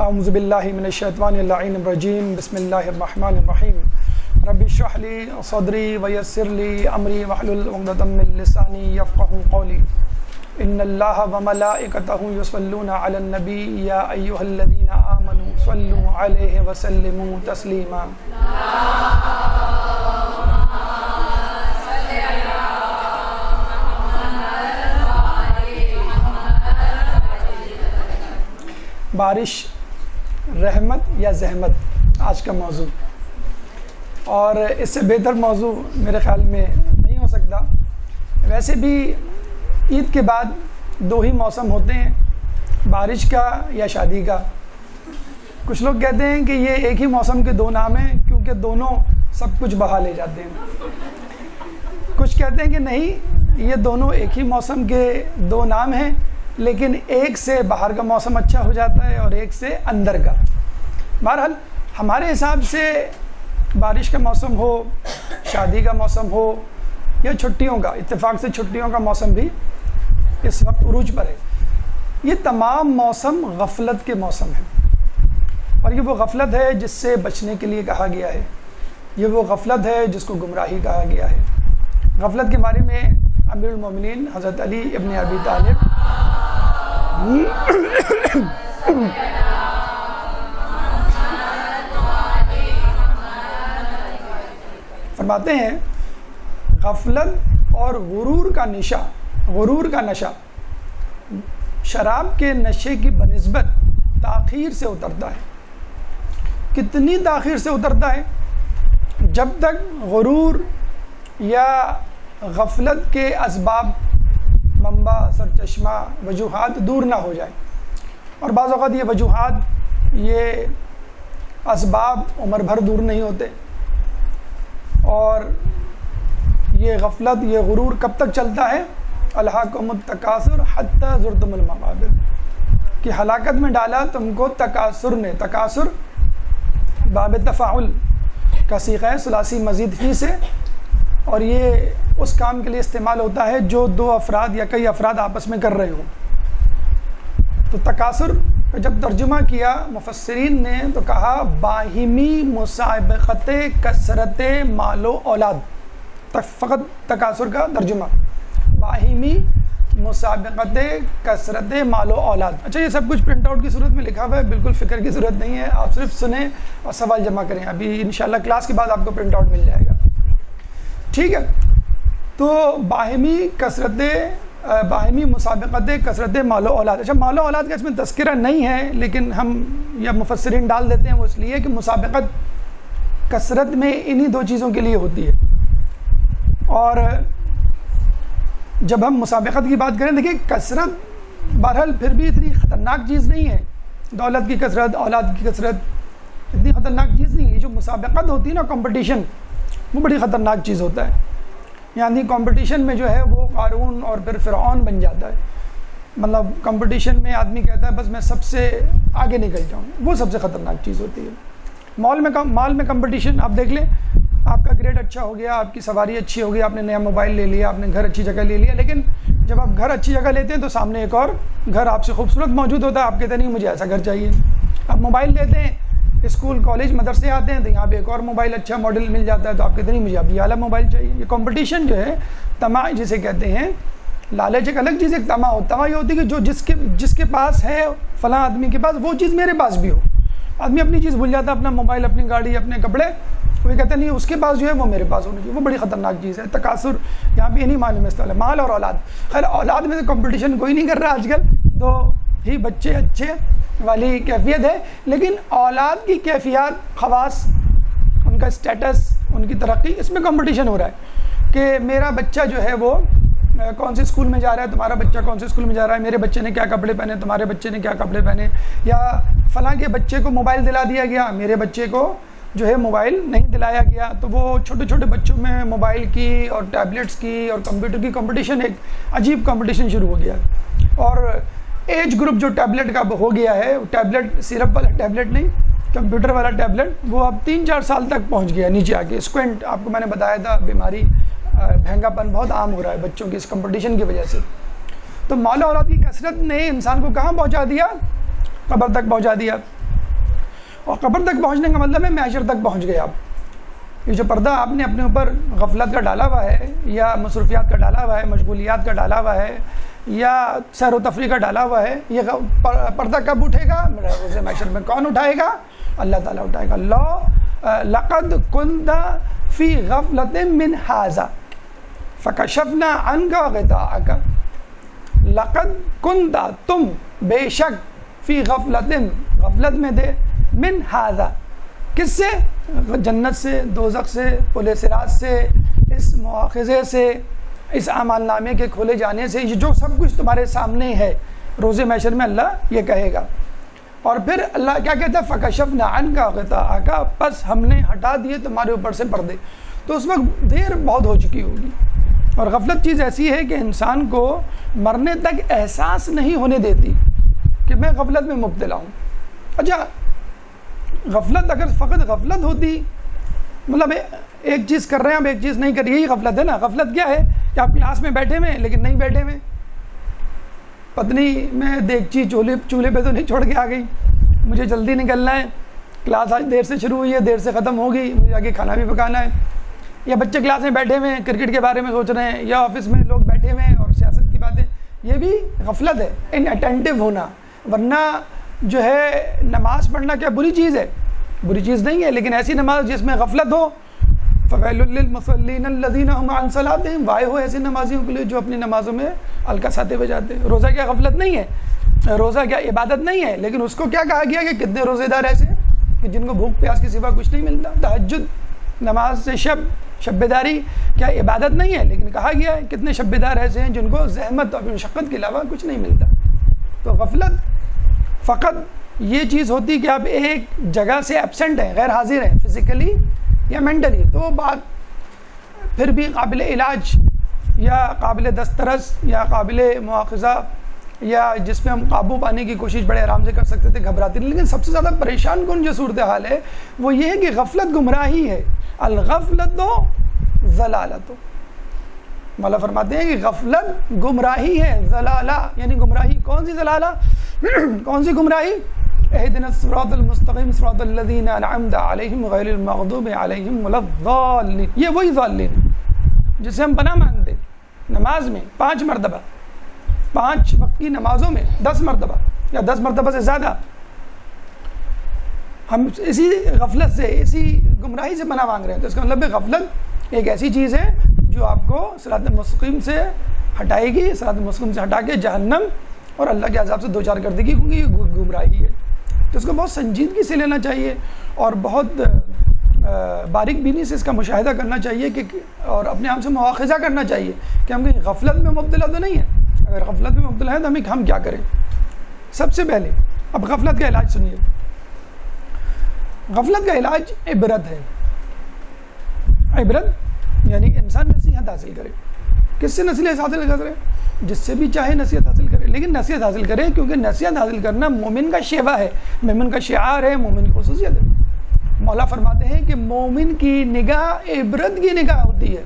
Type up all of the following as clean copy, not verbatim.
اعوذ باللہ من الشیطان اللعین الرجیم بسم اللہ الرحمن الرحیم رب اشرح لی صدری ویسر لی امری واحلل عقدۃ من لسانی یفقہوا قولی ان اللہ وملائکتہ یصلون علی النبی یا ایہا الذین آمنوا صلوا علیہ وسلموا تسلیما. بارش رحمت یا زحمت آج کا موضوع، اور اس سے بہتر موضوع میرے خیال میں نہیں ہو سکتا. ویسے بھی عید کے بعد دو ہی موسم ہوتے ہیں، بارش کا یا شادی کا. کچھ لوگ کہتے ہیں کہ یہ ایک ہی موسم کے دو نام ہیں کیونکہ دونوں سب کچھ بہا لے جاتے ہیں. کچھ کہتے ہیں کہ نہیں، یہ دونوں ایک ہی موسم کے دو نام ہیں، لیکن ایک سے باہر کا موسم اچھا ہو جاتا ہے اور ایک سے اندر کا. بہرحال ہمارے حساب سے بارش کا موسم ہو، شادی کا موسم ہو یا چھٹیوں کا، اتفاق سے چھٹیوں کا موسم بھی اس وقت عروج پر ہے. یہ تمام موسم غفلت کے موسم ہیں، اور یہ وہ غفلت ہے جس سے بچنے کے لیے کہا گیا ہے. یہ وہ غفلت ہے جس کو گمراہی کہا گیا ہے. غفلت کے بارے میں امیر المومنین حضرت علی ابن ابی طالب فرماتے ہیں، غفلت اور غرور کا نشہ شراب کے نشے کی بنسبت تاخیر سے اترتا ہے. کتنی تاخیر سے اترتا ہے؟ جب تک غرور یا غفلت کے اسباب، منبع، سرچشمہ، وجوہات دور نہ ہو جائے. اور بعض اوقات یہ وجوہات، یہ اسباب عمر بھر دور نہیں ہوتے. اور یہ غفلت، یہ غرور کب تک چلتا ہے؟ الہاکم التکاثر حتی زرتم المقابر، کہ ہلاکت میں ڈالا تم کو تکاثر نے. تکاثر باب تفاعل کا صیغہ ہے ثلاثی مزید فی سے، اور یہ اس کام کے لیے استعمال ہوتا ہے جو دو افراد یا کئی افراد آپس میں کر رہے ہوں. تو تکاثر کا جب ترجمہ کیا مفسرین نے تو کہا باہمی مسابقت کثرت مال و اولاد. فقط تکاثر کا ترجمہ باہمی مسابقت کثرت مال و اولاد. اچھا، یہ سب کچھ پرنٹ آؤٹ کی صورت میں لکھا ہوا ہے، بالکل فکر کی ضرورت نہیں ہے. آپ صرف سنیں اور سوال جمع کریں. ابھی انشاءاللہ کلاس کے بعد آپ کو پرنٹ آؤٹ مل جائے گا. ٹھیک ہے، تو باہمی مسابقت کثرت مال و اولاد. اچھا، مال و اولاد کا اس میں تذکرہ نہیں ہے، لیکن ہم یا مفسرین ڈال دیتے ہیں وہ اس لیے کہ مسابقت کثرت میں انہی دو چیزوں کے لیے ہوتی ہے. اور جب ہم مسابقت کی بات کریں، دیکھیں کثرت بہرحال پھر بھی اتنی خطرناک چیز نہیں ہے. دولت کی کثرت، اولاد کی کثرت اتنی خطرناک چیز نہیں ہے. جو مسابقت ہوتی ہے نا، کمپٹیشن، وہ بڑی خطرناک چیز ہوتا ہے. یعنی کمپٹیشن میں جو ہے وہ قارون اور پھر فرعون بن جاتا ہے. مطلب کمپٹیشن میں آدمی کہتا ہے بس میں سب سے آگے نکل جاؤں، وہ سب سے خطرناک چیز ہوتی ہے. مال میں کمپٹیشن آپ دیکھ لیں، آپ کا گریڈ اچھا ہو گیا، آپ کی سواری اچھی ہو گئی، آپ نے نیا موبائل لے لیا، آپ نے گھر اچھی جگہ لے لیا. لیکن جب آپ گھر اچھی جگہ لیتے ہیں تو سامنے ایک اور گھر آپ سے خوبصورت موجود ہوتا ہے. آپ کہتے ہیں نہیں مجھے ایسا گھر چاہیے. آپ موبائل لیتے ہیں، اسکول کالج مدرسے آتے ہیں تو یہاں پہ ایک اور موبائل اچھا ماڈل مل جاتا ہے، تو آپ کہتے ہیں مجھے اب یہ اعلیٰ موبائل چاہیے. یہ کمپٹیشن جو ہے، طمع جسے کہتے ہیں، لالچ ایک الگ چیز. ایک طمع یہ ہوتی ہے کہ جو جس کے پاس ہے، فلاں آدمی کے پاس، وہ چیز میرے پاس بھی ہو. آدمی اپنی چیز بھول جاتا ہے، اپنا موبائل، اپنی گاڑی، اپنے کپڑے، وہ کہتا ہے نہیں اس کے پاس جو ہے وہ میرے پاس ہونا چاہیے. وہ بڑی خطرناک چیز ہے. تکاثر یہاں پہ انہی معنی میں استعمال ہے، مال اور اولاد. خیر، اولاد میں سے کمپٹیشن کوئی نہیں کر رہا آج کل، دو ہی بچے اچھے والی کیفیت ہے. لیکن اولاد کی کیفیات، خواص، ان کا اسٹیٹس، ان کی ترقی، اس میں کمپٹیشن ہو رہا ہے کہ میرا بچہ جو ہے وہ کون سے اسکول میں جا رہا ہے، تمہارا بچہ کون سے اسکول میں جا رہا ہے، میرے بچے نے کیا کپڑے پہنے، تمہارے بچے نے کیا کپڑے پہنے. یا فلاں کے بچے کو موبائل دلا دیا گیا، میرے بچے کو جو ہے موبائل نہیں دلایا گیا. تو وہ چھوٹے چھوٹے بچوں میں موبائل کی اور ٹیبلٹس کی اور کمپیوٹر کی کمپٹیشن، ایک عجیب کمپٹیشن شروع ہو گیا. اور ایج گروپ جو ٹیبلٹ کا ہو گیا ہے، ٹیبلٹ سیرپ والا ٹیبلٹ نہیں، کمپیوٹر والا ٹیبلٹ، وہ اب 3-4 سال تک پہنچ گیا نیچے آ کے. اسکوینٹ آپ کو میں نے بتایا تھا، بیماری، بھینگا پن بہت عام ہو رہا ہے بچوں کی اس کمپٹیشن کی وجہ سے. تو مال و اولاد کی کثرت نے انسان کو کہاں پہنچا دیا؟ قبر تک پہنچا دیا. اور قبر تک پہنچنے کا مطلب ہے محشر تک پہنچ گئے آپ. یہ جو پردہ آپ نے اپنے اوپر غفلت کا ڈالا ہوا ہے یا مصروفیات کا ڈالا ہوا ہے, مشغولیات کا ڈالا ہوا ہے یا سیر و تفریح کا ڈالا ہوا ہے, یہ پردہ کب اٹھے گا؟ روز محشر میں. کون اٹھائے گا؟ اللہ تعالیٰ اٹھائے گا. لقد كنت فی غفلۃ من ھذا فکشفنا عنک غطاءک. لقد كنت تم بے شک فی غفلت میں تھے من ھذا کس سے؟ جنت سے, دوزخ سے, پل صراط سے, اس مواخذے سے, اس اعمال نامے کے کھولے جانے سے. یہ جو سب کچھ تمہارے سامنے ہے روز محشر میں اللہ یہ کہے گا. اور پھر اللہ کیا کہتا ہے؟ فکشفنا عنک غطاءک, پس ہم نے ہٹا دیے تمہارے اوپر سے پردے. تو اس وقت دیر بہت ہو چکی ہوگی. اور غفلت چیز ایسی ہے کہ انسان کو مرنے تک احساس نہیں ہونے دیتی کہ میں غفلت میں مبتلا ہوں. اچھا غفلت اگر فقط غفلت ہوتی, مطلب ایک چیز کر رہے ہیں اب ایک چیز نہیں کر رہی, یہی غفلت ہے نا. غفلت کیا ہے کہ آپ کلاس میں بیٹھے ہوئے لیکن نہیں بیٹھے ہوئے, پتنی میں دیگچی چولہے پہ تو نہیں چھوڑ کے آ گئی, مجھے جلدی نکلنا ہے, کلاس آج دیر سے شروع ہوئی ہے, دیر سے ختم ہوگی, مجھے آگے کھانا بھی پکانا ہے. یا بچے کلاس میں بیٹھے ہوئے ہیں کرکٹ کے بارے میں سوچ رہے ہیں, یا آفس میں لوگ بیٹھے ہوئے ہیں اور سیاست کی باتیں, یہ بھی غفلت ہے, ان اٹینٹو ہونا. ورنہ جو ہے نماز پڑھنا کیا بری چیز ہے؟ بری چیز نہیں ہے, لیکن ایسی نماز جس میں غفلت ہو. فویل للمصلین الذین هم عن صلاتهم, وائے ہو ایسے نمازیوں کے لیے جو اپنی نمازوں میں الکساتے بجاتے. روزہ کیا غفلت نہیں ہے؟ روزہ کیا عبادت نہیں ہے؟ لیکن اس کو کیا کہا گیا کہ کتنے روزے دار ایسے کہ جن کو بھوک پیاس کے سوا کچھ نہیں ملتا. تہجد نماز سے شب بیداری کیا عبادت نہیں ہے؟ لیکن کہا گیا ہے کتنے شب بیدار ایسے ہیں جن کو زحمت اور مشقت کے علاوہ کچھ نہیں ملتا. تو غفلت فقط یہ چیز ہوتی کہ آپ ایک جگہ سے ایبسنٹ ہیں, غیر حاضر ہیں, فزیکلی یا مینٹلی, تو بات پھر بھی قابل علاج یا قابل دسترس یا قابل مواخذہ, یا جس پہ ہم قابو پانے کی کوشش بڑے آرام سے کر سکتے تھے, گھبراتے نہیں. لیکن سب سے زیادہ پریشان کن جو صورتحال ہے وہ یہ ہے کہ غفلت گمراہی ہے. الغفلت ضلالت. مولا فرماتے ہیں کہ غفلت گمراہی ہے, ضلالہ یعنی گمراہی. کون سی ضلالہ؟ کون سی گمراہی؟ اہدنا الصراط المستقیم صراط الذین انعمت علیہم غیر المغضوب علیہم ولا الضالین. یہ وہی ضالین جسے ہم پناہ مانگتے نماز میں 5 مرتبہ, 5 وقت کی نمازوں میں 10 مرتبہ یا 10 مرتبہ سے زیادہ. ہم اسی غفلت سے, اسی گمراہی سے پناہ مانگ رہے ہیں. تو اس کا مطلب ہے غفلت ایک ایسی چیز ہے جو آپ کو صراط مستقیم سے ہٹائے گی, صراط مستقیم سے ہٹا کے جہنم اور اللہ کے عذاب سے دوچار کر دے گی, کیونکہ یہ گمراہی ہے. تو اس کو بہت سنجیدگی سے لینا چاہیے اور بہت باریک بینی سے اس کا مشاہدہ کرنا چاہیے کہ اور اپنے آپ سے مواخذہ کرنا چاہیے کہ ہم کہیں غفلت میں مبتلا تو نہیں ہے. اگر غفلت میں مبتلا ہے تو ہم کیا کریں؟ سب سے پہلے اب غفلت کا علاج سنیے. غفلت کا علاج عبرت ہے. عبرت یعنی انسان نصیحت حاصل کرے. کس سے نصیحت حاصل کرے؟ جس سے بھی چاہے نصیحت حاصل کرے, لیکن نصیحت حاصل کرے کیونکہ نصیحت حاصل کرنا مومن کا شیوا ہے, مومن کا شعار ہے, مومن کی خصوصیت ہے. مولا فرماتے ہیں کہ مومن کی نگاہ عبرت کی نگاہ ہوتی ہے.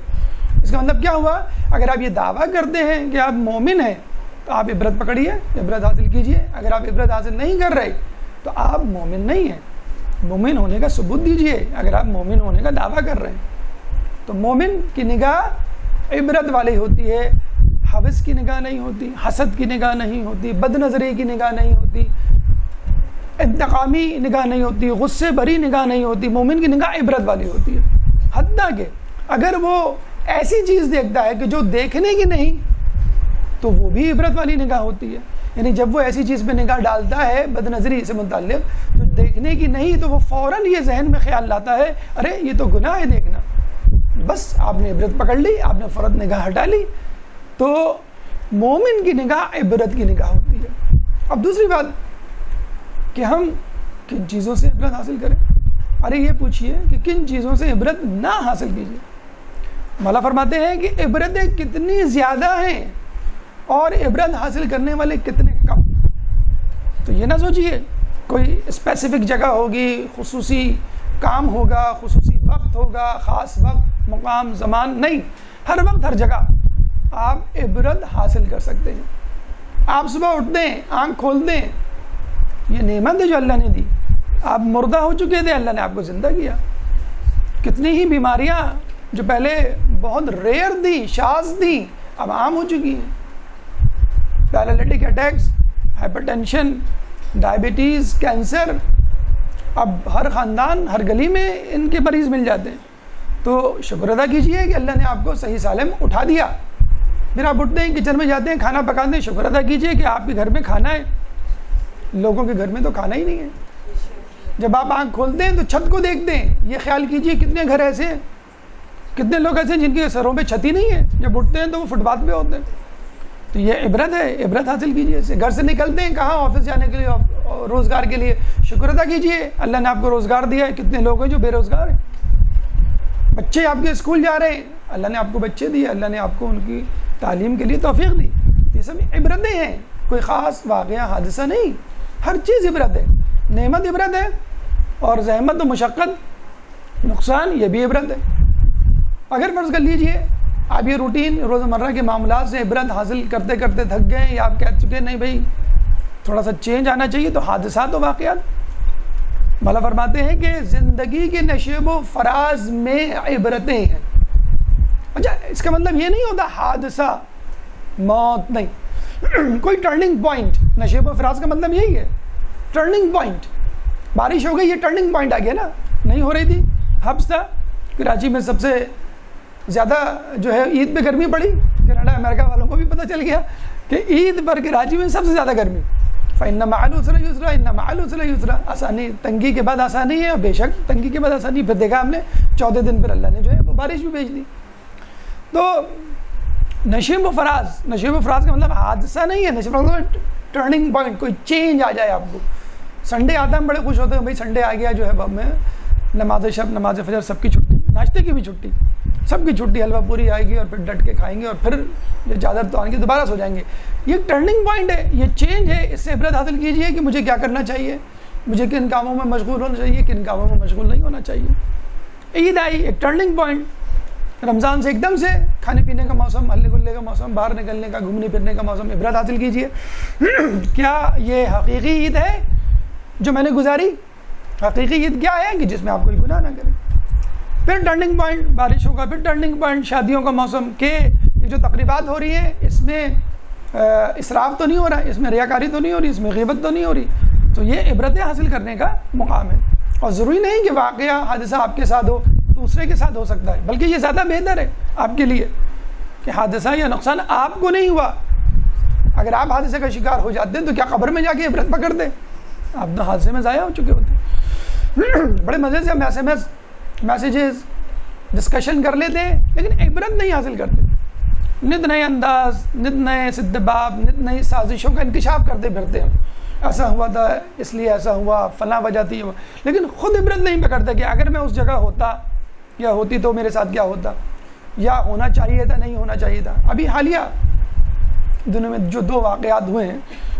اس کا مطلب کیا ہوا؟ اگر آپ یہ دعویٰ کرتے ہیں کہ آپ مومن ہیں تو آپ عبرت پکڑیے, عبرت حاصل کیجیے. اگر آپ عبرت حاصل نہیں کر رہے تو آپ مومن نہیں ہیں. مومن ہونے کا ثبوت دیجیے اگر آپ مومن ہونے کا دعویٰ کر رہے ہیں. تو مومن کی نگاہ عبرت والی ہوتی ہے, حوث کی نگاہ نہیں ہوتی, حسد کی نگاہ نہیں ہوتی, بد نظری کی نگاہ نہیں ہوتی, انتقامی نگاہ نہیں ہوتی, غصے بری نگاہ نہیں ہوتی. مومن کی نگاہ عبرت والی ہوتی ہے. حتیٰ کہ اگر وہ ایسی چیز دیکھتا ہے کہ جو دیکھنے کی نہیں تو وہ بھی عبرت والی نگاہ ہوتی ہے. یعنی جب وہ ایسی چیز پہ نگاہ ڈالتا ہے بد نظری سے متعلق جو دیکھنے کی نہیں, تو وہ فوراً یہ ذہن میں خیال لاتا ہے ارے یہ تو گناہ ہے دیکھنا. بس آپ نے عبرت پکڑ لی, آپ نے فوراً نگاہ ہٹا لی. تو مومن کی نگاہ عبرت کی نگاہ ہوتی ہے. اب دوسری بات کہ ہم کن چیزوں سے عبرت حاصل کریں. ارے یہ پوچھئے کہ کن چیزوں سے عبرت نہ حاصل کیجیے. مولا فرماتے ہیں کہ عبرتیں کتنی زیادہ ہیں اور عبرت حاصل کرنے والے کتنے کم. تو یہ نہ سوچیے کوئی اسپیسیفک جگہ ہوگی, خصوصی کام ہوگا, خصوصی وقت ہوگا, خاص وقت, مقام, زمان. نہیں, ہر وقت ہر جگہ آپ عبرت حاصل کر سکتے ہیں. آپ صبح اٹھتے ہیں, آنکھ کھولتے ہیں, یہ نعمت ہے جو اللہ نے دی. آپ مردہ ہو چکے تھے، اللہ نے آپ کو زندہ کیا. کتنی ہی بیماریاں جو پہلے بہت ریئر تھیں، شاذ تھیں، اب عام ہو چکی ہیں. Paralytic attacks, hypertension, diabetes, cancer, اب ہر خاندان، ہر گلی میں ان کے مریض مل جاتے ہیں. تو شکر ادا کیجئے کہ اللہ نے آپ کو صحیح سالم اٹھا دیا. پھر آپ اٹھتے ہیں، کچن میں جاتے ہیں، کھانا پکاتے ہیں، شکر ادا کیجئے کہ آپ کے گھر میں کھانا ہے. لوگوں کے گھر میں تو کھانا ہی نہیں ہے. جب آپ آنکھ کھولتے ہیں تو چھت کو دیکھتے ہیں. یہ خیال کیجئے کتنے گھر ایسے ہیں، کتنے لوگ ایسے ہیں جن کے سروں پہ چھت ہی نہیں ہے. جب اٹھتے ہیں تو وہ فٹ پاتھ پہ ہوتے ہیں. تو یہ عبرت ہے، عبرت حاصل کیجئے اس سے. گھر سے نکلتے ہیں کہاں؟ آفس جانے کے لیے، روزگار کے لیے. شکر ادا کیجئے اللہ نے آپ کو روزگار دیا ہے. کتنے لوگ ہیں جو بے روزگار ہیں. بچے آپ کے اسکول جا رہے ہیں، اللہ نے آپ کو بچے دیے، اللہ نے آپ کو ان کی تعلیم کے لیے توفیق دی. یہ سب عبرتیں ہیں، کوئی خاص واقعہ حادثہ نہیں. ہر چیز عبرت ہے. نعمت عبرت ہے، اور زحمت و مشقت، نقصان، یہ بھی عبرت ہے. اگر فرض کر لیجئے آپ یہ روٹین روزمرہ کے معاملات سے عبرت حاصل کرتے کرتے تھک گئے، یا آپ کہہ چکے نہیں بھائی تھوڑا سا چینج آنا چاہیے، تو حادثات و واقعات مولا فرماتے ہیں کہ زندگی کے نشیب و فراز میں عبرتیں ہیں. اچھا، اس کا مطلب یہ نہیں ہوتا حادثہ موت نہیں. کوئی ٹرننگ پوائنٹ، نشیب و فراز کا مطلب یہی ہے، ٹرننگ پوائنٹ. بارش ہو گئی، یہ ٹرننگ پوائنٹ آ گیا نا. نہیں ہو رہی تھی، حبس تھا. کراچی میں سب سے زیادہ جو ہے عید پہ گرمی پڑی. کینیڈا امریکہ والوں کو بھی پتہ چل گیا کہ عید پر کراچی میں سب سے زیادہ گرمی. فَإِنَّ مَعَ الْعُسْرِ يُسْرًا، إِنَّ مَعَ الْعُسْرِ يُسْرًا. آسانی، تنگی کے بعد آسانی ہے، اور بے شک تنگی کے بعد آسانی. پھر دیکھا ہم نے 14 دن پر اللہ نے جو ہے وہ بارش بھی بھیج دی. تو نشیب و فراز، نشیب و فراز کا مطلب حادثہ نہیں ہے. نشیب و فراز ٹرننگ پوائنٹ، کوئی چینج آ جائے آپ کو. سنڈے آتا ہے ہم بڑے خوش ہوتے ہیں، بھائی سنڈے آ گیا جو ہے اب میں نماز شب، نماز فجر، سب کی چھٹی، ناشتے کی بھی چھٹی، سب کی چھٹی. حلوہ پوری آئے گی اور پھر ڈٹ کے کھائیں گے، اور پھر یہ چادر تو آنے کی دوبارہ سو جائیں گے. یہ ٹرننگ پوائنٹ ہے، یہ چینج ہے. اس سے عبرت حاصل کیجئے کہ مجھے کیا کرنا چاہیے، مجھے کن کاموں میں مشغول ہونا چاہیے، کن کاموں میں مشغول نہیں ہونا چاہیے. عید آئی، ایک ٹرننگ پوائنٹ. رمضان سے ایک دم سے کھانے پینے کا موسم، ہلے گلے کا موسم، باہر نکلنے کا، گھومنے پھرنے کا موسم. عبرت حاصل کیجئے. کیا یہ حقیقی عید ہے جو میں نے گزاری؟ حقیقی عید کیا ہے کہ جس میں آپ کوئی گناہ نہ کرے. پھر ٹرننگ پوائنٹ بارش ہوگا. پھر ٹرننگ پوائنٹ شادیوں کا موسم، کہ یہ جو تقریبات ہو رہی ہیں اس میں اسراف تو نہیں ہو رہا، اس میں ریاکاری تو نہیں ہو رہی، اس میں غیبت تو نہیں ہو رہی. تو یہ عبرتیں حاصل کرنے کا مقام ہے. اور ضروری نہیں کہ واقعہ حادثہ آپ کے ساتھ ہو، دوسرے کے ساتھ ہو سکتا ہے. بلکہ یہ زیادہ بہتر ہے آپ کے لیے کہ حادثہ یا نقصان آپ کو نہیں ہوا. اگر آپ حادثے کا شکار ہو جاتے ہیں تو کیا قبر میں جا کے عبرت پکڑتے؟ آپ تو حادثے میں ضائع ہو چکے ہوتے. بڑے مزے سے ہم میسیجز ڈسکشن کر لیتے ہیں، لیکن عبرت نہیں حاصل کرتے. نت نئے انداز، نت نئے سدباب، نت نئی سازشوں کا انکشاف کرتے پھرتے ہیں. ایسا ہوا تھا، اس لیے ایسا ہوا، فلاں وجہ تھی. لیکن خود عبرت نہیں پکڑتے کہ اگر میں اس جگہ ہوتا یا ہوتی تو میرے ساتھ کیا ہوتا، یا ہونا چاہیے تھا، نہیں ہونا چاہیے تھا. ابھی حالیہ دنوں میں جو 2 واقعات ہوئے ہیں،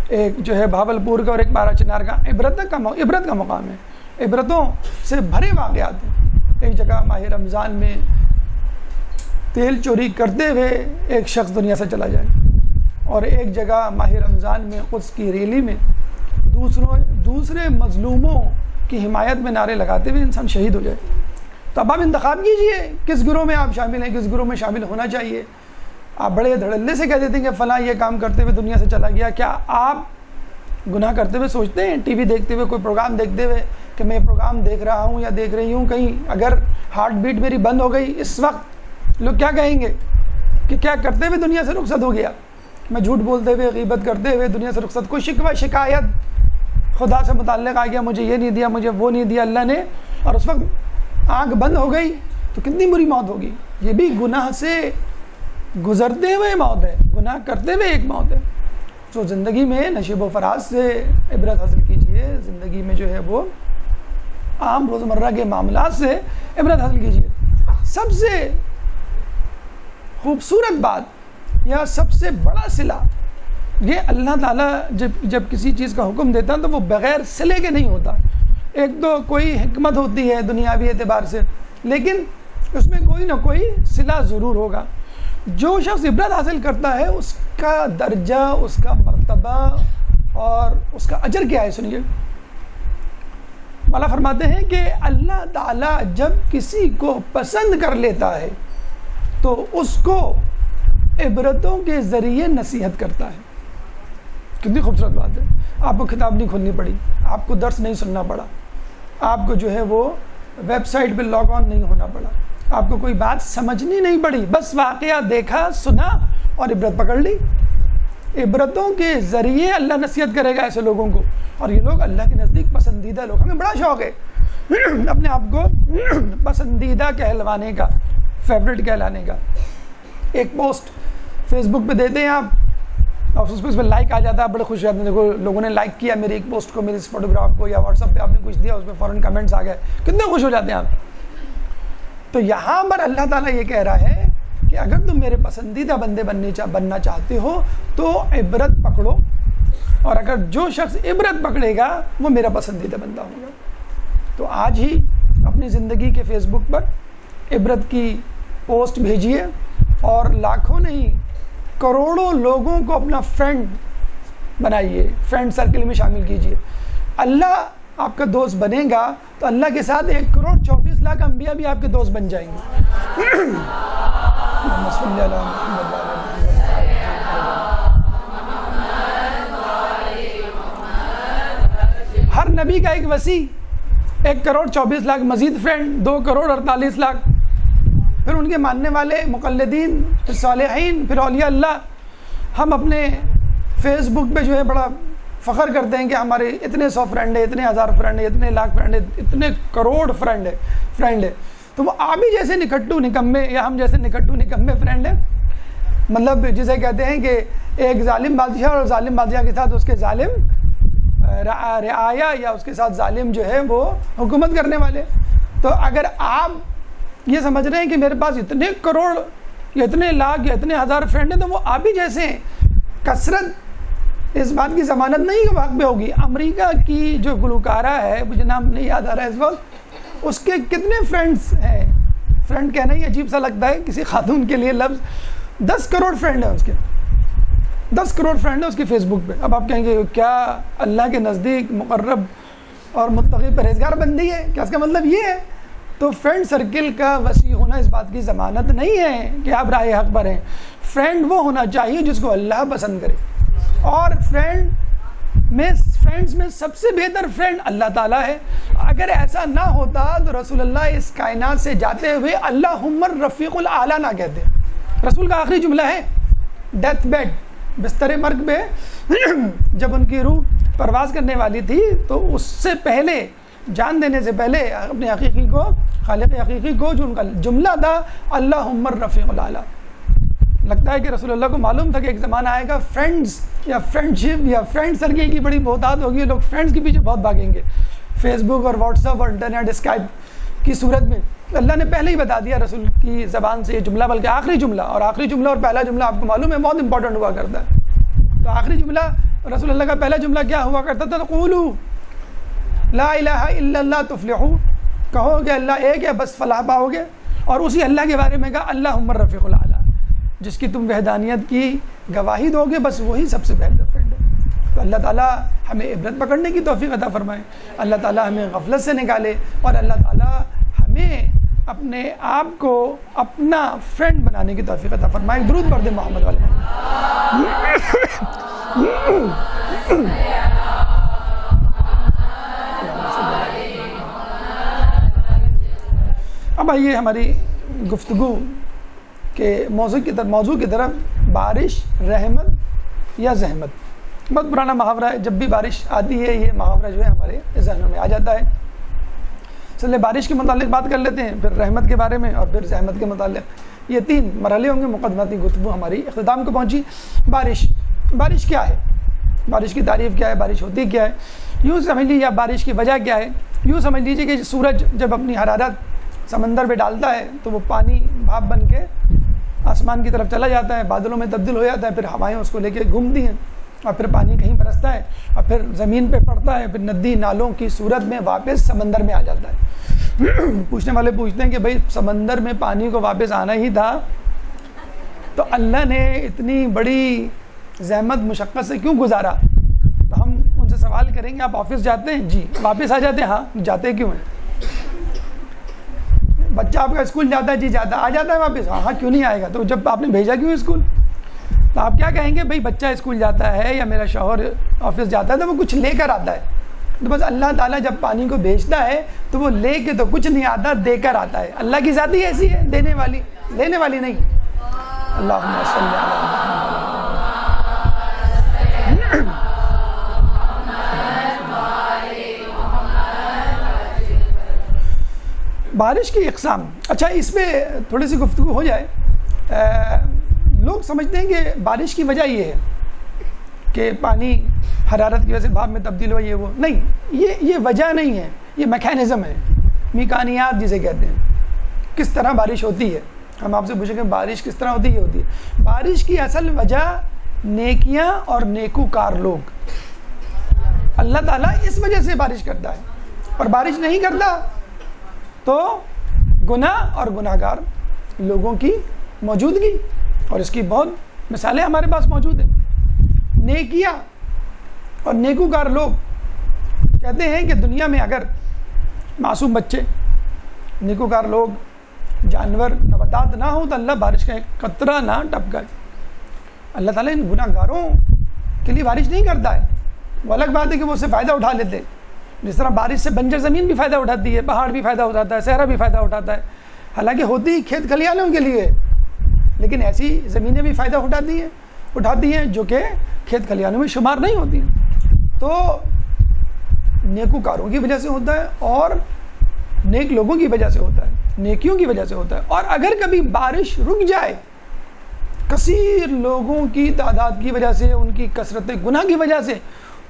ایک جو ہے بھاولپور کا اور ایک بارہ چنار کا، عبرت کا مقام ہے. عبرتوں سے بھرے واقعات ہیں. ایک جگہ ماہ رمضان میں تیل چوری کرتے ہوئے ایک شخص دنیا سے چلا جائے، اور ایک جگہ ماہ رمضان میں قدس کی ریلی میں دوسرے مظلوموں کی حمایت میں نعرے لگاتے ہوئے انسان شہید ہو جائے. تو اب آپ انتخاب کیجئے کس گروہ میں آپ شامل ہیں، کس گروہ میں شامل ہونا چاہیے. آپ بڑے دھڑلے سے کہہ دیتے ہیں کہ فلاں یہ کام کرتے ہوئے دنیا سے چلا گیا. کیا آپ گناہ کرتے ہوئے سوچتے ہیں، ٹی وی دیکھتے ہوئے، کوئی پروگرام دیکھتے ہوئے کہ میں یہ پروگرام دیکھ رہا ہوں یا دیکھ رہی ہوں، کہیں اگر ہارٹ بیٹ میری بند ہو گئی اس وقت لوگ کیا کہیں گے کہ کیا کرتے ہوئے دنیا سے رخصت ہو گیا؟ میں جھوٹ بولتے ہوئے، غیبت کرتے ہوئے دنیا سے رخصت. کوئی شکوہ شکایت خدا سے متعلق آ گیا، مجھے یہ نہیں دیا، مجھے وہ نہیں دیا اللہ نے، اور اس وقت آنکھ بند ہو گئی، تو کتنی بری موت ہوگی. یہ بھی گناہ سے گزرتے ہوئے موت ہے، گناہ کرتے ہوئے ایک موت ہے. تو زندگی میں نشیب و فراز سے عبرت حاصل کیجئے. زندگی میں جو ہے وہ عام روزمرہ کے معاملات سے عبرت حاصل کیجئے. سب سے خوبصورت بات یا سب سے بڑا صلہ یہ اللہ تعالیٰ جب کسی چیز کا حکم دیتا ہے تو وہ بغیر صلے کے نہیں ہوتا. ایک تو کوئی حکمت ہوتی ہے دنیاوی اعتبار سے، لیکن اس میں کوئی نہ کوئی صلہ ضرور ہوگا. جو شخص عبرت حاصل کرتا ہے اس کا درجہ، اس کا مرتبہ اور اس کا اجر کیا ہے، سنیے. مولا فرماتے ہیں کہ اللہ تعالیٰ جب کسی کو پسند کر لیتا ہے تو اس کو عبرتوں کے ذریعے نصیحت کرتا ہے. کتنی خوبصورت بات ہے. آپ کو کتاب نہیں کھولنی پڑی, آپ کو درس نہیں سننا پڑا, آپ کو جو ہے وہ ویب سائٹ پہ لاگ آن نہیں ہونا پڑا, آپ کو کوئی بات سمجھنی نہیں پڑی, بس واقعہ دیکھا, سنا اور عبرت پکڑ لی. عبرتوں کے ذریعے اللہ نصیحت کرے گا ایسے لوگوں کو, اور یہ لوگ اللہ کے نزدیک پسندیدہ لوگ. ہمیں بڑا شوق ہے اپنے آپ کو پسندیدہ کہلوانے کا, فیوریٹ کہلانے کا. ایک پوسٹ فیس بک پہ دیتے ہیں آپ اور اس پہ لائک آ جاتا ہے, بڑے خوش ہوتے ہیں, دیکھو لوگوں نے لائک کیا میری ایک پوسٹ کو, میری اس فوٹوگراف کو, یا واٹس ایپ پہ آپ نے کچھ دیا اس پہ فوراً کمنٹس آ گئے, کتنے خوش ہو جاتے ہیں آپ. تو یہاں پر اللہ تعالیٰ یہ کہہ رہا ہے کہ اگر تم میرے پسندیدہ بندے بننا چاہتے ہو تو عبرت پکڑو, اور اگر جو شخص عبرت پکڑے گا وہ میرا پسندیدہ بندہ ہوگا. تو آج ہی اپنی زندگی کے فیس بک پر عبرت کی پوسٹ بھیجیے, اور لاکھوں نہیں کروڑوں لوگوں کو اپنا فرینڈ بنائیے, فرینڈ سرکل میں شامل کیجیے. اللہ آپ کا دوست بنے گا تو اللہ کے ساتھ 1,24,00,000 انبیاء بھی آپ کے دوست بن جائیں گے. ہر نبی کا ایک وسیع 1,24,00,000 مزید فرینڈ, 2,48,00,000, پھر ان کے ماننے والے مقلدین, پھر صالحین, پھر اولیاء اللہ. ہم اپنے فیس بک پہ جو ہے بڑا فخر کرتے ہیں کہ ہمارے اتنے 100 فرینڈ ہیں, اتنے 1000 فرینڈ ہیں, اتنے لاکھ فرینڈ ہیں, اتنے کروڑ فرینڈ ہے. تو وہ آپ ہی جیسے نکھٹو نکمے یا ہم جیسے نکھٹو نکمے فرینڈ ہیں. مطلب جسے کہتے ہیں کہ ایک ظالم بادشاہ اور ظالم بادشاہ کے ساتھ اس کے ظالم رعایا یا اس کے ساتھ ظالم جو ہے وہ حکومت کرنے والے. تو اگر آپ یہ سمجھ رہے ہیں کہ میرے پاس اتنے کروڑ یا اتنے لاکھ یا اتنے ہزار فرینڈ ہیں تو وہ آپ ہی جیسے ہیں, کثرت اس بات کی ضمانت نہیں کہ واقع ہوگی. امریکہ کی جو گلوکارہ ہے, مجھے نام نہیں یاد آ رہا ہے اس وقت, اس کے کتنے فرینڈز ہیں. فرینڈ کہنا ہی عجیب سا لگتا ہے کسی خاتون کے لیے لفظ. 10 کروڑ فرینڈ ہیں اس کے, 10 کروڑ فرینڈ ہیں اس کی فیس بک پہ. اب آپ کہیں گے کیا اللہ کے نزدیک مقرب اور متقی پرہیزگار بندی ہے, کیا اس کا مطلب یہ ہے؟ تو فرینڈ سرکل کا وسیع ہونا اس بات کی ضمانت نہیں ہے کہ آپ راہ حق پر ہیں. فرینڈ وہ ہونا چاہیے جس کو اللہ پسند کرے, اور فرینڈز میں سب سے بہتر فرینڈ اللہ تعالیٰ ہے. اگر ایسا نہ ہوتا تو رسول اللہ اس کائنات سے جاتے ہوئے اللہم الرفیق الاعلیٰ نہ کہتے. رسول کا آخری جملہ ہے ڈیتھ بیڈ, بستر مرگ پہ جب ان کی روح پرواز کرنے والی تھی تو اس سے پہلے, جان دینے سے پہلے اپنے حقیقی کو, خالق حقیقی کو, جو ان کا جملہ تھا اللہم الرفیق الاعلیٰ. لگتا ہے کہ رسول اللہ کو معلوم تھا کہ ایک زمانہ آئے گا فرینڈز یا فرینڈشپ یا فرینڈ سرکل کی بڑی بہتات ہوگی, لوگ فرینڈز کے پیچھے بہت بھاگیں گے فیس بک اور واٹس ایپ اور انٹرنیٹ اسکائپ کی صورت میں. اللہ نے پہلے ہی بتا دیا رسول کی زبان سے یہ جملہ, بلکہ آخری جملہ, اور آخری جملہ اور پہلا جملہ آپ کو معلوم ہے بہت امپورٹنٹ ہوا کرتا ہے. تو آخری جملہ رسول اللہ کا پہلا جملہ کیا ہوا کرتا تھا؟ قولوا لا الہ الا اللہ تفلحوا, کہو کہ اللہ ایک ہے بس فلاح پاؤ گے. اور اسی اللہ کے بارے میں کہا اللہم الرفیق الاعلیٰ, جس کی تم وحدانیت کی گواہی دو گے بس وہی سب سے بہتر فرینڈ ہے. تو اللہ تعالیٰ ہمیں عبرت پکڑنے کی توفیق عطا فرمائے, اللہ تعالیٰ ہمیں غفلت سے نکالے, اور اللہ تعالیٰ ہمیں اپنے آپ کو اپنا فرینڈ بنانے کی توفیق عطا فرمائے. درود پڑھ دیں محمد والے. اب آئیے ہماری گفتگو کے موضوع کی طرف. بارش رحمت یا زحمت. بہت پرانا محاورہ ہے, جب بھی بارش آتی ہے یہ محاورہ جو ہے ہمارے ذہنوں میں آ جاتا ہے. چلے بارش کے متعلق بات کر لیتے ہیں, پھر رحمت کے بارے میں, اور پھر زحمت کے متعلق. یہ 3 مرحلے ہوں گے. مقدماتی گفتگو ہماری اختتام کو پہنچی. بارش کیا ہے, بارش کی تعریف کیا ہے, بارش ہوتی کیا ہے, یوں سمجھ لیجیے. بارش کی وجہ کیا ہے, یوں سمجھ لیجیے کہ سورج جب اپنی حرارت سمندر پہ ڈالتا ہے تو وہ پانی بھاپ بن کے آسمان کی طرف چلا جاتا ہے, بادلوں میں تبدیل ہو جاتا ہے, پھر ہوائیں اس کو لے کے گھومتی ہیں, اور پھر پانی کہیں برستا ہے, اور پھر زمین پہ پڑتا ہے, پھر ندی نالوں کی صورت میں واپس سمندر میں آ جاتا ہے. پوچھنے والے پوچھتے ہیں کہ بھئی سمندر میں پانی کو واپس آنا ہی تھا تو اللہ نے اتنی بڑی زحمت مشقت سے کیوں گزارا؟ تو ہم ان سے سوال کریں گے آپ آفس جاتے ہیں؟ جی. واپس آ جاتے ہیں؟ ہاں. جاتے کیوں ہیں؟ بچہ آپ کا اسکول جاتا ہے؟ جی جاتا ہے. آ جاتا ہے واپس؟ ہاں. کیوں نہیں آئے گا؟ تو جب آپ نے بھیجا کیوں اسکول؟ تو آپ کیا کہیں گے؟ بھائی بچہ اسکول جاتا ہے یا میرا شوہر آفس جاتا ہے تو وہ کچھ لے کر آتا ہے. تو بس اللہ تعالیٰ جب پانی کو بھیجتا ہے تو وہ لے کے تو کچھ نہیں آتا، دے کر آتا ہے. اللہ کی ذات ہی ایسی ہے، دینے والی، لینے والی نہیں. اللہم صلی علی بارش کی اقسام. اچھا اس پہ تھوڑی سی گفتگو ہو جائے. لوگ سمجھتے ہیں کہ بارش کی وجہ یہ ہے کہ پانی حرارت کی وجہ سے بھاپ میں تبدیل ہوا، یہ وہ نہیں. یہ وجہ نہیں ہے، یہ میکینزم ہے، میکانیات جسے کہتے ہیں. کس طرح بارش ہوتی ہے. ہم آپ سے پوچھیں کہ بارش کس طرح ہوتی ہے. بارش کی اصل وجہ نیکیاں اور نیکوکار لوگ. اللہ تعالیٰ اس وجہ سے بارش کرتا ہے، اور بارش نہیں کرتا تو گناہ اور گناہ گار لوگوں کی موجودگی، اور اس کی بہت مثالیں ہمارے پاس موجود ہیں. نیکیاں اور نیکوکار لوگ کہتے ہیں کہ دنیا میں اگر معصوم بچے، نیکوکار لوگ، جانور، نباتات نہ ہوں تو اللہ بارش کا ایک قطرہ نہ ٹپکائے. اللہ تعالیٰ ان گناہ گاروں کے لیے بارش نہیں کرتا ہے. وہ الگ بات ہے کہ وہ اس سے فائدہ اٹھا لیتے. جس طرح بارش سے بنجر زمین بھی فائدہ اٹھاتی ہے، پہاڑ بھی فائدہ اٹھاتا ہے، صحرا بھی فائدہ اٹھاتا ہے. حالانکہ ہوتی کھیت کھلیانوں کے لیے، لیکن ایسی زمینیں بھی فائدہ اٹھاتی ہیں جو کہ کھیت کھلیانوں میں شمار نہیں ہوتی ہیں. تو نیکوکاروں کی وجہ سے ہوتا ہے اور نیک لوگوں کی وجہ سے ہوتا ہے، نیکیوں کی وجہ سے ہوتا ہے. اور اگر کبھی بارش رک جائے کثیر لوگوں کی تعداد کی وجہ سے، ان کی کثرت گناہ کی وجہ سے،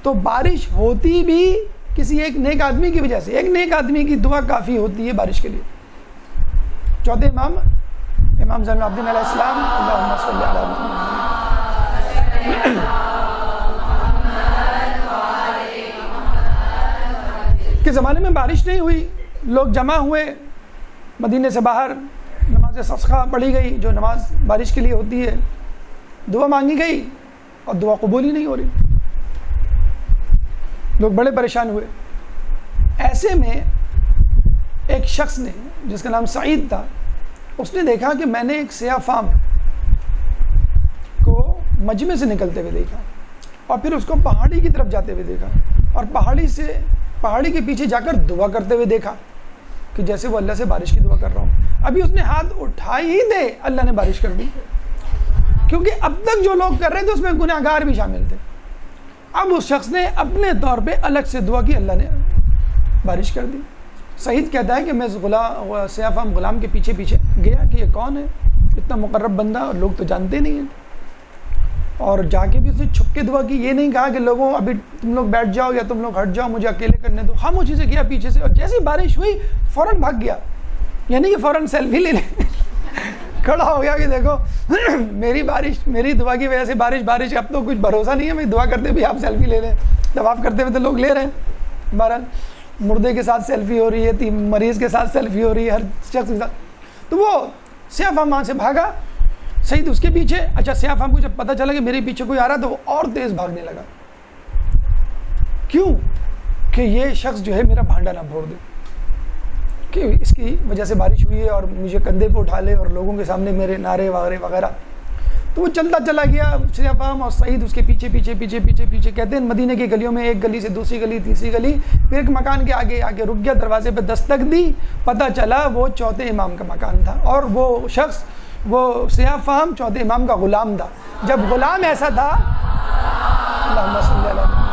تو بارش ہوتی بھی کسی ایک نیک آدمی کی وجہ سے. ایک نیک آدمی کی دعا کافی ہوتی ہے بارش کے لیے. چوتھے امام زین العابدین علیہ السلام اللہم صلی علی محمد کے زمانے میں بارش نہیں ہوئی. لوگ جمع ہوئے مدینے سے باہر، نماز استسقاء پڑھی گئی جو نماز بارش کے لیے ہوتی ہے، دعا مانگی گئی اور دعا قبول ہی نہیں ہو رہی. لوگ بڑے پریشان ہوئے. ایسے میں ایک شخص نے جس کا نام سعید تھا، اس نے دیکھا کہ میں نے ایک سیاہ فام کو مجمع سے نکلتے ہوئے دیکھا، اور پھر اس کو پہاڑی کی طرف جاتے ہوئے دیکھا، اور پہاڑی کے پیچھے جا کر دعا کرتے ہوئے دیکھا کہ جیسے وہ اللہ سے بارش کی دعا کر رہا ہوں. ابھی اس نے ہاتھ اٹھائی ہی دے، اللہ نے بارش کر دی. کیونکہ اب تک جو لوگ کر رہے تھے اس میں گناہ گار بھی شامل تھے. اب اس شخص نے اپنے طور پہ الگ سے دعا کی، اللہ نے بارش کر دی. سعید کہتا ہے کہ میں سیاہ فام غلام کے پیچھے گیا کہ یہ کون ہے، اتنا مقرب بندہ، اور لوگ تو جانتے نہیں ہیں. اور جا کے بھی اس نے چھپ کے دعا کی. یہ نہیں کہا کہ لوگوں ابھی تم لوگ بیٹھ جاؤ یا تم لوگ ہٹ جاؤ، مجھے اکیلے کرنے دو. خاموشی سے گیا پیچھے سے، اور جیسی بارش ہوئی فوراً بھاگ گیا. یعنی کہ فوراً سیلفی لے لے کھڑا ہو گیا کہ دیکھو میری دعا کی وجہ سے بارش اب تو کچھ بھروسہ نہیں ہے. میں دعا کرتے بھی آپ سیلفی لے لیں، طواف کرتے ہوئے تو لوگ لے رہے ہیں. بہرحال مردے کے ساتھ سیلفی ہو رہی ہے، مریض کے ساتھ سیلفی ہو رہی ہے، ہر شخص کے ساتھ. تو وہ سیاہ فام وہاں سے بھاگا، سعید اس کے پیچھے. اچھا سیاہ فام کو جب پتہ چلا کہ میرے پیچھے کوئی آ رہا تو وہ اور تیز بھاگنے لگا. کیوں؟ کہ یہ شخص جو ہے میرا بھانڈا نہ پھوڑ دے، کہ اس کی وجہ سے بارش ہوئی ہے اور مجھے کندھے پہ اٹھا لے اور لوگوں کے سامنے میرے نعرے وغیرہ. تو وہ چلتا چلا گیا سیاہ فام، اور سعید اس کے پیچھے. کہتے ہیں مدینے کی گلیوں میں ایک گلی سے دوسری گلی، تیسری گلی، پھر ایک مکان کے آگے رک گیا. دروازے پہ دستک دی، پتہ چلا وہ چوتھے امام کا مکان تھا، اور وہ شخص، وہ سیاہ فام چوتھے امام کا غلام تھا. جب غلام ایسا تھا، اللہم صلی علی محمد،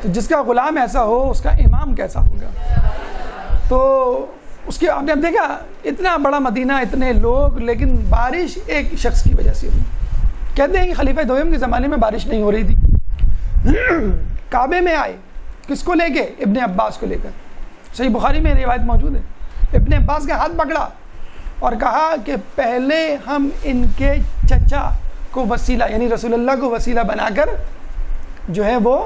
تو جس کا غلام ایسا ہو اس کا امام کیسا ہوگا. تو اس کے آپ نے دیکھا اتنا بڑا مدینہ، اتنے لوگ، لیکن بارش ایک شخص کی وجہ سے ہوئی. کہتے ہیں کہ خلیفہ دویم کے زمانے میں بارش نہیں ہو رہی تھی. کعبے میں آئے، کس کو لے کے؟ ابن عباس کو لے کر. صحیح بخاری میں روایت موجود ہے. ابن عباس کا ہاتھ پکڑا اور کہا کہ پہلے ہم ان کے چچا کو وسیلہ، یعنی رسول اللہ کو وسیلہ بنا کر جو ہے وہ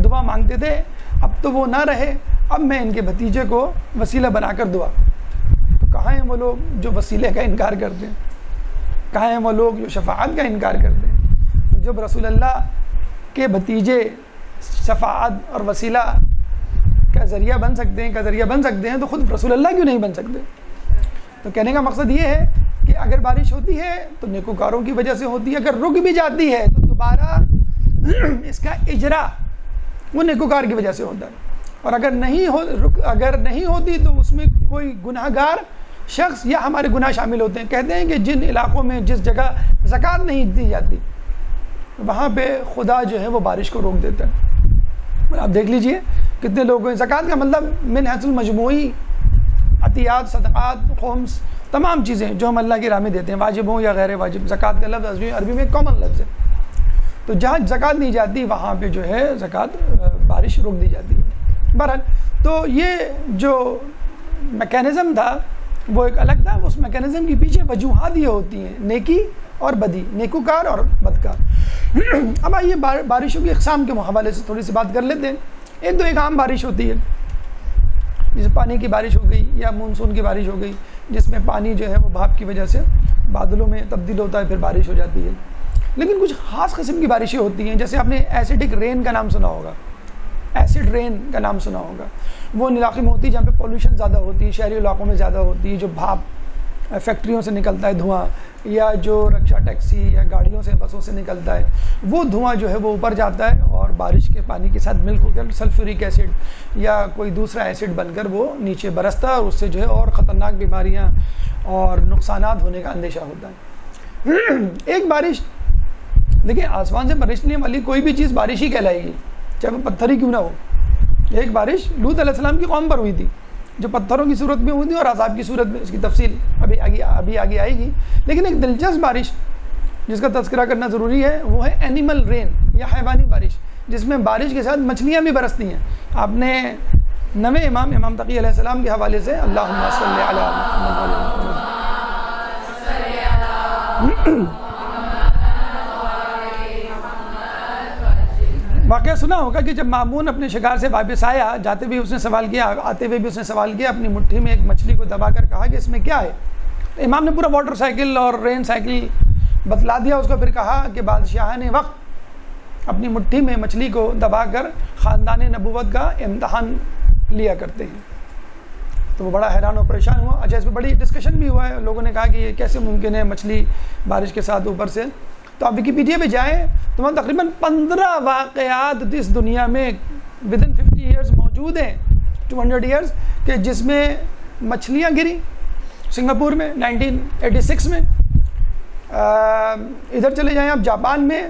دعا مانگتے تھے، اب تو وہ نہ رہے، اب میں ان کے بھتیجے کو وسیلہ بنا کر دعا. تو کہاں ہیں وہ لوگ جو وسیلے کا انکار کرتے ہیں؟ کہاں ہیں وہ لوگ جو شفاعت کا انکار کرتے ہیں؟ تو جب رسول اللہ کے بھتیجے شفاعت اور وسیلہ کا ذریعہ بن سکتے ہیں تو خود رسول اللہ کیوں نہیں بن سکتے؟ تو کہنے کا مقصد یہ ہے کہ اگر بارش ہوتی ہے تو نیکوکاروں کی وجہ سے ہوتی ہے، اگر رک بھی جاتی ہے تو دوبارہ اس کا اجرا وہ نیکوکار کی وجہ سے ہوتا ہے، اور اگر نہیں ہوتی تو اس میں کوئی گناہ گار شخص یا ہمارے گناہ شامل ہوتے ہیں۔ کہتے ہیں کہ جن علاقوں میں جس جگہ زکوٰۃ نہیں دی جاتی وہاں پہ خدا جو ہے وہ بارش کو روک دیتا ہے۔ آپ دیکھ لیجئے کتنے لوگ ہیں، زکوٰۃ کا مطلب من حیث المجموعی عطیات، صدقات، خمس، تمام چیزیں جو ہم اللہ کی راہ میں دیتے ہیں، واجب ہوں یا غیر واجب۔ زکوٰۃ کا لفظ عربی میں کامن لفظ ہے، تو جہاں زکوٰۃ نہیں جاتی وہاں پہ جو ہے زکوٰۃ بارش روک دی جاتی ہے۔ بہرحال تو یہ جو میکینزم تھا وہ ایک الگ تھا، اس میکینزم کے پیچھے وجوہات یہ ہوتی ہیں نیکی اور بدی، نیکوکار اور بدکار۔ اب آئیے بارشوں کی اقسام کے حوالے سے تھوڑی سی بات کر لیتے ہیں۔ ایک عام بارش ہوتی ہے جیسے پانی کی بارش ہو گئی یا مونسون کی بارش ہو گئی، جس میں پانی جو ہے وہ بھاپ کی وجہ سے بادلوں میں تبدیل ہوتا ہے، پھر بارش ہو جاتی ہے۔ لیکن کچھ خاص قسم کی بارشیں ہوتی ہیں، جیسے آپ نے ایسیڈک رین کا نام سنا ہوگا، ایسڈ رین کا نام سنا ہوگا۔ وہ ان علاقے میں ہوتی ہے جہاں پہ پولوشن زیادہ ہوتی ہے، شہری علاقوں میں زیادہ ہوتی ہے، جو بھاپ فیکٹریوں سے نکلتا ہے دھواں، یا جو رکشا ٹیکسی یا گاڑیوں سے بسوں سے نکلتا ہے، وہ دھواں جو ہے وہ اوپر جاتا ہے اور بارش کے پانی کے ساتھ مل ہو کر سلفیورک ایسڈ یا کوئی دوسرا ایسڈ بن کر وہ نیچے برستا ہے، اور اس سے جو ہے اور خطرناک بیماریاں اور نقصانات ہونے کا اندیشہ ہوتا ہے۔ ایک بارش دیکھیں، آسمان سے برسنے والی کوئی بھی چیز بارش ہی کہلائے گی، چاہے وہ پتھر ہی کیوں نہ ہو۔ ایک بارش لوط علیہ السلام کی قوم پر ہوئی تھی، جو پتھروں کی صورت میں ہوئی تھی اور عذاب کی صورت میں، اس کی تفصیل ابھی آگے آئے گی۔ لیکن ایک دلچسپ بارش جس کا تذکرہ کرنا ضروری ہے وہ ہے اینیمل رین یا حیوانی بارش، جس میں بارش کے ساتھ مچھلیاں بھی برستی ہیں۔ آپ نے نویں امام تقی علیہ السلام کے حوالے سے اللہم صلی علی محمد واقعہ سنا ہوگا کہ جب مامون اپنے شکار سے واپس آیا، جاتے ہوئے اس نے سوال کیا، آتے ہوئے بھی اس نے سوال کیا، اپنی مٹھی میں ایک مچھلی کو دبا کر کہا کہ اس میں کیا ہے؟ امام نے پورا واٹر سائیکل اور رین سائیکل بتلا دیا اس کو، پھر کہا کہ بادشاہان وقت اپنی مٹھی میں مچھلی کو دبا کر خاندان نبوت کا امتحان لیا کرتے ہیں۔ تو وہ بڑا حیران اور پریشان ہوا۔ اچھا، اس پہ بڑی ڈسکشن بھی ہوا ہے، لوگوں نے کہا کہ یہ کیسے ممکن ہے مچھلی بارش کے ساتھ اوپر سے۔ تو آپ ویکیپیڈیا پہ جائیں تو وہاں تقریباً 15 واقعات اس دنیا میں ودن 50 ایئرز موجود ہیں، 200 ایئرز، کہ جس میں مچھلیاں گری۔ سنگاپور میں 1986 میں، ادھر چلے جائیں آپ جاپان میں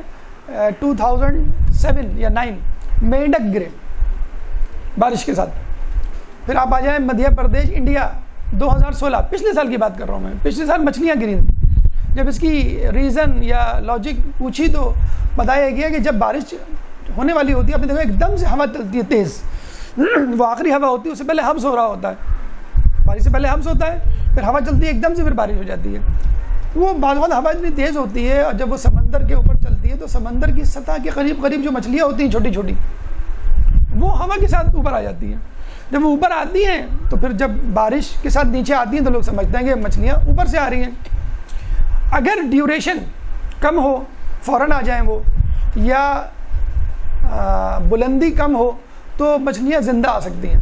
2007 یا 9 مینڈک گرے بارش کے ساتھ۔ پھر آپ آ جائیں مدھیہ پردیش، انڈیا 2016، پچھلے سال کی بات کر رہا ہوں میں، پچھلے سال مچھلیاں گری تھیں۔ جب اس کی ریزن یا لاجک پوچھی تو بتایا گیا کہ جب بارش ہونے والی ہوتی ہے، آپ نے دیکھا ایک دم سے ہوا چلتی ہے تیز، وہ آخری ہوا ہوتی ہے، اس سے پہلے حبس ہو رہا ہوتا ہے، بارش سے پہلے حبس ہوتا ہے، پھر ہوا چلتی ہے ایک دم سے، پھر بارش ہو جاتی ہے۔ وہ بعض وقت ہوا اتنی تیز ہوتی ہے، اور جب وہ سمندر کے اوپر چلتی ہے تو سمندر کی سطح کے قریب جو مچھلیاں ہوتی ہیں چھوٹی چھوٹی، وہ ہوا کے ساتھ اوپر آ جاتی ہیں۔ جب وہ اوپر آتی ہیں تو پھر جب بارش کے ساتھ نیچے آتی ہیں تو لوگ سمجھتے ہیں کہ مچھلیاں اوپر سے آ رہی ہیں۔ اگر ڈیوریشن کم ہو، فوراً آ جائیں وہ، یا بلندی کم ہو تو مچھلیاں زندہ آ سکتی ہیں۔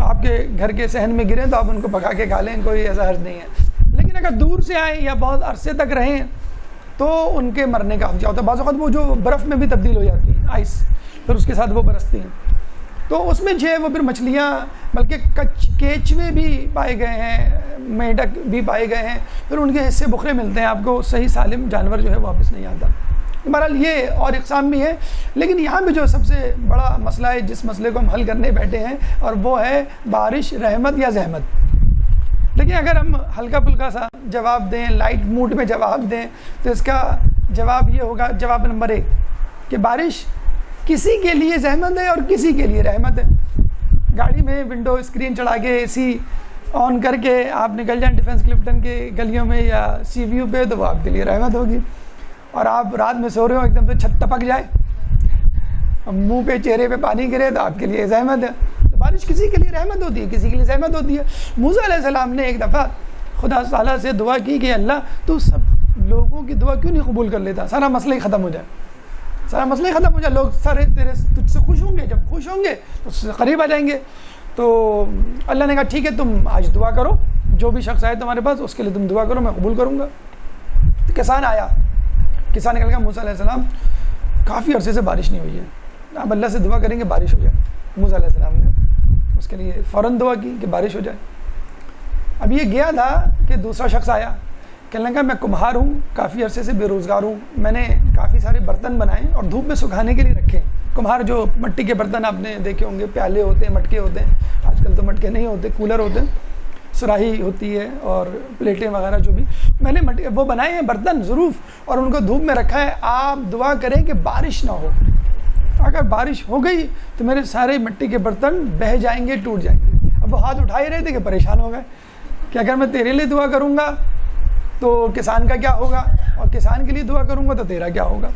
آپ کے گھر کے صحن میں گریں تو آپ ان کو پکا کے کھا لیں، کوئی ایسا حرج نہیں ہے۔ لیکن اگر دور سے آئیں یا بہت عرصے تک رہیں تو ان کے مرنے کا خدشہ ہوتا ہے۔ بعض اوقات وہ جو برف میں بھی تبدیل ہو جاتی ہیں، آئس، پھر اس کے ساتھ وہ برستی ہیں، تو اس میں جو ہے وہ پھر مچھلیاں، بلکہ کیچوے بھی پائے گئے ہیں، میڈک بھی پائے گئے ہیں، پھر ان کے حصے بکھرے ملتے ہیں، آپ کو صحیح سالم جانور جو ہے واپس نہیں آتا۔ بہرحال یہ اور اقسام بھی ہیں، لیکن یہاں پہ جو سب سے بڑا مسئلہ ہے جس مسئلے کو ہم حل کرنے بیٹھے ہیں، اور وہ ہے بارش رحمت یا زحمت۔ لیکن اگر ہم ہلکا پھلکا سا جواب دیں، لائٹ موڈ میں جواب دیں، تو اس کا جواب یہ ہوگا، جواب نمبر 1، کہ بارش کسی کے لیے زحمت ہے اور کسی کے لیے رحمت ہے۔ گاڑی میں ونڈو اسکرین چڑھا کے اے سی آن کر کے آپ نکل جائیں ڈیفنس کلفٹن کے گلیوں میں یا سی ویو پہ، تو وہ آپ کے لیے رحمت ہوگی۔ اور آپ رات میں سو رہے ہو، ایک دم سے چھت ٹپک جائے، منہ پہ چہرے پہ پانی گرے، تو آپ کے لیے زحمت ہے۔ تو بارش کسی کے لیے رحمت ہوتی ہے، کسی کے لیے زحمت ہوتی ہے۔ موسیٰ علیہ السلام نے ایک دفعہ خدا تعالیٰ سے دعا کی کہ اللہ تو سب لوگوں کی دعا کیوں نہیں قبول کر لیتا؟ سارا مسئلہ ہی ختم ہو جائے، سارا مسئلہ ہی ختم ہو جائے، لوگ سارے تجھ سے خوش ہوں گے، جب خوش ہوں گے تو اس سے قریب آ جائیں گے۔ تو اللہ نے کہا ٹھیک ہے تم آج دعا کرو، جو بھی شخص آئے تمہارے پاس اس کے لیے تم دعا کرو، میں قبول کروں گا۔ تو کسان آیا، کسان نکل گیا، موسیٰ علیہ السلام کافی عرصے سے بارش نہیں ہوئی ہے، اب اللہ سے دعا کریں گے بارش ہو جائے۔ موسیٰ علیہ السلام نے اس کے لیے فوراً دعا کی کہ بارش ہو جائے۔ اب یہ گیا تھا کہ دوسرا شخص آیا، کہنے لگا میں کمہار ہوں، کافی عرصے سے بے روزگار ہوں، میں نے کافی سارے برتن بنائے اور دھوپ میں سکھانے کے لیے رکھے۔ کمہار جو مٹی کے برتن آپ نے دیکھے ہوں گے، پیالے ہوتے ہیں، مٹکے ہوتے ہیں، آج کل تو مٹکے نہیں ہوتے، کولر ہوتے ہیں، سراہی ہوتی ہے اور پلیٹیں وغیرہ جو بھی، میں نے وہ بنائے ہیں برتن ضرور، اور ان کو دھوپ میں رکھا ہے۔ آپ دعا کریں کہ بارش نہ ہو، اگر بارش ہو گئی تو میرے سارے مٹی کے برتن بہہ جائیں گے، ٹوٹ جائیں گے۔ اب وہ ہاتھ اٹھا ہی رہے تھے کہ پریشان ہو گئے کہ اگر میں تیرے لیے دعا کروں گا تو کسان کا کیا ہوگا، اور کسان کے لیے دعا کروں گا تو تیرا کیا ہوگا۔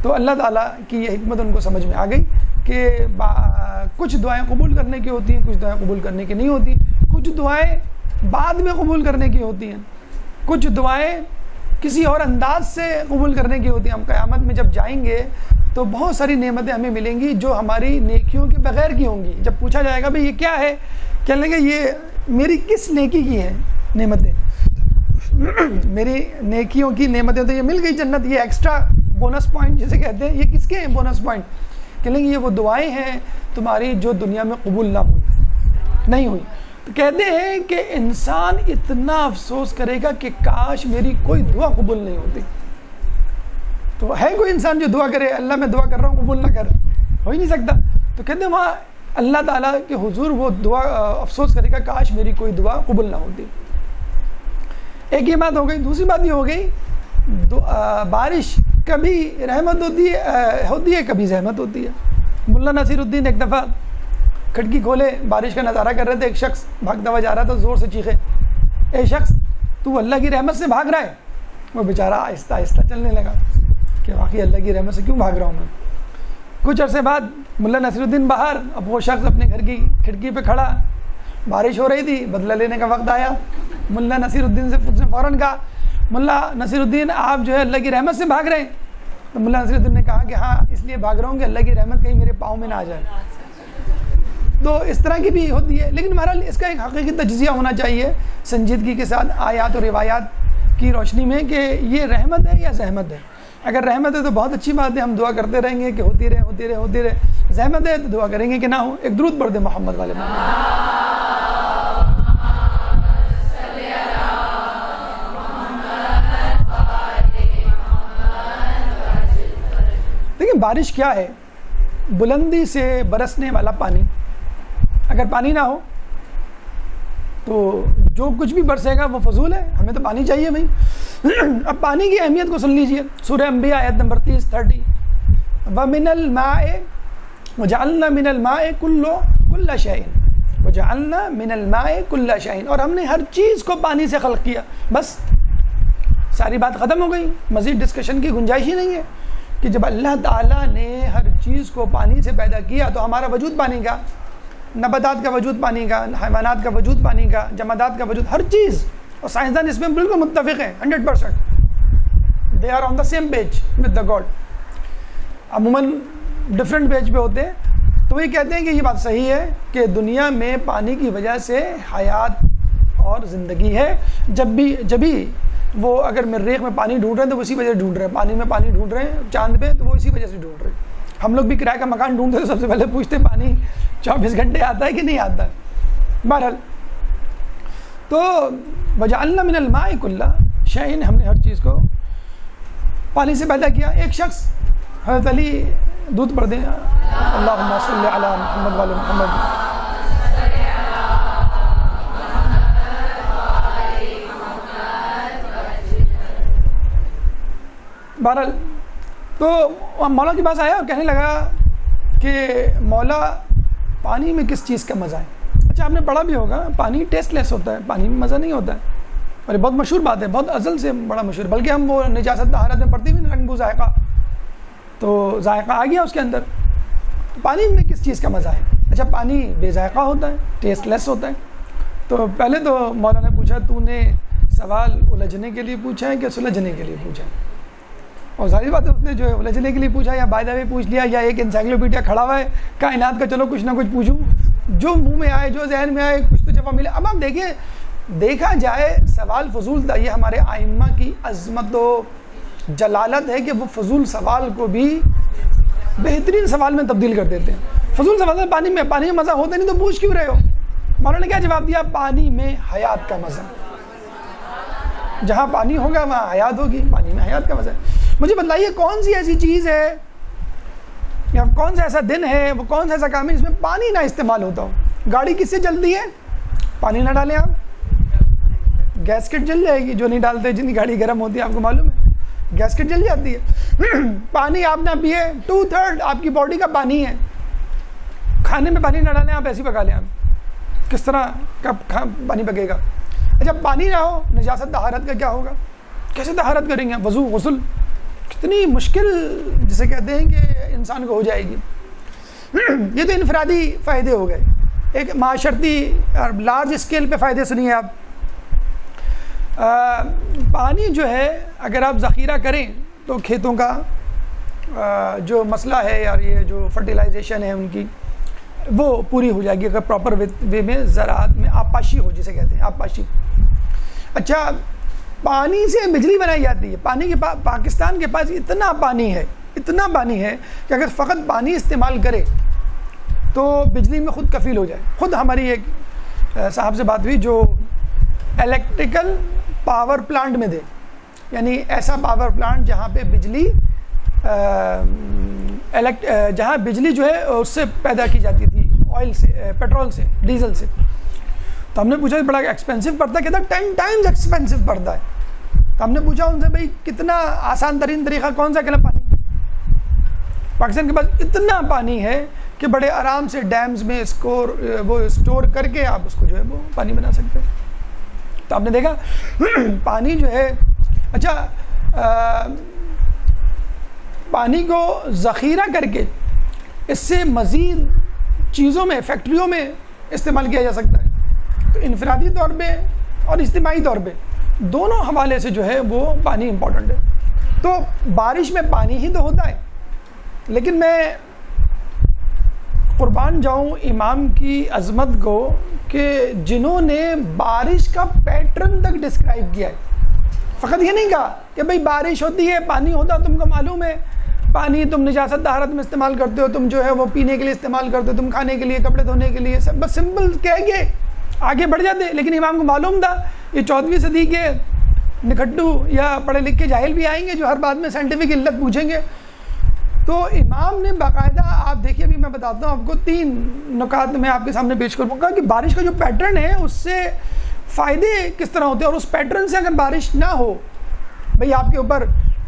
تو اللہ تعالیٰ کی یہ حکمت ان کو سمجھ میں آ گئی کہ کچھ دعائیں قبول کرنے کی ہوتی ہیں، کچھ دعائیں قبول کرنے کی نہیں ہوتی، کچھ دعائیں بعد میں قبول کرنے کی ہوتی ہیں، کچھ دعائیں کسی اور انداز سے قبول کرنے کی ہوتی ہیں۔ ہم قیامت میں جب جائیں گے تو بہت ساری نعمتیں ہمیں ملیں گی جو ہماری نیکیوں کے بغیر کی ہوں گی۔ جب پوچھا جائے گا بھئی یہ کیا ہے، کہنے لگے یہ میری کس نیکی کی ہیں نعمتیں، میری نیکیوں کی نعمتیں تو یہ مل گئی جنت، یہ ایکسٹرا بونس پوائنٹ جسے کہتے ہیں، یہ کس کے ہیں بونس پوائنٹ؟ کہنے لگے یہ وہ دعائیں ہیں تمہاری جو دنیا میں قبول نہ ہوئی، نہیں ہوئی۔ تو کہتے ہیں کہ انسان اتنا افسوس کرے گا کہ کاش میری کوئی دعا قبول نہیں ہوتی۔ تو ہے کوئی انسان جو دعا کرے اللہ میں دعا کر رہا ہوں قبول نہ کر، ہو ہی نہیں سکتا۔ تو کہتے ہیں وہاں اللہ تعالیٰ کے حضور وہ دعا افسوس کرے گا کاش میری کوئی دعا قبول نہ ہوتی۔ ایک یہ بات ہو گئی۔ دوسری بات یہ ہو گئی بارش کبھی رحمت ہوتی ہے کبھی زحمت ہوتی ہے۔ ملا نصیر الدین ایک دفعہ کھڑکی کھولے بارش کا نظارہ کر رہے تھے، ایک شخص بھاگتا ہوا جا رہا تھا، زور سے چیخے اے شخص تو اللہ کی رحمت سے بھاگ رہا ہے۔ وہ بیچارہ آہستہ آہستہ چلنے لگا کہ واقعی اللہ کی رحمت سے کیوں بھاگ رہا ہوں میں۔ کچھ عرصے بعد ملا نصیر الدین باہر، اب وہ شخص اپنے گھر کی کھڑکی پہ کھڑا، بارش ہو رہی تھی، بدلہ لینے کا وقت آیا۔ ملا نصیر الدین سے فوراً کہا ملا نصیر الدین آپ جو ہے اللہ کی رحمت سے بھاگ رہے ہیں؟ تو ملا نصیر الدین نے کہا کہ ہاں اس لیے بھاگ رہا ہوں کہ اللہ کی رحمت کہیں میرے پاؤں میں نہ آ جائے۔ تو اس طرح کی بھی ہوتی ہے، لیکن بہرحال اس کا ایک حقیقی تجزیہ ہونا چاہیے سنجیدگی کے ساتھ آیات اور روایات کی روشنی میں کہ یہ رحمت ہے یا زحمت ہے۔ اگر رحمت ہے تو بہت اچھی بات ہے، ہم دعا کرتے رہیں گے کہ ہوتی رہے ہوتی رہے ہوتی رہے۔ زحمت ہے تو دعا کریں گے کہ نہ ہو۔ ایک درود پڑھ دیں محمد والے محمد۔ دیکھیں بارش کیا ہے؟ بلندی سے برسنے والا پانی۔ اگر پانی نہ ہو تو جو کچھ بھی برسے گا وہ فضول ہے، ہمیں تو پانی چاہیے بھائی۔ اب پانی کی اہمیت کو سن لیجئے، سورہ انبیاء آیت نمبر 30 وَمِنَ الْمَاءِ وَجَعَلْنَا مِنَ الْمَاءِ كُلَّ شَيْءٍ وَجَعَلْنَا مِنَ الْمَاءِ كُلَّ شَيْءٍ، اور ہم نے ہر چیز کو پانی سے خلق کیا۔ بس ساری بات ختم ہو گئی، مزید ڈسکشن کی گنجائش ہی نہیں ہے کہ جب اللہ تعالیٰ نے ہر چیز کو پانی سے پیدا کیا تو ہمارا وجود پانی کا، نباتات کا وجود پانی کا، حیوانات کا وجود پانی کا، جمادات کا وجود، ہر چیز، اور سائنسدان اس میں بالکل متفق ہیں 100%، they are on the same page with the God. عموماً ڈفرینٹ پیج پہ ہوتے ہیں، تو وہ یہ کہتے ہیں کہ یہ بات صحیح ہے کہ دنیا میں پانی کی وجہ سے حیات اور زندگی ہے۔ جب بھی وہ اگر مریخ میں پانی ڈھونڈ رہے ہیں تو وہ اسی وجہ سے ڈھونڈ رہے ہیں، پانی میں پانی ڈھونڈ رہے ہیں چاند پہ تو وہ اسی وجہ سے ڈھونڈ رہے ہیں۔ ہم لوگ بھی کرایہ کا مکان ڈھونڈتے تو سب سے پہلے پوچھتے پانی 24 گھنٹے آتا ہے کہ نہیں آتا ہے۔ بہرحال تو وجعلنا من الماء كل شيء، ہم نے ہر چیز کو پانی سے پیدا کیا۔ ایک شخص حضرت علی دودھ پڑھ دیں اللہم صلی علی محمد وعلی محمد۔ بہرحال تو مولا کے پاس آیا اور کہنے لگا کہ مولا پانی میں کس چیز کا مزہ ہے؟ اچھا آپ نے پڑھا بھی ہوگا پانی ٹیسٹ لیس ہوتا ہے، پانی میں مزہ نہیں ہوتا ہے، اور یہ بہت مشہور بات ہے، بہت ازل سے بڑا مشہور، بلکہ ہم وہ نجاست طہارت میں پڑھتے ہوئے رنگ بو ذائقہ، تو ذائقہ آ گیا اس کے اندر۔ پانی میں کس چیز کا مزہ ہے؟ اچھا پانی بے ذائقہ ہوتا ہے، ٹیسٹ لیس ہوتا ہے۔ تو پہلے تو مولا نے پوچھا تو نے سوال الجھنے کے لیے پوچھا ہے کہ سلجھنے کے لیے پوچھا ہے؟ اور ظاہر بات ہے اس نے جو ہے الجھنے کے لیے پوچھا یا بائی دا وے پوچھ لیا یا ایک انسائکلوپیڈیا کھڑا ہوا ہے کائنات کا، چلو کچھ نہ کچھ پوچھوں، جو منہ میں آئے جو ذہن میں آئے کچھ تو جواب ملے۔ اب آپ دیکھیں دیکھا جائے سوال فضول تھا، یہ ہمارے آئمہ کی عظمت و جلالت ہے کہ وہ فضول سوال کو بھی بہترین سوال میں تبدیل کر دیتے ہیں۔ فضول سوال ہے پانی میں مزہ ہوتا نہیں تو پوچھ کیوں رہے ہو؟ مولانا نے کیا جواب دیا؟ پانی میں حیات کا مزہ، جہاں پانی ہوگا وہاں حیات ہوگی، پانی میں حیات کا مزہ ہے۔ مجھے بتلائیے کون سی ایسی چیز ہے یا کون سا ایسا دن ہے، وہ کون سا ایسا کام ہے جس میں پانی نہ استعمال ہوتا ہو؟ گاڑی کس سے چلتی ہے؟ پانی نہ ڈالیں آپ گیس کٹ جل جائے گی، جو نہیں ڈالتے جن کی گاڑی گرم ہوتی ہے آپ کو معلوم ہے گیس کٹ جل جاتی ہے۔ پانی آپ نہ پیے 2/3 آپ کی باڈی کا پانی ہے، کھانے میں پانی نہ ڈالیں آپ ایسے ہی پکا لیں، آپ کس طرح کب پانی پکے گا؟ اچھا پانی نہ ہو نجاست طہارت کا کیا ہوگا؟ کیسے طہارت کریں گے؟ وضو غسل کتنی مشکل جسے کہتے ہیں کہ انسان کو ہو جائے گی۔ یہ تو انفرادی فائدے ہو گئے، ایک معاشرتی لارج اسکیل پہ فائدے سنیے آپ۔ پانی جو ہے اگر آپ ذخیرہ کریں تو کھیتوں کا جو مسئلہ ہے یار یہ جو فرٹیلائزیشن ہے ان کی وہ پوری ہو جائے گی اگر پراپر وے میں زراعت میں آبپاشی ہو، جسے کہتے ہیں آبپاشی۔ اچھا پانی سے بجلی بنائی جاتی ہے، پانی کے پاکستان کے پاس اتنا پانی ہے کہ اگر فقط پانی استعمال کرے تو بجلی میں خود کفیل ہو جائے۔ خود ہماری ایک صاحب سے بات ہوئی جو الیکٹریکل پاور پلانٹ میں دے، یعنی ایسا پاور پلانٹ جہاں پہ جہاں بجلی جو ہے اس سے پیدا کی جاتی تھی آئل سے، پیٹرول سے، ڈیزل سے۔ تو ہم نے پوچھا بڑا ایکسپینسو پڑتا ہے، کہتا 10 ٹائمز ایکسپینسو پڑتا ہے۔ تو ہم نے پوچھا ان سے بھائی کتنا آسان ترین طریقہ کون سا؟ کہنا پانی۔ پاکستان کے پاس اتنا پانی ہے کہ بڑے آرام سے ڈیمز میں وہ اسٹور کر کے آپ اس کو جو ہے وہ پانی بنا سکتے ہیں۔ تو آپ نے دیکھا پانی جو ہے، اچھا پانی کو ذخیرہ کر کے اس سے مزید چیزوں میں فیکٹریوں میں استعمال کیا جا سکتا ہے۔ تو انفرادی طور پہ اور اجتماعی طور پہ دونوں حوالے سے جو ہے وہ پانی امپورٹنٹ ہے۔ تو بارش میں پانی ہی تو ہوتا ہے، لیکن میں قربان جاؤں امام کی عظمت کو کہ جنہوں نے بارش کا پیٹرن تک ڈسکرائب کیا ہے۔ فقط یہ نہیں کہا کہ بھئی بارش ہوتی ہے پانی ہوتا، تم کو معلوم ہے پانی تم نجاست طہارت میں استعمال کرتے ہو، تم جو ہے وہ پینے کے لیے استعمال کرتے ہو، تم کھانے کے لیے، کپڑے دھونے کے لیے، سب بس سمپل کہہ کے آگے بڑھ جاتے۔ لیکن امام کو معلوم تھا یہ 14ویں صدی کے نکھٹو یا پڑھے لکھے جاہل بھی آئیں گے جو ہر بات میں سائنٹیفک علت پوچھیں گے۔ تو امام نے باقاعدہ آپ دیکھیے، ابھی میں بتاتا ہوں آپ کو 3 نکات میں آپ کے سامنے پیش کروں گا کہ بارش کا جو پیٹرن ہے اس سے فائدے کس طرح ہوتے ہیں، اور اس پیٹرن سے اگر بارش نہ ہو، بھئی آپ کے اوپر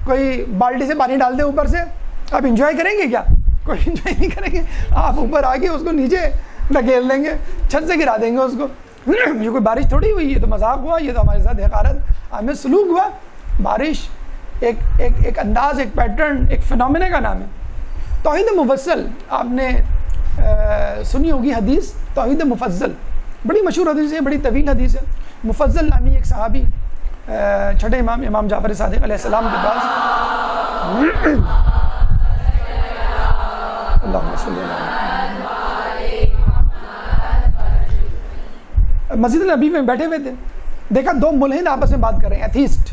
کوئی بالٹی سے پانی ڈال دے اوپر سے، آپ انجوائے کریں گے کیا؟ کوئی انجوائے نہیں کریں گے، آپ اوپر آ کے اس کو نیچے دھکیل دیں گے، چھت سے گرا دیں گے اس کو۔ یہ کوئی بارش تھوڑی ہوئی، یہ تو مذاق ہوا، یہ تو ہمارے ساتھ حقارت آمیز سلوک ہوا۔ بارش ایک انداز، ایک پیٹرن، ایک فنومینا کا نام ہے۔ توحید مفصل آپ نے سنی ہوگی حدیث، توحید مفضل بڑی مشہور حدیث ہے، بڑی طویل حدیث ہے۔ مفضل نامی ایک صحابی چھٹے امام جعفر صادق علیہ السلام کے پاس اللہم صلی اللہ مسجد نبی میں بیٹھے ہوئے تھے، دیکھا 2 ملحد آپس میں بات کر رہے ہیں، ایتھیسٹ،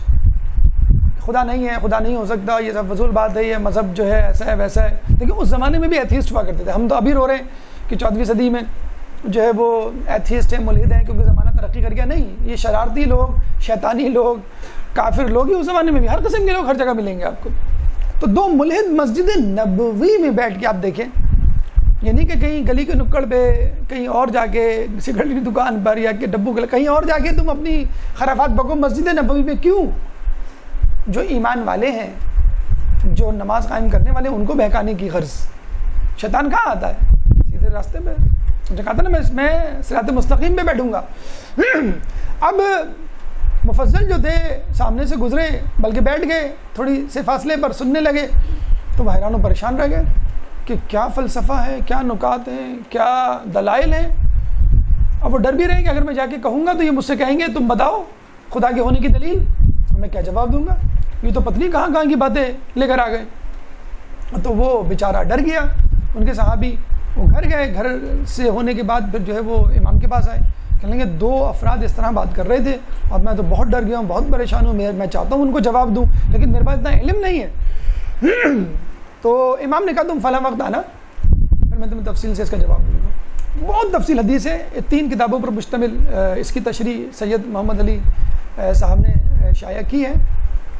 خدا نہیں ہے، خدا نہیں ہو سکتا، یہ سب فضول بات ہے، یہ مذہب جو ہے ایسا ہے ویسا ہے۔ لیکن اس زمانے میں بھی ایتھیسٹ ہوا کرتے تھے۔ ہم تو ابھی رو رہے ہیں کہ 14ویں صدی میں جو ہے وہ ایتھیسٹ ہیں، ملحد ہیں، کیونکہ زمانہ ترقی کر گیا۔ نہیں، یہ شرارتی لوگ، شیطانی لوگ، کافر لوگ ہی اس زمانے میں بھی، ہر قسم کے لوگ ہر جگہ ملیں گے آپ کو۔ تو 2 ملحد مسجد نبوی میں بیٹھ کے آپ دیکھیں، یعنی کہ کہیں گلی کے نکڑ پہ، کہیں اور جا کے سگریٹ کی دکان پر یا کہ ڈبو کے کہیں اور جا کے تم اپنی خرافات بکو، مسجد نبوی میں کیوں؟ جو ایمان والے ہیں، جو نماز قائم کرنے والے ہیں، ان کو بہکانے کی غرض۔ شیطان کہاں آتا ہے؟ سیدھے راستے پہ جو کہتا نا میں صراط مستقیم پہ بیٹھوں گا۔ اب مفضل جو تھے سامنے سے گزرے، بلکہ بیٹھ گئے تھوڑی سے فاصلے پر، سننے لگے، تو وہ حیران و پریشان رہ گئے کہ کیا فلسفہ ہے، کیا نکات ہیں، کیا دلائل ہیں۔ اب وہ ڈر بھی رہے کہ اگر میں جا کے کہوں گا تو یہ مجھ سے کہیں گے تم بتاؤ خدا کے ہونے کی دلیل میں کیا جواب دوں گا؟ یہ تو پتہ نہیں کہاں کہاں کی باتیں لے کر آ گئے. تو وہ بیچارہ ڈر گیا. ان کے صحابی وہ گھر گئے, گھر سے ہونے کے بعد پھر جو ہے وہ امام کے پاس آئے. کہنے لگے 2 افراد اس طرح بات کر رہے تھے اور میں تو بہت ڈر گیا ہوں, بہت پریشان ہوں, میں چاہتا ہوں ان کو جواب دوں لیکن میرے پاس اتنا علم نہیں ہے. تو امام نے کہا تم فلاں وقت آنا, پھر میں تمہیں تفصیل سے اس کا جواب دوں گا. بہت تفصیل حدیث ہے, 3 کتابوں پر مشتمل اس کی تشریح سید محمد علی صاحب نے شائع کی ہے,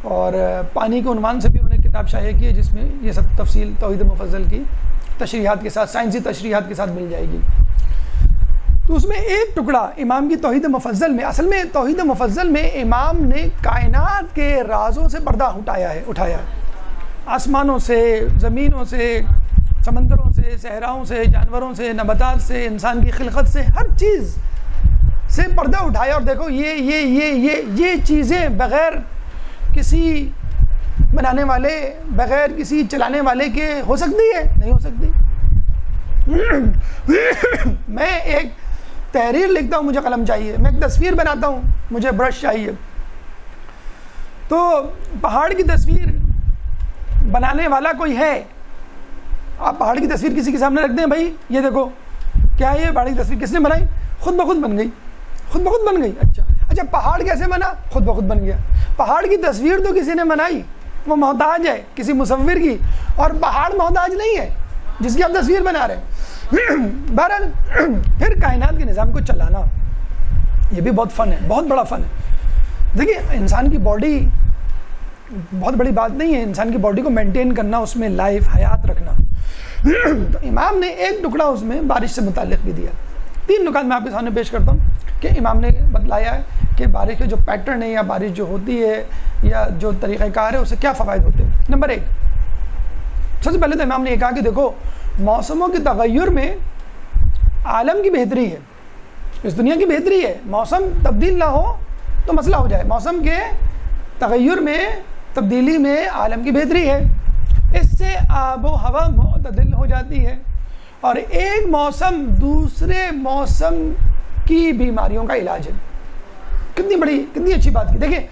اور پانی کے عنوان سے بھی انہوں نے کتاب شائع کی ہے جس میں یہ سب تفصیل توحید مفضل کی تشریحات کے ساتھ, سائنسی تشریحات کے ساتھ مل جائے گی. تو اس میں ایک ٹکڑا امام کی توحید مفضل میں, اصل میں توحید مفضل میں امام نے کائنات کے رازوں سے پردہ اٹھایا ہے. آسمانوں سے, زمینوں سے, سمندروں سے, صحراؤں سے, جانوروں سے, نباتات سے, انسان کی خلقت سے, ہر چیز سے پردہ اٹھایا. اور دیکھو یہ چیزیں بغیر کسی بنانے والے, بغیر کسی چلانے والے کے ہو سکتی ہے؟ نہیں ہو سکتی. میں ایک تحریر لکھتا ہوں, مجھے قلم چاہیے. میں ایک تصویر بناتا ہوں, مجھے برش چاہیے. تو پہاڑ کی تصویر بنانے والا کوئی ہے؟ آپ پہاڑ کی تصویر کسی کے سامنے رکھ دیں, بھائی یہ دیکھو کیا ہے, یہ پہاڑ کی تصویر کس نے بنائی؟ خود بخود بن گئی, خود بخود بن گئی. اچھا پہاڑ کیسے بنا؟ خود بخود بن گیا. پہاڑ کی تصویر تو کسی نے بنائی, وہ محتاج ہے کسی مصور کی, اور پہاڑ محتاج نہیں ہے جس کی آپ تصویر بنا رہے ہیں. بہرحال پھر کائنات کے نظام کو چلانا یہ بھی بہت فن ہے, بہت بڑا فن ہے. دیکھیے انسان کی باڈی بہت بڑی بات نہیں ہے, انسان کی باڈی کو مینٹین کرنا, اس میں لائف حیات رکھنا. تو امام نے ایک ٹکڑا اس میں بارش سے متعلق بھی دیا. 3 نکات میں آپ کے سامنے پیش کرتا ہوں کہ امام نے بتلایا ہے کہ بارش کے جو پیٹرن ہے یا بارش جو ہوتی ہے یا جو طریقہ کار ہے اسے کیا فوائد ہوتے ہیں. نمبر 1, سب سے پہلے تو امام نے یہ کہا کہ دیکھو موسموں کے تغیر میں عالم کی بہتری ہے, اس دنیا کی بہتری ہے. موسم تبدیل نہ ہو تو مسئلہ ہو جائے. موسم کے تغیر میں, تبدیلی میں عالم کی بہتری ہے. اس سے آب و ہوا معتدل ہو جاتی ہے, اور ایک موسم دوسرے موسم کی بیماریوں کا علاج ہے. کتنی اچھی بات کی. دیکھیں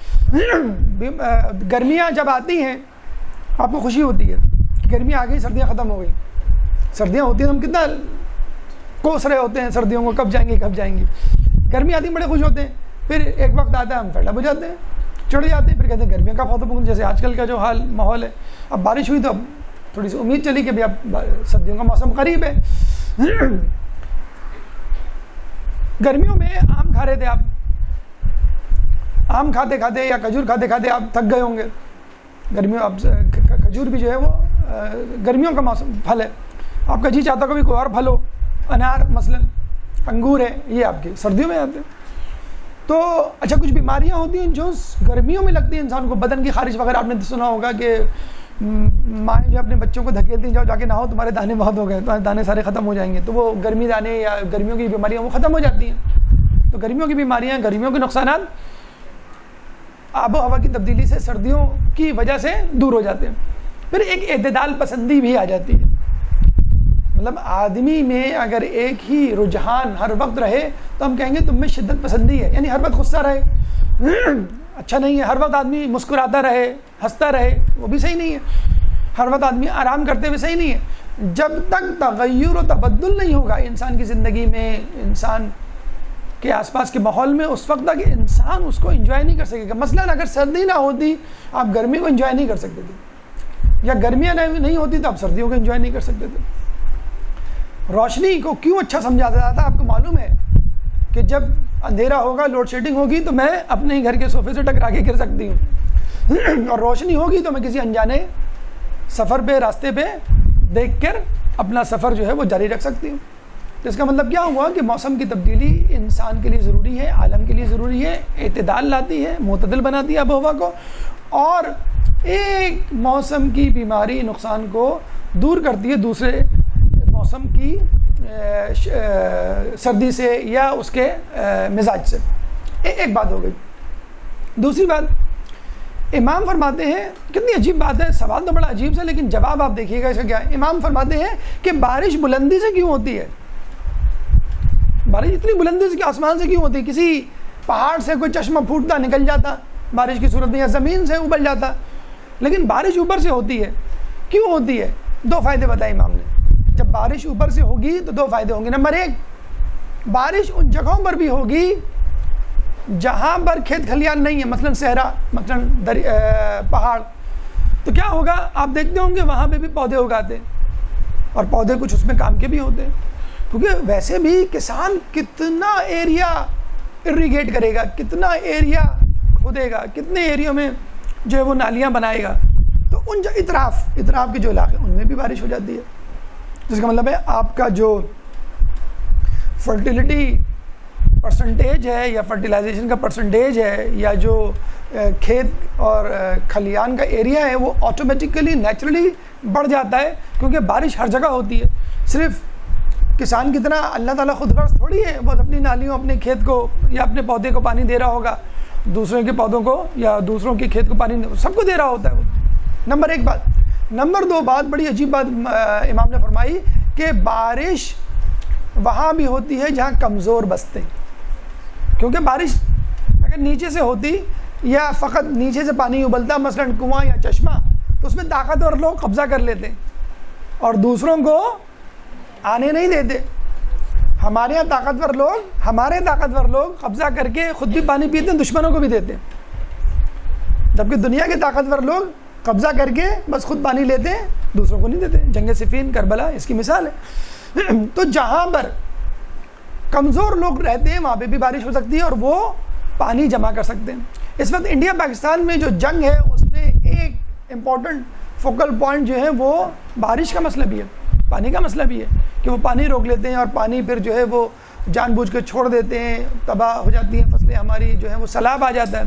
گرمیاں جب آتی ہیں آپ کو خوشی ہوتی ہے کہ گرمیاں آ گئی, سردیاں ختم ہو گئی. سردیاں ہوتی ہیں ہم کتنا کوس رہے ہوتے ہیں سردیوں کو, کب جائیں گی. گرمی آتی ہیں بڑے خوش ہوتے ہیں, پھر ایک وقت آتا ہے ہم فیڈ اپ ہو جاتے ہیں, چڑھ جاتے ہیں, پھر کہتے ہیں گرمیاں کا بہت, جیسے آج کل کا جو ماحول ہے. اب بارش ہوئی تو اب تھوڑی سی امید چلی کہ اب سردیوں کا موسم قریب ہے. گرمیوں میں آم کھا رہے تھے آپ, آم کھاتے کھاتے یا کھجور کھاتے کھاتے آپ تھک گئے ہوں گے. گرمیوں اب کھجور بھی جو ہے وہ گرمیوں کا موسم پھل ہے, آپ کا جی چاہتا کبھی کوئی اور پھل ہو, انار مثلا, انگور ہے, یہ آپ کے سردیوں میں آتے ہیں. تو اچھا کچھ بیماریاں ہوتی ہیں جو گرمیوں میں لگتی ہیں انسان کو, بدن کی خارش وغیرہ. آپ نے سنا ہوگا کہ مائیں جو اپنے بچوں کو دھکیلتی ہیں, جاؤ جا کے نہاؤ, تمہارے دانے بہت ہو گئے, تمہارے دانے سارے ختم ہو جائیں گے. تو وہ گرمی دانے یا گرمیوں کی بیماریاں وہ ختم ہو جاتی ہیں. تو گرمیوں کی بیماریاں, گرمیوں کے نقصانات آب و ہوا کی تبدیلی سے, سردیوں کی وجہ سے دور ہو جاتے ہیں. پھر ایک اعتدال پسندی بھی آ جاتی ہے. مطلب آدمی میں اگر ایک ہی رجحان ہر وقت رہے تو ہم کہیں گے تم میں شدت پسندی ہے, یعنی ہر وقت غصہ رہے, اچھا نہیں ہے. ہر وقت آدمی مسکراتا رہے, ہنستا رہے, وہ بھی صحیح نہیں ہے. ہر وقت آدمی آرام کرتے ہوئے صحیح نہیں ہے. جب تک تغیر و تبدل نہیں ہوگا انسان کی زندگی میں, انسان کے آس پاس کے ماحول میں, اس وقت تک انسان اس کو انجوائے نہیں کر سکے گا. مثلاً اگر سردی نہ ہوتی آپ گرمی کو انجوائے نہیں کر سکتے تھے, یا گرمیاں نہیں ہوتی تو آپ سردیوں کو انجوائے نہیں کر سکتے تھے. روشنی کو کیوں اچھا سمجھا جاتا تھا, آپ کو معلوم ہے کہ جب اندھیرا ہوگا, لوڈ شیڈنگ ہوگی تو میں اپنے ہی گھر کے صوفے سے ٹکرا کے گر سکتی ہوں, اور روشنی ہوگی تو میں کسی انجانے سفر پہ, راستے پہ دیکھ کر اپنا سفر جو ہے وہ جاری رکھ سکتی ہوں. تو اس کا مطلب کیا ہوا کہ موسم کی تبدیلی انسان کے لیے ضروری ہے, عالم کے لیے ضروری ہے, اعتدال لاتی ہے, معتدل بناتی ہے آب و ہوا کو, اور ایک موسم کی بیماری نقصان کو دور کرتی ہے دوسرے موسم کی سردی سے یا اس کے مزاج سے. ایک بات ہو گئی. دوسری بات امام فرماتے ہیں, کتنی عجیب بات ہے, سوال تو بڑا عجیب سا, لیکن جواب آپ دیکھیے گا اس کا کیا ہے. امام فرماتے ہیں کہ بارش بلندی سے کیوں ہوتی ہے, بارش اتنی بلندی سے کہ آسمان سے کیوں ہوتی ہے, کسی پہاڑ سے کوئی چشمہ پھوٹتا نکل جاتا بارش کی صورت میں، یا زمین سے ابل جاتا. لیکن بارش اوپر سے ہوتی ہے. کیوں ہوتی ہے؟ 2 فائدے بتائے امام نے. جب بارش اوپر سے ہوگی تو 2 فائدے ہوں گے. نمبر 1، بارش ان جگہوں پر بھی ہوگی جہاں پر کھیت کھلیان نہیں ہے، مثلا صحرا، مثلا پہاڑ. تو کیا ہوگا؟ آپ دیکھتے ہوں گے وہاں پہ بھی پودے اگاتے، اور پودے کچھ اس میں کام کے بھی ہوتے ہیں. کیونکہ ویسے بھی کسان کتنا ایریا اریگیٹ کرے گا، کتنا ایریا کھودے گا، کتنے ایریوں میں جو ہے وہ نالیاں بنائے گا. تو ان جو اطراف کے جو علاقے ان میں بھی بارش ہو جاتی ہے. جس کا مطلب ہے آپ کا جو فرٹیلیٹی پرسنٹیج ہے یا فرٹیلائزیشن کا پرسنٹیج ہے یا جو کھیت اور کھلیان کا ایریا ہے وہ آٹومیٹیکلی نیچرلی بڑھ جاتا ہے، کیونکہ بارش ہر جگہ ہوتی ہے. صرف کسان کتنا اللہ تعالیٰ خود غرض تھوڑی ہے، وہ اپنی نالیوں اپنے کھیت کو یا اپنے پودے کو پانی دے رہا ہوگا، دوسروں کے پودوں کو یا دوسروں کے کھیت کو پانی سب کو دے رہا ہوتا ہے وہ. نمبر 1 بات. نمبر 2 بات، بڑی عجیب بات امام نے فرمائی کہ بارش وہاں بھی ہوتی ہے جہاں کمزور بستے ہیں. کیونکہ بارش اگر نیچے سے ہوتی یا فقط نیچے سے پانی ابلتا، مثلا کنواں یا چشمہ، تو اس میں طاقتور لوگ قبضہ کر لیتے اور دوسروں کو آنے نہیں دیتے. ہمارے یہاں ہمارے طاقتور لوگ قبضہ کر کے خود بھی پانی پیتے ہیں، دشمنوں کو بھی دیتے ہیں. جبکہ دنیا کے طاقتور لوگ قبضہ کر کے بس خود پانی لیتے ہیں، دوسروں کو نہیں دیتے. جنگ صفین، کربلا اس کی مثال ہے. تو جہاں پر کمزور لوگ رہتے ہیں وہاں پہ بھی بارش ہو سکتی ہے اور وہ پانی جمع کر سکتے ہیں. اس وقت انڈیا پاکستان میں جو جنگ ہے اس میں ایک امپورٹنٹ فوکل پوائنٹ جو ہے وہ بارش کا مسئلہ بھی ہے، پانی کا مسئلہ بھی ہے کہ وہ پانی روک لیتے ہیں اور پانی پھر جو ہے وہ جان بوجھ کے چھوڑ دیتے ہیں، تباہ ہو جاتی ہیں فصلیں ہماری، جو ہے وہ سیلاب آ جاتا ہے.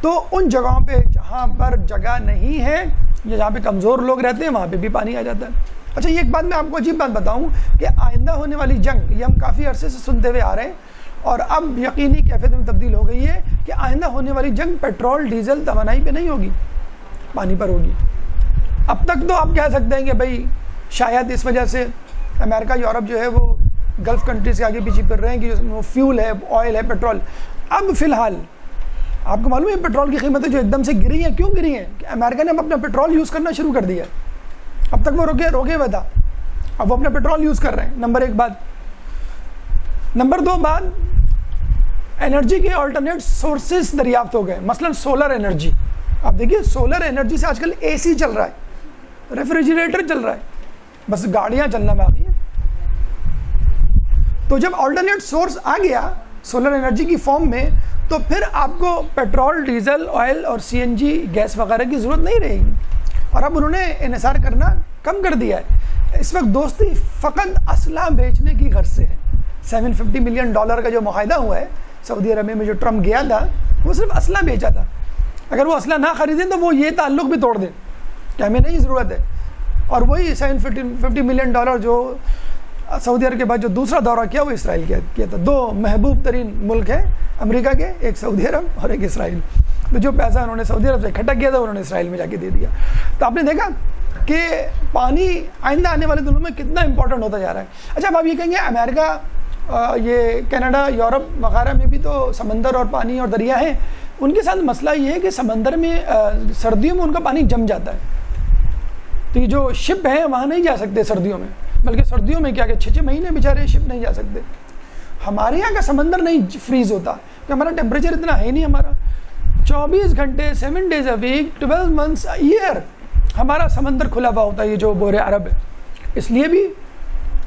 تو ان جگہوں پہ جہاں پر جگہ نہیں ہے یا جہاں پہ کمزور لوگ رہتے ہیں وہاں پہ بھی پانی آ جاتا ہے. اچھا، یہ ایک بات میں آپ کو عجیب بات بتاؤں کہ آئندہ ہونے والی جنگ، یہ ہم کافی عرصے سے سنتے ہوئے آ رہے ہیں اور اب یقینی کیفیت میں تبدیل ہو گئی ہے کہ آئندہ ہونے والی جنگ پیٹرول، ڈیزل، توانائی پہ نہیں ہوگی، پانی پر ہوگی. اب تک تو آپ کہہ سکتے ہیں کہ بھائی شاید اس وجہ سے امریکہ، یورپ جو ہے وہ گلف کنٹریز کے آگے پیچھے پھر رہے ہیں کہ وہ فیول ہے، آئل ہے، پیٹرول. اب فی الحال آپ کو معلوم ہے پیٹرول کی قیمتیں جو ایک دم سے گری ہیں. کیوں گری ہیں؟ کہ امریکہ نے اپنا پیٹرول یوز کرنا شروع کر دیا. اب تک وہ روکے ہوئے تھا، اب وہ اپنا پیٹرول یوز کر رہے ہیں. نمبر 1 بات. نمبر 2 بات، انرجی کے آلٹرنیٹ سورسز دریافت ہو گئے. مثلا سولر انرجی. آپ دیکھیے سولر انرجی سے آج کل اے سی چل رہا ہے، ریفریجریٹر چل رہا ہے، بس گاڑیاں چلنا باقی ہے. تو جب آلٹرنیٹ سورس آ گیا سولر انرجی کی فارم میں، تو پھر آپ کو پیٹرول، ڈیزل، آئل اور سی این جی گیس وغیرہ کی ضرورت نہیں رہے گی. اور اب انہوں نے انحصار کرنا کم کر دیا ہے. اس وقت دوستی فقط اسلحہ بیچنے کی غرض سے ہے. $750 ملین کا جو معاہدہ ہوا ہے سعودی عربیہ میں، جو ٹرمپ گیا تھا، وہ صرف اسلحہ بیچا تھا. اگر وہ اسلحہ نہ خریدیں تو وہ یہ تعلق بھی توڑ دیں کہ ہمیں نہیں ضرورت ہے. اور وہی $750 ملین جو سعودی عرب کے بعد جو دوسرا دورہ کیا وہ اسرائیل کیا تھا. 2 محبوب ترین ملک ہیں امریکہ کے، ایک سعودی عرب اور ایک اسرائیل. تو جو پیسہ انہوں نے سعودی عرب سے اکٹھا کیا تھا انہوں نے اسرائیل میں جا کے دے دیا. تو آپ نے دیکھا کہ پانی آئندہ آنے والے دنوں میں کتنا امپورٹنٹ ہوتا جا رہا ہے. اچھا، اب آپ یہ کہیں گے امریکہ، یہ کینیڈا، یورپ وغیرہ میں بھی تو سمندر اور پانی اور دریا ہیں. ان کے ساتھ مسئلہ یہ ہے کہ سمندر میں سردیوں میں ان کا پانی جم جاتا ہے. تو یہ جو شپ ہیں وہاں نہیں جا سکتے سردیوں میں، بلکہ سردیوں میں کیا کہ 6 مہینے بیچارے شپ نہیں جا سکتے. ہمارے یہاں کا سمندر نہیں فریز ہوتا کہ ہمارا ٹیمپریچر اتنا ہے نہیں. ہمارا 24 گھنٹے 7 days a week 12 months a year ہمارا سمندر کھلا ہوا ہوتا ہے، یہ جو بحر عرب ہے. اس لیے بھی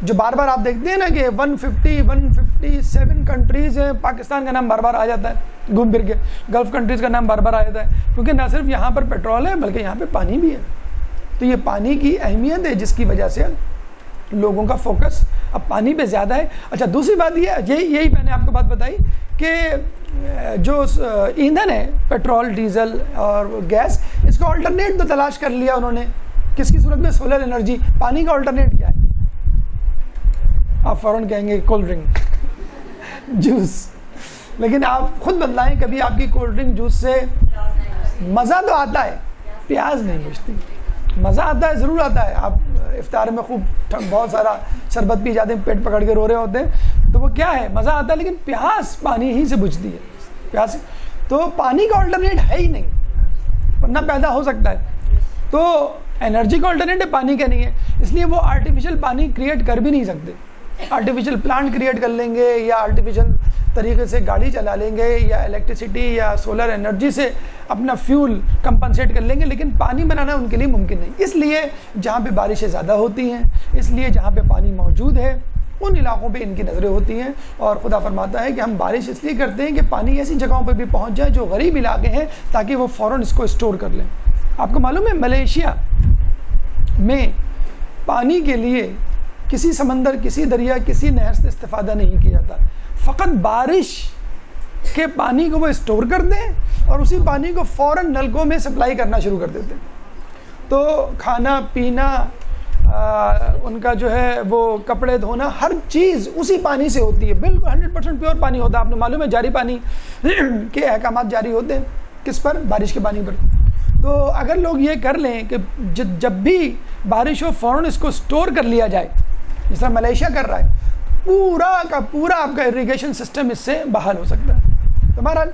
جو بار بار آپ دیکھتے ہیں نا کہ 157 کنٹریز ہیں، پاکستان کا نام بار بار آ جاتا ہے گھوم پھر کے، گلف کنٹریز کا نام بار بار آ جاتا ہے، کیونکہ نہ صرف یہاں پر پیٹرول ہے بلکہ یہاں پہ پانی بھی ہے. تو یہ پانی کی اہمیت ہے جس کی وجہ سے لوگوں کا فوکس اب پانی پہ زیادہ ہے. اچھا، دوسری بات یہی میں نے آپ کو بات بتائی کہ جو ایندھن ہے پیٹرول، ڈیزل اور گیس، اس کا آلٹرنیٹ تو تلاش کر لیا انہوں نے. کس کی صورت میں؟ Solar energy. پانی کا آلٹرنیٹ کیا ہے؟ آپ فوراً کہیں گے کولڈ ڈرنک، جوس. لیکن آپ خود بتلائیں، کبھی آپ کی کولڈ ڈرنک، جوس سے مزہ تو آتا ہے، پیاز نہیں بجتی. مزہ آتا ہے، ضرور آتا ہے. آپ افطار میں خوب بہت سارا شربت پی جاتے ہیں, پیٹ پکڑ کے رو رہے ہوتے ہیں, تو وہ کیا ہے, مزہ آتا ہے, لیکن پیاس پانی ہی سے بجھتی ہے. پیاس تو پانی کا آلٹرنیٹ ہے ہی نہیں, ورنہ پیدا ہو سکتا ہے. تو انرجی کا آلٹرنیٹ پانی کا نہیں ہے, اس لیے وہ آرٹیفیشل پانی کریٹ کر بھی نہیں سکتے. آرٹیفیشل پلانٹ کریٹ کر لیں گے یا آرٹیفیشل طریقے سے گاڑی چلا لیں گے یا الیکٹریسٹی یا سولر انرجی سے اپنا فیول کمپنسیٹ کر لیں گے, لیکن پانی بنانا ان کے لیے ممکن نہیں. اس لیے جہاں پہ بارشیں زیادہ ہوتی ہیں, اس لیے جہاں پہ پانی موجود ہے ان علاقوں پہ ان کی نظریں ہوتی ہیں. اور خدا فرماتا ہے کہ ہم بارش اس لیے کرتے ہیں کہ پانی ایسی جگہوں پہ بھی پہنچ جائے جو غریب علاقے ہیں, تاکہ وہ فوراً اس کو اسٹور کر لیں. آپ کو معلوم ہے ملیشیا میں پانی کے لیے کسی سمندر, کسی دریا, کسی نہر سے استفادہ نہیں کیا جاتا, فقط بارش کے پانی کو وہ اسٹور کر دیں اور اسی پانی کو فوراً نلکوں میں سپلائی کرنا شروع کر دیتے. تو کھانا پینا, ان کا جو ہے وہ کپڑے دھونا, ہر چیز اسی پانی سے ہوتی ہے. بالکل 100% پیور پانی ہوتا ہے. آپ نے معلوم ہے جاری پانی کے احکامات جاری ہوتے ہیں کس پر؟ بارش کے پانی پر. تو اگر لوگ یہ کر لیں کہ جب بھی بارش ہو فوراً اس کو اسٹور کر لیا جائے, جس طرح ملیشیا کر رہا ہے, پورا کا پورا آپ کا اریگیشن سسٹم اس سے بحال ہو سکتا ہے. تو بہرحال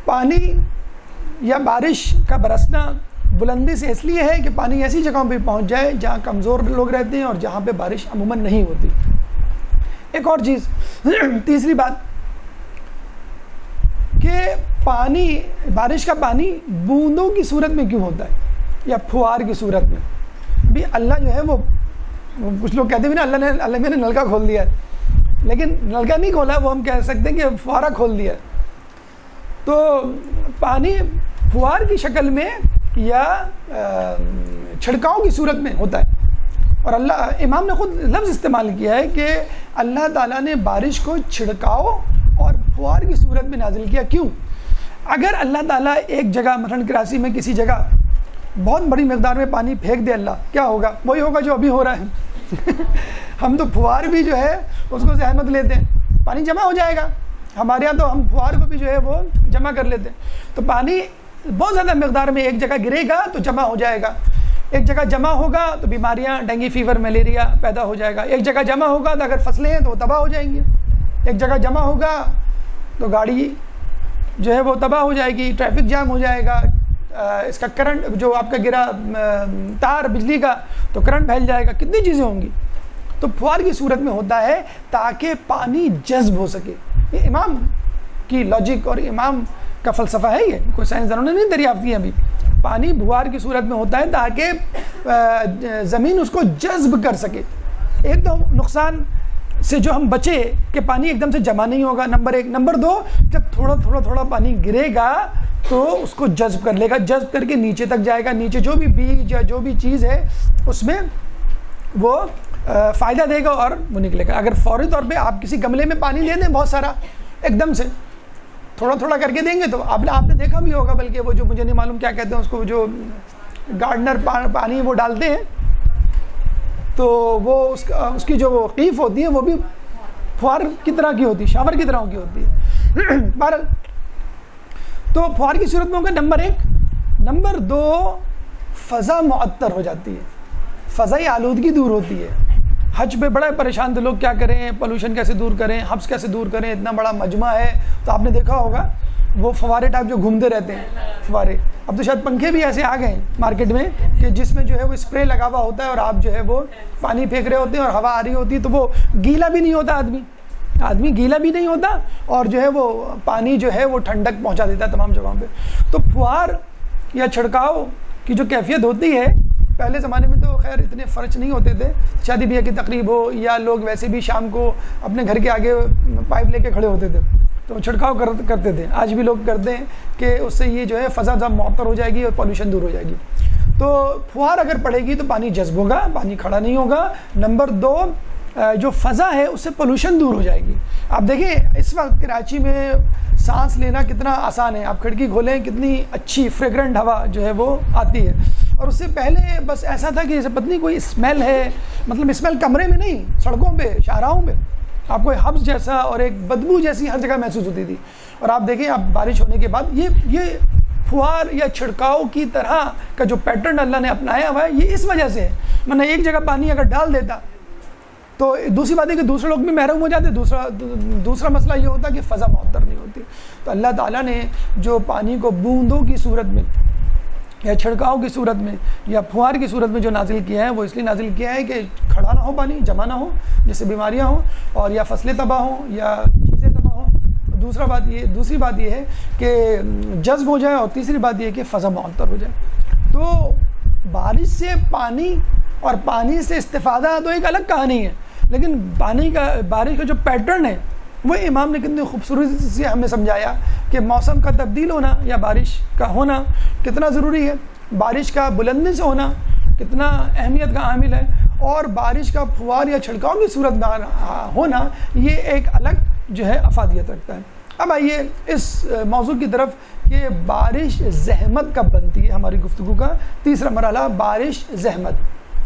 پانی یا بارش کا برسنا بلندی سے اس لیے ہے کہ پانی ایسی جگہوں پہ پہنچ جائے جہاں کمزور لوگ رہتے ہیں اور جہاں پہ بارش عموماً نہیں ہوتی. ایک اور چیز, تیسری بات کہ پانی, بارش کا پانی بوندوں کی صورت میں کیوں ہوتا ہے یا پھوار کی صورت میں؟ بھی اللہ جو ہے وہ کچھ لوگ کہتے ہیں نا اللہ میں نے نلکا کھول دیا ہے, لیکن نلکا نہیں کھولا, وہ ہم کہہ سکتے ہیں کہ فوارہ کھول دیا. تو پانی پھوار کی شکل میں یا چھڑکاؤ کی صورت میں ہوتا ہے. اور اللہ امام نے خود لفظ استعمال کیا ہے کہ اللہ تعالیٰ نے بارش کو چھڑکاؤ اور پھوار کی صورت میں نازل کیا. کیوں؟ اگر اللہ تعالیٰ ایک جگہ مثلاً کراچی میں کسی جگہ بہت بڑی مقدار میں پانی پھینک دے, اللہ کیا ہوگا؟ وہی ہوگا جو ابھی ہو رہا ہے. ہم تو پھوار بھی جو ہے اس کو زحمت لیتے ہیں, پانی جمع ہو جائے گا. ہمارے یہاں تو ہم پھوار کو بھی جو ہے وہ جمع کر لیتے ہیں. تو پانی بہت زیادہ مقدار میں ایک جگہ گرے گا تو جمع ہو جائے گا. ایک جگہ جمع ہوگا تو بیماریاں, ڈینگی فیور, ملیریا پیدا ہو جائے گا. ایک جگہ جمع ہوگا تو اگر فصلیں ہیں تو وہ تباہ ہو جائیں گی. ایک جگہ جمع ہوگا تو گاڑی جو ہے وہ تباہ ہو جائے گی, ٹریفک جام ہو جائے گا, اس کا کرنٹ جو آپ کا گرا تار بجلی کا تو کرنٹ پھیل جائے گا, کتنی چیزیں ہوں گی. تو پھوار کی صورت میں ہوتا ہے تاکہ پانی جذب ہو سکے. یہ امام کی لاجک اور امام کا فلسفہ ہے, یہ کوئی سائنسدانوں نے نہیں دریافت کیا ابھی. پانی پھوار کی صورت میں ہوتا ہے تاکہ زمین اس کو جذب کر سکے. ایک تو نقصان سے جو ہم بچے کہ پانی ایک دم سے جمع نہیں ہوگا, نمبر ایک. نمبر دو, جب تھوڑا تھوڑا تھوڑا پانی گرے گا تو اس کو جذب کر لے گا, جذب کر کے نیچے تک جائے گا. نیچے جو بھی بیج یا جو بھی چیز ہے اس میں وہ فائدہ دے گا اور وہ نکلے گا. اگر فوری طور پہ آپ کسی گملے میں پانی دے دیں بہت سارا, ایک دم سے تھوڑا تھوڑا کر کے دیں گے, تو آپ نے دیکھا بھی ہوگا, بلکہ وہ جو مجھے نہیں معلوم کیا کہتے ہیں اس کو, جو گارڈنر پانی وہ ڈالتے ہیں تو وہ اس کی جو وہ قیف ہوتی ہے وہ بھی پھوار کی طرح کی ہوتی ہے, شاور کی طرح کی ہوتی ہے. بہرحال تو پھوار کی صورت میں ہوگا نمبر ایک. نمبر دو, فضا معطر ہو جاتی ہے, فضائی آلودگی دور ہوتی ہے. حج پہ بڑا پریشان تھے لوگ, کیا کریں, پولوشن کیسے دور کریں, حبس کیسے دور کریں, اتنا بڑا مجمع ہے. تو آپ نے دیکھا ہوگا وہ فوارے ٹائپ جو گھومتے رہتے ہیں, فوارے. اب تو شاید پنکھے بھی ایسے آ گئے ہیں مارکیٹ میں کہ جس میں جو ہے وہ اسپرے لگا ہوا ہوتا ہے اور آپ جو ہے وہ پانی پھینک رہے ہوتے ہیں اور ہوا آ رہی ہوتی ہے, تو وہ گیلا بھی نہیں ہوتا, آدمی گیلا بھی نہیں ہوتا, اور جو ہے وہ پانی جو ہے وہ ٹھنڈک پہنچا دیتا ہے تمام جگہوں پہ. تو پھوار یا چھڑکاؤ کی جو کیفیت ہوتی ہے, پہلے زمانے میں تو خیر اتنے فرچ نہیں ہوتے تھے, شادی بیاہ کی تقریب ہو یا لوگ ویسے بھی شام کو اپنے گھر کے آگے پائپ لے کے کھڑے ہوتے تھے تو چھڑکاؤ کرتے تھے. آج بھی لوگ کرتے ہیں کہ اس سے یہ جو ہے فضا معطر ہو جائے گی اور پولوشن دور ہو جائے گی. تو پھوار اگر پڑے گی تو پانی جذب ہوگا, پانی کھڑا نہیں ہوگا. نمبر دو, جو فضا ہے اس سے پولوشن دور ہو جائے گی. آپ دیکھیں اس وقت کراچی میں سانس لینا کتنا آسان ہے, آپ کھڑکی کھولیں کتنی اچھی فریگرنٹ ہوا جو ہے وہ آتی ہے. اور اس سے پہلے بس ایسا تھا کہ جیسے پتہ نہیں کوئی اسمیل ہے, مطلب اسمیل کمرے میں نہیں, سڑکوں پہ, شاہراہوں پہ آپ کو حبس جیسا اور ایک بدبو جیسی ہر جگہ محسوس ہوتی تھی. اور آپ دیکھیں اب بارش ہونے کے بعد یہ پھوار یا چھڑکاؤ کی طرح کا جو پیٹرن اللہ نے اپنایا ہوا ہے, یہ اس وجہ سے ہے ورنہ ایک جگہ پانی اگر ڈال دیتا تو دوسری بات ہے کہ دوسرے لوگ بھی محروم ہو جاتے. دوسرا مسئلہ یہ ہوتا کہ فضا معطر نہیں ہوتی. تو اللہ تعالیٰ نے جو پانی کو بوندوں کی صورت میں یا چھڑکاؤ کی صورت میں یا پھوار کی صورت میں جو نازل کیا ہے وہ اس لیے نازل کیا ہے کہ کھڑا نہ ہو پانی، جمع نہ ہو، جس سے بیماریاں ہوں اور یا فصلیں تباہ ہوں یا چیزیں تباہ ہوں. دوسری بات یہ ہے کہ جذب ہو جائے، اور تیسری بات یہ ہے کہ فضا معطر ہو جائے. تو بارش سے پانی اور پانی سے استفادہ تو ایک الگ کہانی ہے، لیکن بارش کا جو پیٹرن ہے وہ امام نے کتنی خوبصورتی سے ہمیں سمجھایا کہ موسم کا تبدیل ہونا یا بارش کا ہونا کتنا ضروری ہے، بارش کا بلندی سے ہونا کتنا اہمیت کا عامل ہے، اور بارش کا پھوار یا چھڑکاؤ کی صورت میں ہونا یہ ایک الگ جو ہے افادیت رکھتا ہے. اب آئیے اس موضوع کی طرف کہ بارش زحمت کب بنتی ہے. ہماری گفتگو کا تیسرا مرحلہ بارش زحمت.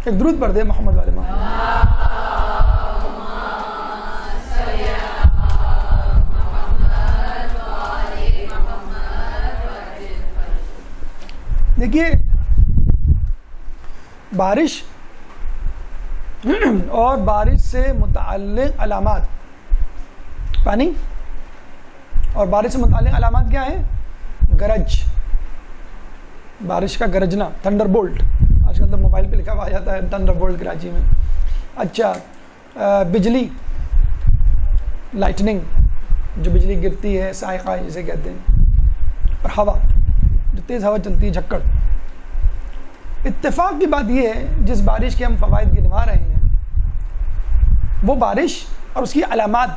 ایک درود پڑھ دے محمد والے محمد. دیکھیے بارش اور بارش سے متعلق علامات، پانی اور بارش سے متعلق علامات کیا ہیں؟ گرج، بارش کا گرجنا، تھنڈر بولٹ. آج کل تو موبائل پہ لکھا ہوا آ جاتا ہے تھنڈر بولٹ کراچی میں. اچھا، بجلی، لائٹننگ، جو بجلی گرتی ہے، صاعقہ جسے کہتے ہیں، اور ہوا، جو تیز ہوا چلتی ہے، جھکڑ. اتفاق کی بات یہ ہے جس بارش کے ہم فوائد گنوا رہے ہیں وہ بارش اور اس کی علامات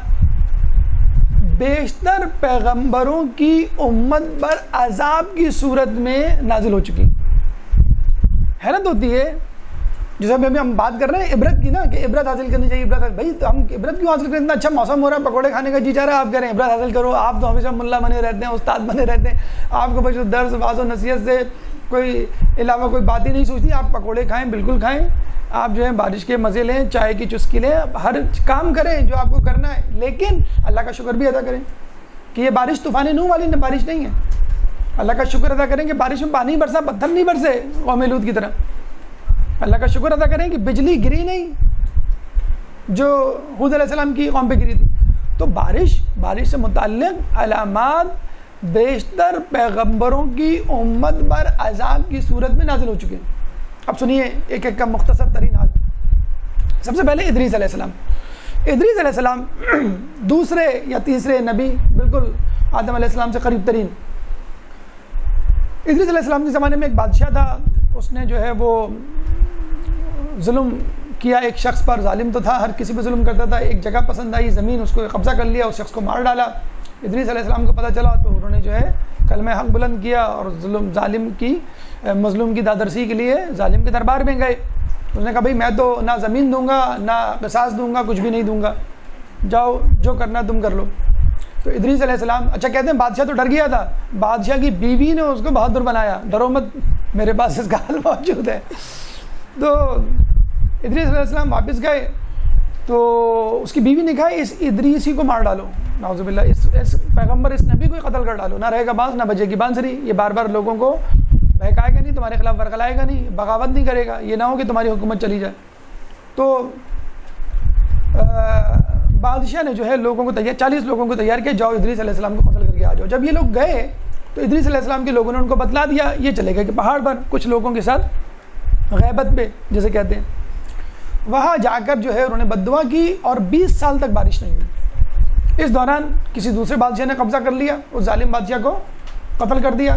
بیشتر پیغمبروں کی امت پر عذاب کی صورت میں نازل ہو چکی. حیرت ہوتی ہے جیسے ابھی ہم بات کر رہے ہیں عبرت کی نا، کہ عبرت حاصل کرنی چاہیے. بھائی تو ہم عبرت کیوں حاصل کریں؟ اتنا اچھا موسم ہو رہا ہے، پکوڑے کھانے کا جی چاہ رہا ہے، آپ کہہ رہے ہیں عبرت حاصل کرو. آپ تو ہمیشہ ملا بنے رہتے ہیں، استاد بنے رہتے ہیں، آپ کو بس درس واعظ و نصیحت سے کوئی علاوہ کوئی بات ہی نہیں سوچتی. آپ پکوڑے کھائیں، بالکل کھائیں، آپ جو ہے بارش کے مزے لیں، چائے کی چسکی لیں، ہر کام کریں جو آپ کو کرنا ہے، لیکن اللہ کا شکر بھی ادا کریں کہ یہ بارش طوفان نوح والی بارش نہیں ہے. اللہ کا شکر ادا کریں کہ بارش میں پانی برسا، پتھر نہیں برسے قوم لوط کی طرح. اللہ کا شکر ادا کریں کہ بجلی گری نہیں جو ہود علیہ السلام کی قوم پہ گری تھی. تو بارش سے متعلق علامات بیشتر پیغمبروں کی امت پر عذاب کی صورت میں نازل ہو چکے ہیں. اب سنیے ایک ایک کا مختصر ترین حال. سب سے پہلے ادریس علیہ السلام. ادریس علیہ السلام دوسرے یا تیسرے نبی، بالکل آدم علیہ السلام سے قریب ترین. ادریس علیہ السلام کے زمانے میں ایک بادشاہ تھا، اس نے جو ہے وہ ظلم کیا ایک شخص پر. ظالم تو تھا، ہر کسی پہ ظلم کرتا تھا. ایک جگہ پسند آئی، زمین، اس کو قبضہ کر لیا، اس شخص کو مار ڈالا. ادریس علیہ السلام کو پتہ چلا تو انہوں نے جو ہے کلمہ حق بلند کیا اور مظلوم کی دادرسی کے لیے ظالم کے دربار میں گئے. اس نے کہا بھائی میں تو نہ زمین دوں گا، نہ قصاص دوں گا، کچھ بھی نہیں دوں گا، جاؤ جو کرنا تم کر لو. تو ادریس علیہ السلام، اچھا کہتے ہیں بادشاہ تو ڈر گیا تھا، بادشاہ کی بیوی نے اس کو بہادر بنایا، ڈرو مت، میرے پاس اس کا حل موجود ہے. تو ادریس علیہ السلام واپس گئے تو اس کی بیوی نے کہا اس ادریسی کو مار ڈالو، نعوذ باللہ، اس پیغمبر، اس نبی کو ہی قتل کر ڈالو، نہ رہے گا بانس نہ بجے گی بانسری. یہ بار بار لوگوں کو بہکائے گا نہیں، تمہارے خلاف ورغلائے گا نہیں، بغاوت نہیں کرے گا، یہ نہ ہو کہ تمہاری حکومت چلی جائے. تو بادشاہ نے جو ہے لوگوں کو 40 لوگوں کو تیار کیا، جاؤ ادریس علیہ السلام کو قتل کر کے آ جاؤ. جب یہ لوگ گئے تو ادریس علیہ السلام کے لوگوں نے ان کو بتلا دیا. یہ چلے گئے کہ پہاڑ پر کچھ لوگوں کے ساتھ غیبت پہ جسے کہتے ہیں. وہاں جا کر جو ہے انہوں نے بد دعا کی اور 20 سال تک بارش نہیں ہوئی. اس دوران کسی دوسرے بادشاہ نے قبضہ کر لیا، اس ظالم بادشاہ کو قتل کر دیا،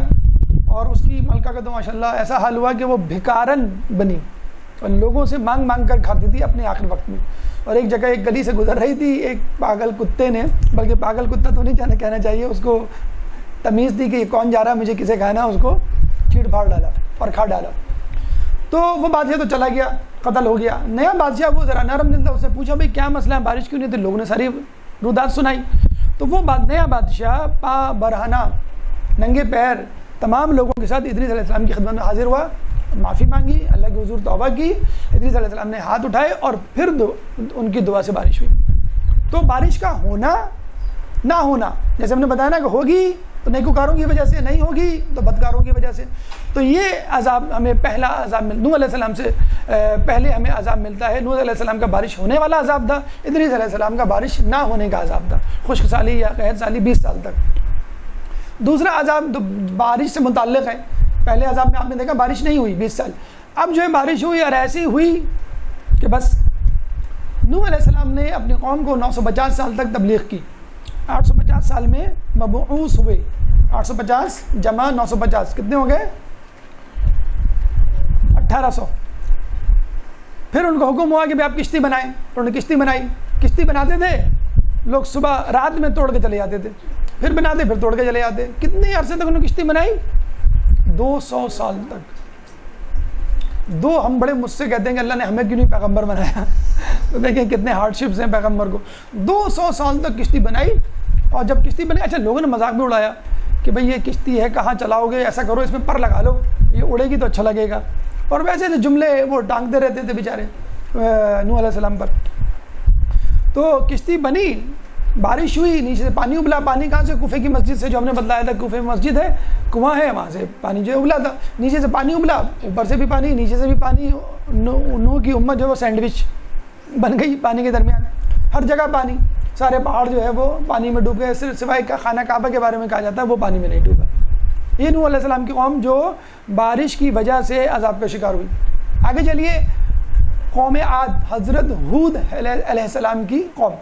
اور اس کی ملکہ کا تو ماشاءاللہ ایسا حال ہوا کہ وہ بھکارن بنی اور لوگوں سے مانگ مانگ کر کھاتی تھی اپنے آخر وقت میں. اور ایک جگہ ایک گلی سے گزر رہی تھی، ایک پاگل کتے نے، بلکہ پاگل کتا تو نہیں کہنا چاہیے، اس کو تمیز تھی کہ یہ کون جا رہا ہے مجھے کسے کھانا، اس کو چیڑ پھاڑ ڈالا اور کھا ڈالا. تو وہ بادشاہ تو چلا گیا، قتل ہو گیا. نیا بادشاہ وہ ذرا نرم دل تھا، اس سے پوچھا بھائی کیا مسئلہ ہے، بارش کیوں نہیں تھی؟ لوگوں نے ساری رودات سنائی. تو وہ نیا بادشاہ پا برہنہ ننگے پیر تمام لوگوں کے ساتھ ادریس علیہ السلام کی خدمت میں حاضر ہوا، معافی مانگی، اللہ کے حضور توبہ کی. ادریس علیہ السلام نے ہاتھ اٹھائے اور پھر ان کی دعا سے بارش ہوئی. تو بارش کا ہونا نہ ہونا، جیسے ہم نے بتایا نا کہ ہوگی تو نیکوکاروں کی وجہ سے نہیں ہوگی تو بدکاروں کی وجہ سے. تو یہ عذاب ہمیں پہلا عذاب نوح علیہ السلام سے پہلے ہمیں عذاب ملتا ہے. نوح علیہ السلام کا بارش ہونے والا عذاب تھا, ادریس علیہ السلام کا بارش نہ ہونے کا عذاب تھا, خشک سالی یا قحط سالی 20 سال تک. دوسرا عذاب بارش سے متعلق ہے. پہلے عذاب میں آپ نے دیکھا بارش نہیں ہوئی 20 سال. اب جو ہے بارش ہوئی اور ایسی ہوئی کہ بس نوح علیہ السلام نے اپنی قوم کو 950 سال تک تبلیغ کی. 850 سال میں مبعوث ہوئے. 850 جمع 950 کتنے ہو گئے؟ 1800. پھر ان کو حکم ہوا کہ آپ کشتی بنائیں, تو انہوں نے کشتی بنائی. کشتی بناتے تھے لوگ, صبح رات میں توڑ کے چلے جاتے تھے, پھر بناتے پھر توڑ کے چلے جاتے. کتنے عرصے تک انہوں نے کشتی بنائی؟ 200 سال تک. ہم بڑے مجھ سے کہتے ہیں کہ اللہ نے ہمیں کیوں نہیں پیغمبر بنایا. تو دیکھیں کتنے ہارڈ شپس ہیں پیغمبر کو. 200 سال تک کشتی بنائی. اور جب کشتی بنائی, اچھا لوگوں نے مذاق بھی اڑایا کہ بھئی یہ کشتی ہے کہاں چلاؤ گے, ایسا کرو اس میں پر لگا لو, یہ اڑے گی تو اچھا لگے گا. اور ویسے تو جملے وہ ٹانگتے رہتے تھے بیچارے نوح علیہ السلام پر. تو کشتی بنی, بارش ہوئی, نیچے سے پانی ابلا. پانی کہاں سے؟ کوفے کی مسجد سے, جو ہم نے بتلایا تھا کوفے میں مسجد ہے, کنواں ہے, وہاں سے پانی جو ہے ابلا تھا. نیچے سے پانی ابلا, اوپر سے بھی پانی, نیچے سے بھی پانی. نوح کی امت جو ہے وہ سینڈوچ بن گئی پانی کے درمیان. ہر جگہ پانی, سارے پہاڑ جو ہے وہ پانی میں ڈوب گئے. صرف سوائے خانہ کعبہ کے بارے میں کہا جاتا ہے وہ پانی میں نہیں ڈوبا. یہ نوح علیہ السلام کی قوم جو بارش کی وجہ سے عذاب کا شکار ہوئی. آگے چلیے, قوم عاد, حضرت ہود علیہ السلام کی قوم.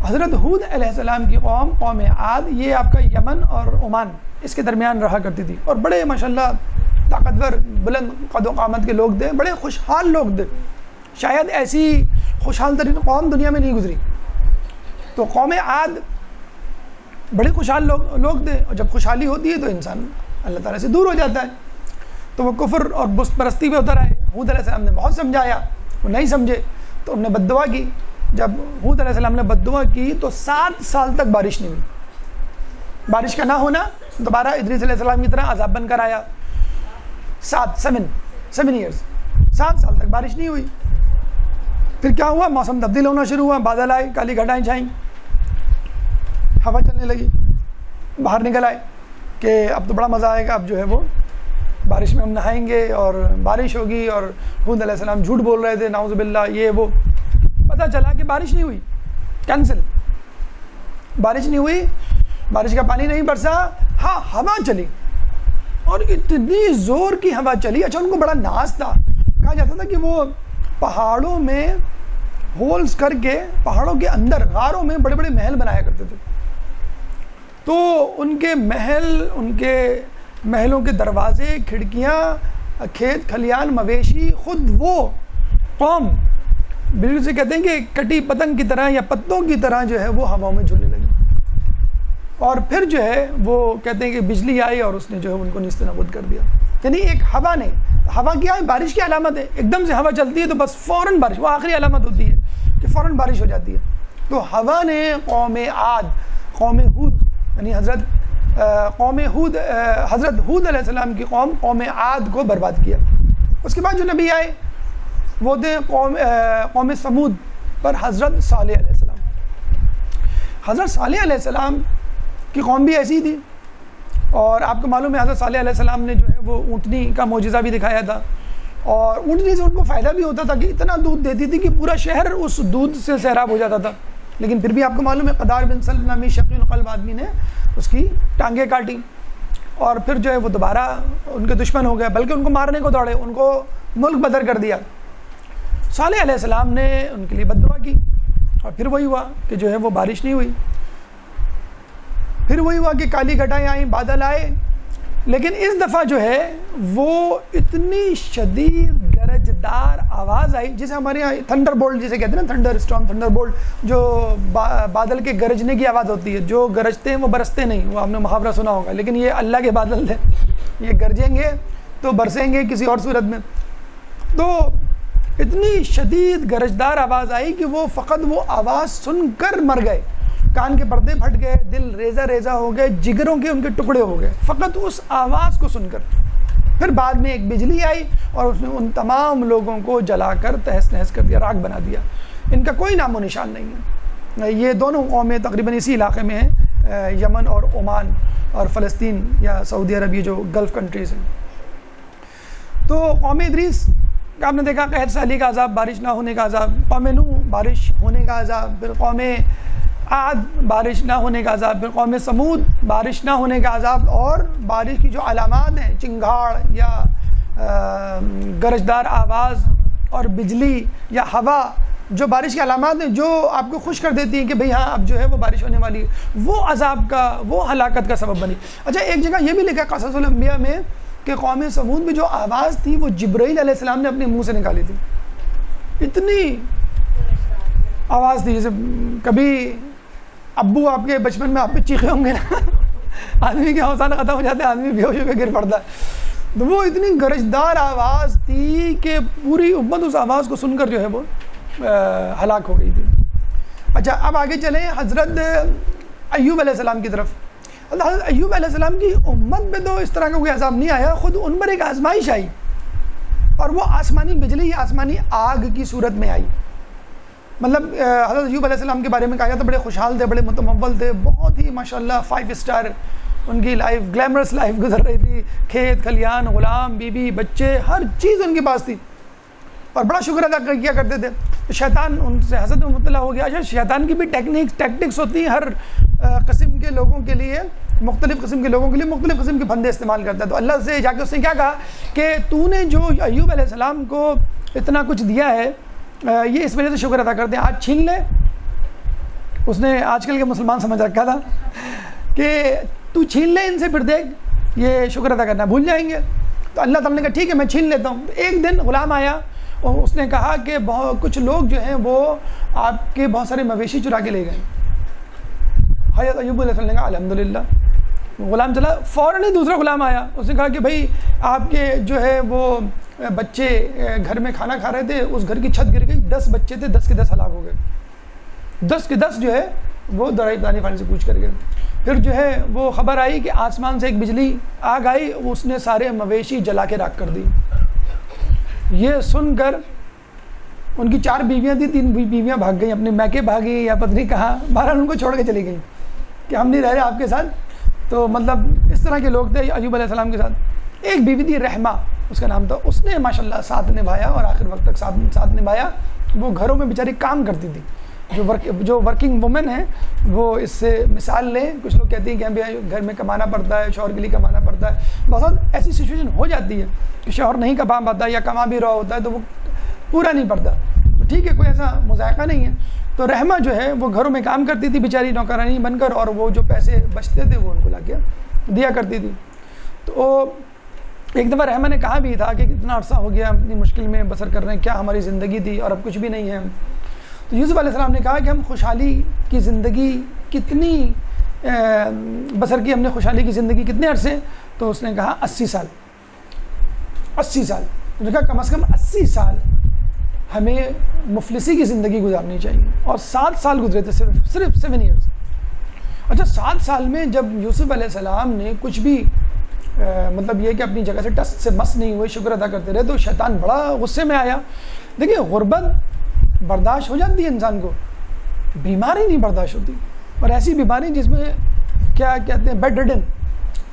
حضرت ہود علیہ السلام کی قوم, قوم عاد, یہ آپ کا یمن اور عمان اس کے درمیان رہا کرتی تھی. اور بڑے ماشاءاللہ طاقتور, بلند قد و قامت کے لوگ تھے, بڑے خوشحال لوگ تھے. شاید ایسی خوشحال ترین قوم دنیا میں نہیں گزری. تو قوم عاد بڑے خوشحال لوگ تھے. اور جب خوشحالی ہوتی ہے تو انسان اللہ تعالیٰ سے دور ہو جاتا ہے. تو وہ کفر اور بت پرستی پہ اتر آئے. ہود علیہ السلام نے بہت سمجھایا, وہ نہیں سمجھے تو انہوں نے بد دعا کی. جب ہود علیہ السلام نے بد دعا کی تو 7 سال تک بارش نہیں ہوئی. بارش کا نہ ہونا دوبارہ ادریس علیہ السلام کی طرح عذاب بن کر آیا. 7 ایئرز, 7 سال تک بارش نہیں ہوئی. پھر کیا ہوا؟ موسم تبدیل ہونا شروع ہوا, بادل آئے, کالی گھٹائیں چھائیں, ہوا چلنے لگی. باہر نکل آئے کہ اب تو بڑا مزہ آئے گا, اب جو ہے وہ بارش میں ہم نہائیں گے اور بارش ہوگی. اور ہود علیہ السلام جھوٹ بول رہے تھے, نعوذ باللہ, یہ وہ. پتہ چلا کہ بارش نہیں ہوئی, کینسل. بارش نہیں ہوئی, بارش کا پانی نہیں برسا. ہاں ہوا چلی, اور اتنی زور کی ہوا چلی. اچھا ان کو بڑا ناز تھا, کہا جاتا تھا کہ وہ پہاڑوں میں ہولز کر کے, پہاڑوں کے اندر غاروں میں بڑے بڑے محل بنایا کرتے تھے. تو ان کے محلوں کے دروازے, کھڑکیاں, کھیت کھلیان, مویشی, خود وہ قوم بالکل سے کہتے ہیں کہ کٹی پتنگ کی طرح یا پتوں کی طرح جو ہے وہ ہواؤں میں جھولنے لگی. اور پھر جو ہے وہ کہتے ہیں کہ بجلی آئی اور اس نے جو ہے ان کو نیست نابود کر دیا. یعنی ایک ہوا نے, ہوا کیا ہے؟ بارش کی علامت ہے. ایک دم سے ہوا چلتی ہے تو بس فوراً بارش, وہ آخری علامت ہوتی ہے کہ فوراً بارش ہو جاتی ہے. تو ہوا نے قوم عاد, قوم ہود, یعنی حضرت ہود علیہ السلام کی قوم عاد کو برباد کیا. اس کے بعد جو نبی آئے وہ تھے قوم سمود پر حضرت صالح علیہ السلام. حضرت صالح علیہ السلام کی قوم بھی ایسی تھی. اور آپ کو معلوم ہے حضرت صالح علیہ السلام نے جو ہے وہ اونٹنی کا معجزہ بھی دکھایا تھا. اور اونٹنی سے ان کو فائدہ بھی ہوتا تھا کہ اتنا دودھ دیتی تھی کہ پورا شہر اس دودھ سے سیراب ہو جاتا تھا. لیکن پھر بھی آپ کو معلوم ہے قدار بن سلم نامی شقی القلب آدمی نے اس کی ٹانگیں کاٹی. اور پھر جو ہے وہ دوبارہ ان کے دشمن ہو گئے, بلکہ ان کو مارنے کو دوڑے, ان کو ملک بدر کر دیا. صالح علیہ السلام نے ان کے لیے بد دعا کی. اور پھر وہی ہوا کہ جو ہے وہ بارش نہیں ہوئی. پھر وہی ہوا کہ کالی گھٹائیں آئیں, بادل آئے. لیکن اس دفعہ جو ہے وہ اتنی شدید گرجدار آواز آئی, جسے ہمارے یہاں تھنڈر بولٹ جسے کہتے ہیں نا, تھنڈر اسٹارم, تھنڈر بولٹ, جو بادل کے گرجنے کی آواز ہوتی ہے. جو گرجتے ہیں وہ برستے نہیں, وہ آپ نے محاورہ سنا ہوگا. لیکن یہ اللہ کے بادل تھے, یہ گرجیں گے تو برسیں گے کسی اور صورت میں. تو اتنی شدید گرجدار آواز آئی کہ وہ فقط وہ آواز سن کر مر گئے. کان کے پردے پھٹ گئے, دل ریزہ ریزہ ہو گئے, جگروں کے ان کے ٹکڑے ہو گئے فقط اس آواز کو سن کر. پھر بعد میں ایک بجلی آئی اور اس نے ان تمام لوگوں کو جلا کر تہس نہس کر دیا, راکھ بنا دیا. ان کا کوئی نام و نشان نہیں ہے. یہ دونوں قومیں تقریباً اسی علاقے میں ہیں, یمن اور عمان. اور فلسطین یا سعودی عرب، یہ جو گلف کنٹریز ہیں. تو قوم ادریس آپ نے دیکھا قحط سالی کا عذاب، بارش نہ ہونے کا عذاب. قوم نوح بارش ہونے کا عذاب. پھر قوم عاد بارش نہ ہونے کا عذاب. پھر قوم سمود بارش نہ ہونے کا عذاب. اور بارش کی جو علامات ہیں، چنگھاڑ یا گرجدار آواز اور بجلی یا ہوا، جو بارش کی علامات ہیں جو آپ کو خوش کر دیتی ہیں کہ بھئی ہاں اب جو ہے وہ بارش ہونے والی ہے، وہ عذاب کا، وہ ہلاکت کا سبب بنی. اچھا ایک جگہ یہ بھی لکھا ہے قصص الانبیاء میں کہ قوم سمود میں جو آواز تھی وہ جبرائیل علیہ السلام نے اپنے منہ سے نکالی تھی. اتنی آواز تھی جیسے کبھی ابو آپ کے بچپن میں آپ پہ چیخے ہوں گے نا، آدمی کے حوصلہ ختم ہو جاتے ہیں، آدمی بے ہوش ہو کے گر پڑتا ہے. تو وہ اتنی گرجدار آواز تھی کہ پوری امت اس آواز کو سن کر جو ہے وہ ہلاک ہو گئی تھی. اچھا اب آگے چلیں حضرت ایوب علیہ السلام کی طرف. حضرت ایوب علیہ السلام کی امت میں تو اس طرح کا کوئی عذاب نہیں آیا، خود ان پر ایک آزمائش آئی، اور وہ آسمانی بجلی یا آسمانی آگ کی صورت میں آئی. مطلب حضرت ایوب علیہ السلام کے بارے میں کہا جاتا ہے بڑے خوشحال تھے، بڑے متمول تھے، بہت ہی ماشاءاللہ 5 اسٹار ان کی لائف، گلیمرس لائف گزر رہی تھی. کھیت کھلیان، غلام، بیوی، بچے، ہر چیز ان کے پاس تھی، اور بڑا شکر ادا کیا کرتے تھے. شیطان ان سے حسد میں مبتلا ہو گیا. اچھا شیطان کی بھی ٹیکٹکس ہوتی ہیں، ہر قسم کے لوگوں کے لیے، مختلف قسم کے لوگوں کے لیے مختلف قسم کے پھندے استعمال کرتا ہے. تو اللہ سے جا کے اس نے کیا کہا کہ تو نے جو ایوب علیہ السلام کو اتنا کچھ دیا ہے، یہ اس وجہ سے شکر ادا کرتے ہیں، آج چھین لے. اس نے آج کل کے مسلمان سمجھ رکھا تھا کہ تو چھین لے ان سے، پھر دیکھ یہ شکر ادا کرنا بھول جائیں گے. تو اللہ تعالیٰ نے کہا ٹھیک ہے میں چھین لیتا ہوں. ایک دن غلام آیا اور اس نے کہا کہ کچھ لوگ جو ہیں وہ آپ کے بہت سارے مویشی چرا کے لے گئے. حضرت ایوب علیہ السلام نے کہا الحمدللہ. غلام چلا، فوراً ہی دوسرا غلام آیا، اس نے کہا کہ بھائی آپ کے جو ہے وہ بچے گھر میں کھانا کھا رہے تھے، اس گھر کی چھت گر گئی، 10 بچے تھے، 10 کے 10 ہلاک ہو گئے. 10 کے 10 جو ہے وہ دانی فانی سے پوچھ کر گئے. پھر جو ہے وہ خبر آئی کہ آسمان سے ایک بجلی آگ آئی، اس نے سارے مویشی جلا کے راکھ کر دی. یہ سن کر ان کی 4 بیویاں تھیں، 3 بیویاں بھاگ گئیں، اپنے میکے بھاگی یا پتہ نہیں کہاں، بہرحال ان کو چھوڑ کے چلی گئیں کہ ہم نہیں رہ رہے آپ کے ساتھ. تو مطلب اس طرح کے لوگ تھے ایوب علیہ السلام کے ساتھ. ایک بیوی تھی رحمہ اس کا نام تھا، اس نے ماشاءاللہ ساتھ نبھایا اور آخر وقت تک ساتھ نبھایا. وہ گھروں میں بیچاری کام کرتی تھی. جو ورکنگ وومن ہیں وہ اس سے مثال لیں. کچھ لوگ کہتے ہیں کہ ہمیں گھر میں کمانا پڑتا ہے، شوہر کے لیے کمانا پڑتا ہے. بہت ایسی سچویشن ہو جاتی ہے کہ شوہر نہیں کما پاتا یا کما بھی رہا ہوتا ہے تو وہ پورا نہیں پڑتا. تو ٹھیک ہے، کوئی ایسا مذائقہ نہیں ہے. تو رحمہ جو ہے وہ گھروں میں کام کرتی تھی بیچاری نوکرانی بن کر، اور وہ جو پیسے بچتے تھے وہ ان کو لا کے دیا کرتی تھی. تو ایک دفعہ رحمہ نے کہا بھی تھا کہ کتنا عرصہ ہو گیا اپنی مشکل میں بسر کر رہے ہیں، کیا ہماری زندگی تھی اور اب کچھ بھی نہیں ہے. تو یوسف علیہ السلام نے کہا کہ ہم خوشحالی کی زندگی کتنی بسر کی، ہم نے خوشحالی کی زندگی کتنے عرصے؟ تو اس نے کہا 80 سال. 80 سال. اس نے کہا کم از کم 80 سال ہمیں مفلسی کی زندگی گزارنی چاہیے. اور 7 سال گزرے تھے، صرف 7 ایئرس. اچھا 7 سال میں جب یوسف علیہ السلام نے کچھ بھی مطلب یہ کہ اپنی جگہ سے ٹس سے مس نہیں ہوئے، شکر ادا کرتے رہے، تو شیطان بڑا غصے میں آیا. دیکھیں غربت برداشت ہو جاتی ہے انسان کو، بیماری نہیں برداشت ہوتی. اور ایسی بیماری جس میں کیا کہتے ہیں بیڈ ریڈن،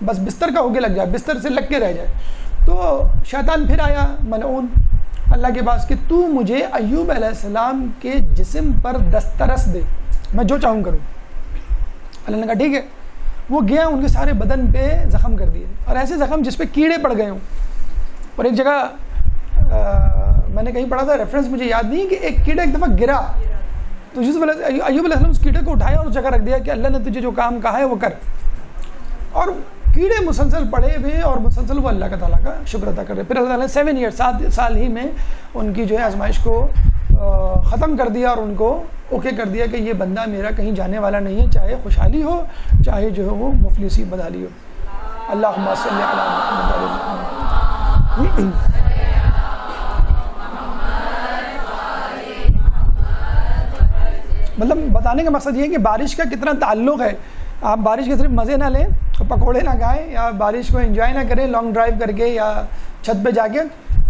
بس بستر کا ہو کے لگ جائے، بستر سے لگ کے رہ جائے. تو شیطان پھر آیا ملعون اللہ کے پاس کہ تو مجھے ایوب علیہ السلام کے جسم پر دسترس دے، میں جو چاہوں کروں. اللہ نے کہا ٹھیک ہے. وہ گیا، ان کے سارے بدن پہ زخم کر دیے، اور ایسے زخم جس پہ کیڑے پڑ گئے ہوں. اور ایک جگہ میں نے کہیں پڑھا تھا، ریفرنس مجھے یاد نہیں، کہ ایک کیڑا ایک دفعہ گرا تو ایوب علیہ السلام اس کیڑے کو اٹھایا اور اس جگہ رکھ دیا کہ اللہ نے تجھے جو کام کہا ہے وہ کر. اور کیڑے مسلسل پڑے ہوئے اور مسلسل وہ اللہ کا تعالیٰ کا شکر ادا کر رہے. پھر اللہ تعالیٰ نے 7 ایئر 7 سال ہی میں ان کی جو ہے آزمائش کو ختم کر دیا، اور ان کو اوکے کر دیا کہ یہ بندہ میرا کہیں جانے والا نہیں ہے، چاہے خوشحالی ہو چاہے جو ہے وہ مفلسی بدحالی ہو. اللہم صلی علی محمد. مطلب بتانے کا مقصد یہ ہے کہ بارش کا کتنا تعلق ہے. آپ بارش کے صرف مزے نہ لیں، پکوڑے نہ کھائیں، یا بارش کو انجوائے نہ کریں لانگ ڈرائیو کر کے یا چھت پہ جا کے.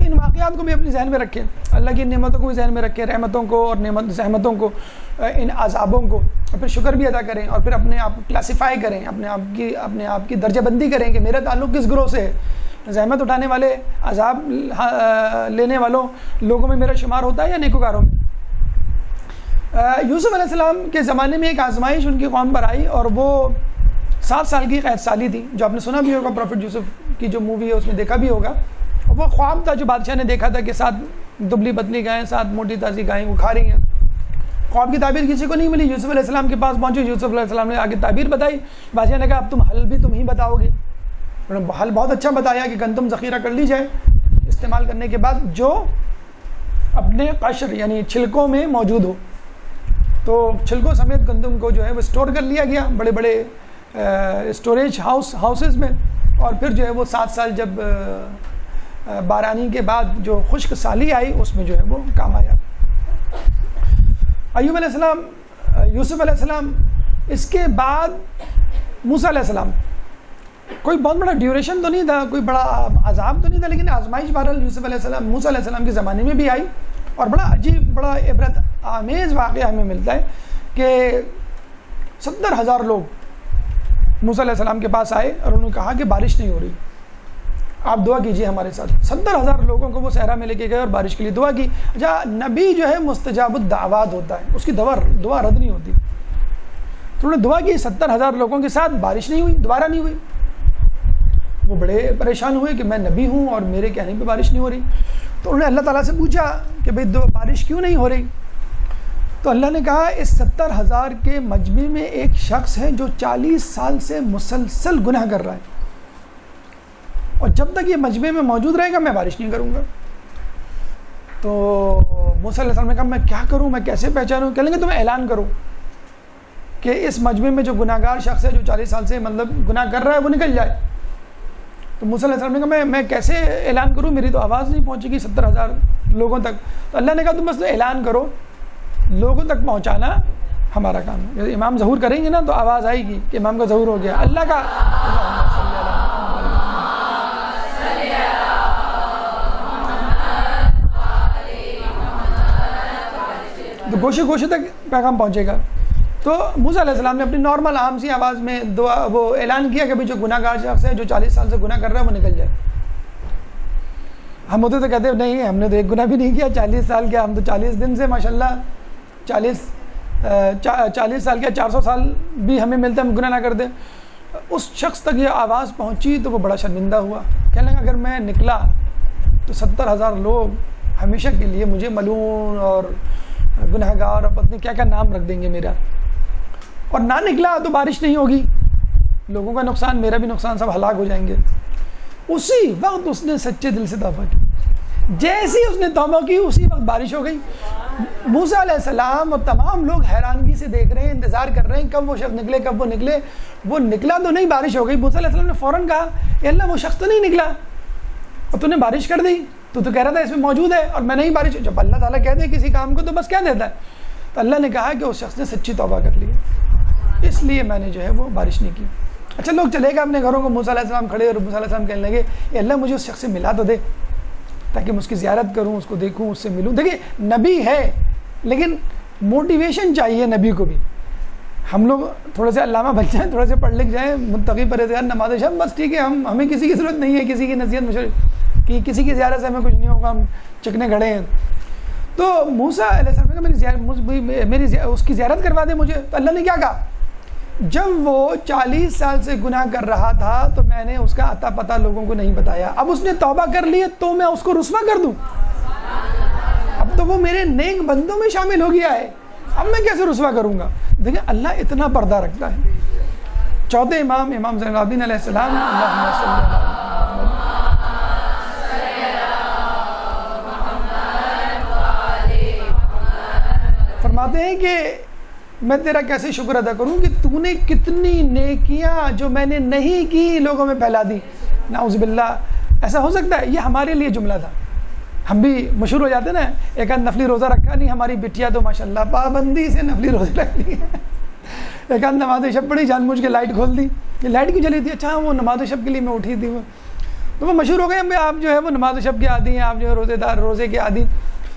ان واقعات کو بھی اپنے ذہن میں رکھیں، اللہ کی نعمتوں کو بھی ذہن میں رکھیں، رحمتوں کو اور زحمتوں کو، ان عذابوں کو، اور پھر شکر بھی ادا کریں، اور پھر اپنے آپ کو کلاسیفائی کریں، اپنے آپ کی درجہ بندی کریں کہ میرا تعلق کس گروہ سے ہے، زحمت اٹھانے والے، عذاب لینے والوں لوگوں میں میرا شمار ہوتا ہے یا نیکوکاروں میں۔ یوسف علیہ السلام کے زمانے میں ایک آزمائش ان کی قوم پر آئی، اور وہ 7 سال کی قید سالی تھی، جو آپ نے سنا بھی ہوگا، پروفٹ یوسف کی جو مووی ہے اس میں دیکھا بھی ہوگا۔ وہ خواب تھا جو بادشاہ نے دیکھا تھا کہ 7 دبلی پتلی گائیں، 7 موٹی تازی گائیں وہ کھا رہی ہیں۔ خواب کی تعبیر کسی کو نہیں ملی، یوسف علیہ السلام کے پاس پہنچے، یوسف علیہ السلام نے آگے تعبیر بتائی، بادشاہ نے کہا اب حل بھی تم ہی بتاؤ گے۔ انہوں نے حل بہت اچھا بتایا کہ گندم ذخیرہ کر لی جائے، استعمال کرنے کے بعد جو اپنے قشر یعنی چھلکوں میں موجود ہو، تو چھلکوں سمیت گندم کو جو ہے وہ اسٹور کر لیا گیا بڑے بڑے اسٹوریج ہاؤسز میں، اور پھر جو ہے وہ 7 سال جب بارانی کے بعد جو خشک سالی آئی اس میں جو ہے وہ کام آیا۔ ایوب علیہ السلام، یوسف علیہ السلام، اس کے بعد موسیٰ علیہ السلام، کوئی بہت بڑا ڈیوریشن تو نہیں تھا، کوئی بڑا عذاب تو نہیں تھا، لیکن آزمائش بہرحال یوسف علیہ السلام، موسیٰ علیہ السلام کے زمانے میں بھی آئی، اور بڑا عجیب، بڑا عبرت آمیز واقعہ ہمیں ملتا ہے کہ 70,000 لوگ موسیٰ علیہ السلام کے پاس آئے اور انہوں نے کہا کہ بارش نہیں ہو رہی، آپ دعا کیجئے ہمارے ساتھ۔ 70,000 لوگوں کو وہ صحرا میں لے کے گئے اور بارش کے لیے دعا کی۔ اچھا، نبی جو ہے مستجاب الدعوات ہوتا ہے، اس کی دعا رد نہیں ہوتی۔ تو انہوں نے دعا کی، 70,000 لوگوں کے ساتھ بارش نہیں ہوئی، دوبارہ نہیں ہوئی۔ وہ بڑے پریشان ہوئے کہ میں نبی ہوں اور میرے کہنے پہ بارش نہیں ہو رہی۔ تو انہوں نے اللہ تعالیٰ سے پوچھا کہ بھئی بارش کیوں نہیں ہو رہی؟ تو اللہ نے کہا اس 70,000 کے مجمع میں ایک شخص ہے جو 40 سال سے مسلسل گناہ کر رہا ہے، اور جب تک یہ مجمع میں موجود رہے گا میں بارش نہیں کروں گا۔ تو موسیٰ علیہ السلام نے کہا میں کیا کروں، میں کیسے پہچانوں؟ کہنے لگے تم اعلان کرو کہ اس مجمع میں جو گناہ گار شخص ہے جو 40 سال سے گناہ کر رہا ہے وہ نکل جائے۔ تو موسیٰ علیہ السلام نے کہا میں کیسے اعلان کروں، میری تو آواز نہیں پہنچے گی 70,000 لوگوں تک۔ تو اللہ نے کہا تم بس اعلان کرو، لوگوں تک پہنچانا ہمارا کام ہے۔ جب امام ظہور کریں گے نا تو آواز آئے گی کہ امام کا ظہور ہو گیا، اللہ کا تو گوشے گوشے تک پیغام پہنچے گا۔ تو موسیٰ علیہ السلام نے اپنی نارمل عام سی آواز میں وہ اعلان کیا کہ جو گناہ گار شخص ہے جو 40 سال سے گناہ کر رہا ہے وہ نکل جائے۔ ہم ہوتے تو کہتے ہیں نہیں ہم نے تو ایک گناہ بھی نہیں کیا، 40 سال کیا، ہم تو 40 دن سے ماشاءاللہ 40 سال کیا 400 سال بھی ہمیں ملتا ہے ہم گناہ نہ کر دیں۔ اس شخص تک یہ آواز پہنچی تو وہ بڑا شرمندہ ہوا، کہنے لگا اگر میں نکلا تو 70,000 لوگ ہمیشہ کے لیے مجھے ملعون اور گناہ گار اور پتہ نہیں کیا کیا نام رکھ دیں گے میرا، اور نہ نکلا تو بارش نہیں ہوگی، لوگوں کا نقصان میرا بھی نقصان، سب ہلاک ہو جائیں گے۔ اسی وقت اس نے سچے دل سے توبہ کی، جیسی اس نے توبہ کی اسی وقت بارش ہو گئی۔ موسیٰ علیہ السلام اور تمام لوگ حیرانگی سے دیکھ رہے ہیں، انتظار کر رہے ہیں کب وہ شخص نکلے، کب وہ نکلے۔ وہ نکلا تو نہیں، بارش ہو گئی۔ موسیٰ علیہ السلام نے فوراً کہا اے اللہ وہ شخص تو نہیں نکلا اور تو نے بارش کر دی، تو کہہ رہا تھا اس میں موجود ہے اور میں نہیں بارش۔ جب اللہ تعالیٰ کہہ دے کسی کام کو تو بس کہہ دیتا ہے۔ تو اللہ نے کہا کہ اس شخص نے سچی توبہ کر لی، اس لیے میں نے جو ہے وہ بارش نہیں کی۔ اچھا لوگ چلے گا اپنے گھروں کو، موسیٰ علیہ السلام کھڑے اور موسیٰ علیہ السلام کہنے لگے اے اللہ مجھے اس شخص سے ملا تو دے تاکہ میں اس کی زیارت کروں، اس کو دیکھوں، اس سے ملوں۔ دیکھیے نبی ہے لیکن موٹیویشن چاہیے نبی کو بھی۔ ہم لوگ تھوڑے سے علامہ بن جائیں، تھوڑے سے پڑھ لکھ جائیں، متقی پرہیزگار نماز شب، بس ٹھیک ہے، ہمیں کسی کی ضرورت نہیں ہے، کسی کی نصیحت مشورے کی، کسی کی زیارت سے ہمیں کچھ نہیں ہوگا، ہم چکنے گھڑے ہیں۔ تو موسیٰ علیہ السلام نے کہا میری اس کی زیارت کروا دے مجھے۔ تو اللہ نے کیا کہا، جب وہ 40 سال سے گناہ کر رہا تھا تو میں نے اس کا اتا پتہ لوگوں کو نہیں بتایا، اب اس نے توبہ کر لی ہے تو میں اس کو رسوا کر دوں؟ اب تو وہ میرے نیک بندوں میں شامل ہو گیا ہے، اب میں کیسے رسوا کروں گا؟ دیکھیں اللہ اتنا پردہ رکھتا ہے۔ چوتھے امام زین العابدین علیہ السلام اللہم صلی اللہ فرماتے ہیں کہ میں تیرا کیسے شکر ادا کروں کہ تو نے کتنی نیکیاں جو میں نے نہیں کی لوگوں میں پھیلا دی۔ نعوذ باللہ، ایسا ہو سکتا ہے؟ یہ ہمارے لیے جملہ تھا، ہم بھی مشہور ہو جاتے نا، ایک آدھ نفلی روزہ رکھا نہیں، ہماری بٹیا تو ماشاءاللہ پابندی سے نفلی روزے رکھتی ہے، ایک آدھ نماز شب پڑھی، جان بوجھ کے لائٹ کھول دی، یہ لائٹ کیوں جلی تھی؟ اچھا وہ نماز شب کے لیے میں اٹھی تھی، تو وہ مشہور ہو گئے ہیں آپ جو ہے وہ نماز شب کے عادی ہیں, آپ جو ہے روزے دار, روزے کے عادی.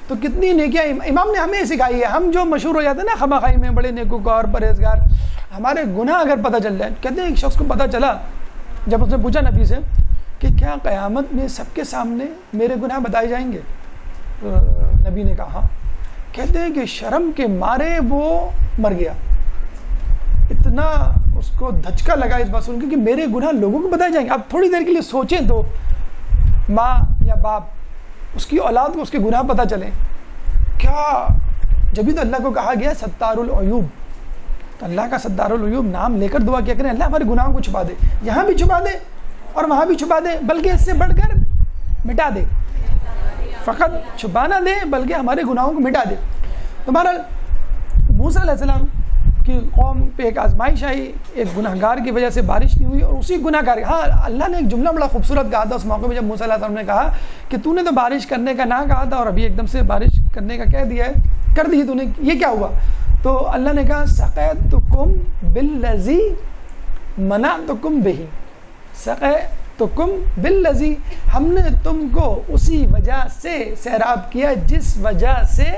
تو کتنی نیکیاں امام نے ہمیں سکھائی ہے. ہم جو مشہور ہو جاتے ہیں نا خواہی میں, بڑے نیکوکار پرہیزگار, ہمارے گناہ اگر پتہ چل جائے. کہتے ہیں ایک شخص کو پتہ چلا جب اس نے پوچھا نبی سے کہ کیا قیامت میں سب کے سامنے میرے گناہ بتائے جائیں گے؟ نبی نے کہا ہاں. کہتے ہیں کہ شرم کے مارے وہ مر گیا. اتنا اس کو دھچکا لگا اس بات سن کے کہ میرے گناہ لوگوں کو بتائے جائیں گے. آپ تھوڑی دیر کے لیے سوچیں تو, ماں یا باپ اس کی اولاد کو اس کے گناہ پتہ چلیں کیا. جبھی تو اللہ کو کہا گیا ستار العیوب. تو اللہ کا ستار العیوب نام لے کر دعا کیا کریں, اللہ ہمارے گناہوں کو چھپا دے, یہاں بھی چھپا دے اور وہاں بھی چھپا دے, بلکہ اس سے بڑھ کر مٹا دے. فقط چھپانا دے بلکہ ہمارے گناہوں کو مٹا دے. تمہارا موسیٰ علیہ السلام کی قوم پہ ایک آزمائش آئی, ایک گناہ گار کی وجہ سے بارش نہیں ہوئی, اور اسی گناہ گار, ہاں اللہ نے ایک جملہ بڑا خوبصورت کہا تھا اس موقع میں جب موسیٰ علیہ السلام نے کہا کہ تو نے تو بارش کرنے کا نہ کہا تھا اور ابھی ایک دم سے بارش کرنے کا کہہ دیا ہے, کر دی تو نے, یہ کیا ہوا؟ تو اللہ نے کہا سقیتکم بالذی منعتکم بہ, سقیتکم بالذی, ہم نے تم کو اسی وجہ سے سیراب کیا جس وجہ سے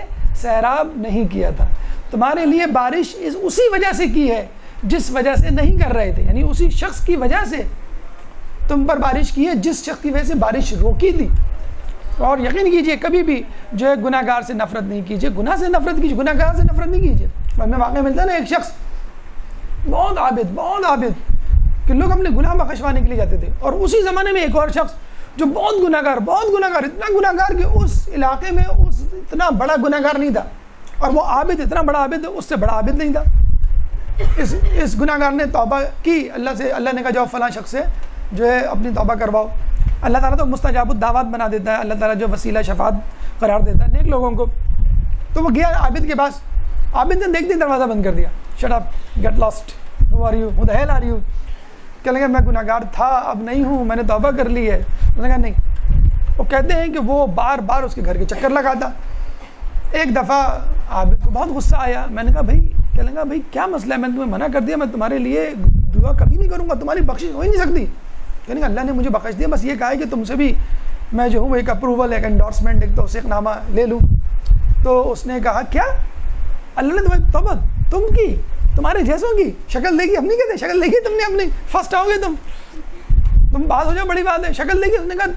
سیراب نہیں کیا تھا. تمہارے لیے بارش اسی وجہ سے کی ہے جس وجہ سے نہیں کر رہے تھے, یعنی اسی شخص کی وجہ سے تم پر بارش کی ہے جس شخص کی وجہ سے بارش روکی تھی. اور یقین کیجئے کبھی بھی جو ہے گناہ گار سے نفرت نہیں کیجئے, گناہ سے نفرت کیجئے, گناہ گار سے نفرت نہیں کیجئے. ہمیں واقعہ ملتا ہے نا ایک شخص بہت عابد کہ لوگ اپنے گناہ بخشوانے کے لیے جاتے تھے, اور اسی زمانے میں ایک اور شخص جو بہت گناہ گار, اتنا گناہ گار کہ اس علاقے میں اتنا بڑا گناہ گار نہیں تھا, اور وہ عابد اتنا بڑا عابد, اس سے بڑا عابد نہیں تھا. اس گناہ گار نے توبہ کی اللہ سے, اللہ نے کہا جاؤ فلاں شخص سے جو ہے اپنی توبہ کرواؤ. اللہ تعالیٰ تو مستجاب الدعوات بنا دیتا ہے, اللہ تعالیٰ جو وسیلہ شفاعت قرار دیتا ہے نیک لوگوں کو. تو وہ گیا عابد کے پاس, عابد نے دیکھتے ہی دروازہ بند کر دیا. Shut up, get lost, who are you, who the hell are you. کہنے لگا میں گناہ گار تھا, اب نہیں ہوں, میں نے توبہ کر لی ہے. اس نے کہا نہیں. وہ کہتے ہیں کہ وہ بار بار اس کے گھر کے چکر لگاتا. ایک دفعہ عابد کو بہت غصہ آیا. میں نے کہا بھائی, کہنے لگا بھائی کیا مسئلہ ہے, میں نے تمہیں منع کر دیا, میں تمہارے لیے دعا کبھی نہیں کروں گا, تمہاری بخشش ہو ہی نہیں سکتی. کہنے لگا اللہ نے مجھے بخش دیا, بس یہ کہا ہے کہ تم سے بھی میں جو ہوں ایک اپروول, ایک انڈورسمنٹ, ایک توثیق نامہ لے لوں. تو اس نے کہا کیا اللہ نے تمہیں توبہ تم کی, تمہارے جیسوں کی شکل دیکھی, ہم نہیں کہتے شکل دیکھی تم نے اپنی, فرسٹ آؤ گے تم بات ہو جاؤ, بڑی بات ہے, شکل دیکھی. اس نے کہا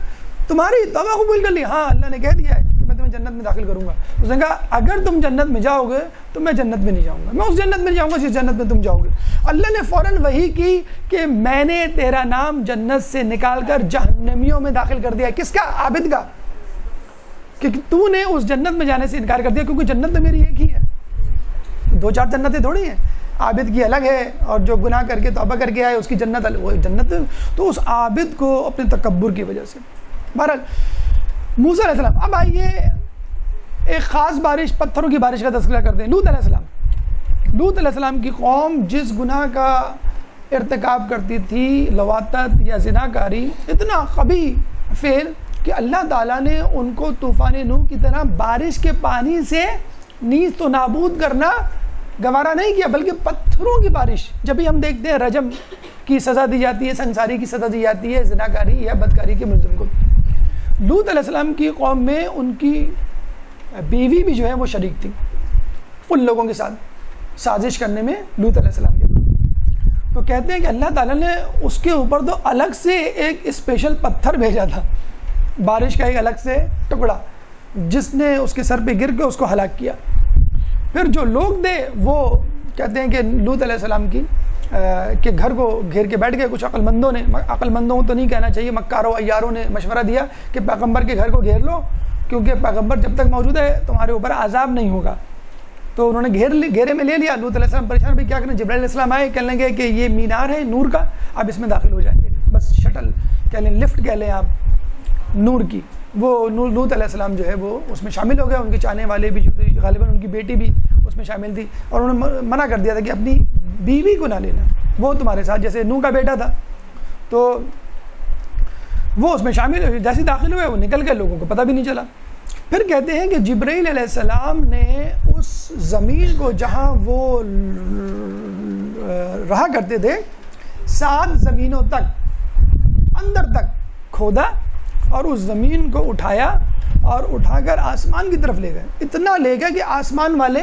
تمہاری توبہ قبول کر لی, ہاں اللہ نے کہہ دیا ہے کہ میں تمہیں جنت میں داخل کروں گا. اس نے کہا اگر تم جنت میں جاؤ گے تو میں جنت میں نہیں جاؤں گا, میں اس جنت میں نہیں جاؤں گا جس جنت میں تم جاؤ گے. اللہ نے فوراً وحی کی کہ میں نے تیرا نام جنت سے نکال کر جہنمیوں میں داخل کر دیا. کس کا؟ عابد کا, کہ تو نے اس جنت میں جانے سے انکار کر دیا, کیونکہ جنت تو میری ایک ہی ہے, 2-4 جنتیں تھوڑی ہیں. عابد کی الگ ہے, اور جو گناہ کر کے توبہ کر کے آئے اس کی جنت الگ, وہ جنت. تو اس عابد کو اپنے تکبر کی وجہ سے. بہرحال موسیٰ علیہ السلام, اب آئیے ایک خاص بارش, پتھروں کی بارش کا تذکرہ کرتے ہیں. لوط علیہ السلام, لوط علیہ السلام کی قوم جس گناہ کا ارتکاب کرتی تھی, لواطت یا زناکاری, اتنا قبیح فعل کہ اللہ تعالیٰ نے ان کو طوفان نوح کی طرح بارش کے پانی سے نیز تو نابود کرنا گوارا نہیں کیا, بلکہ پتھروں کی بارش. جب بھی ہم دیکھتے ہیں رجم کی سزا دی جاتی ہے, سنساری کی سزا دی جاتی ہے زناکاری یا بدکاری کے ملزم کو. لوط علیہ السلام کی قوم میں ان کی بیوی بھی جو ہے وہ شریک تھی ان لوگوں کے ساتھ سازش کرنے میں لوط علیہ السلام کے. تو کہتے ہیں کہ اللہ تعالیٰ نے اس کے اوپر تو الگ سے ایک اسپیشل پتھر بھیجا تھا, بارش کا ایک الگ سے ٹکڑا, جس نے اس کے سر پہ گر کے اس کو ہلاک کیا. پھر جو لوگ تھے وہ کہتے ہیں کہ لوط علیہ السلام کی کے گھر کو گھیر کے بیٹھ گئے. کچھ عقلمندوں تو نہیں کہنا چاہیے, مکاروں عیاروں نے مشورہ دیا کہ پیغمبر کے گھر کو گھیر لو, کیونکہ پیغمبر جب تک موجود ہے تمہارے اوپر عذاب نہیں ہوگا. تو انہوں نے گھیرے میں لے لیا. لوط علیہ السلام پریشان, بھی کیا کریں. جبرائیل علیہ السلام آئے, کہنے لگے کہ یہ مینار ہے نور کا, اب اس میں داخل ہو جائیں گے, بس شٹل کہہ لیں, لفٹ کہہ لیں آپ نور کی. وہ لوط علیہ السلام جو ہے وہ اس میں شامل ہو گئے. ان کے چاہنے والے بھی جو تھے, غالباً ان کی بیٹی بھی اس میں شامل تھی, اور انہوں نے منع کر دیا تھا کہ اپنی بیوی کو نہ لینا, وہ تمہارے ساتھ, جیسے نوح کا بیٹا تھا. تو وہ اس میں شامل ہوئے, جیسے داخل ہوئے وہ نکل گئے, لوگوں کو پتہ بھی نہیں چلا. پھر کہتے ہیں کہ جبرائیل علیہ السلام نے اس زمین کو جہاں وہ رہا کرتے تھے 7 زمینوں تک اندر تک کھودا اور اس زمین کو اٹھایا اور اٹھا کر آسمان کی طرف لے گئے. اتنا لے گئے کہ آسمان والے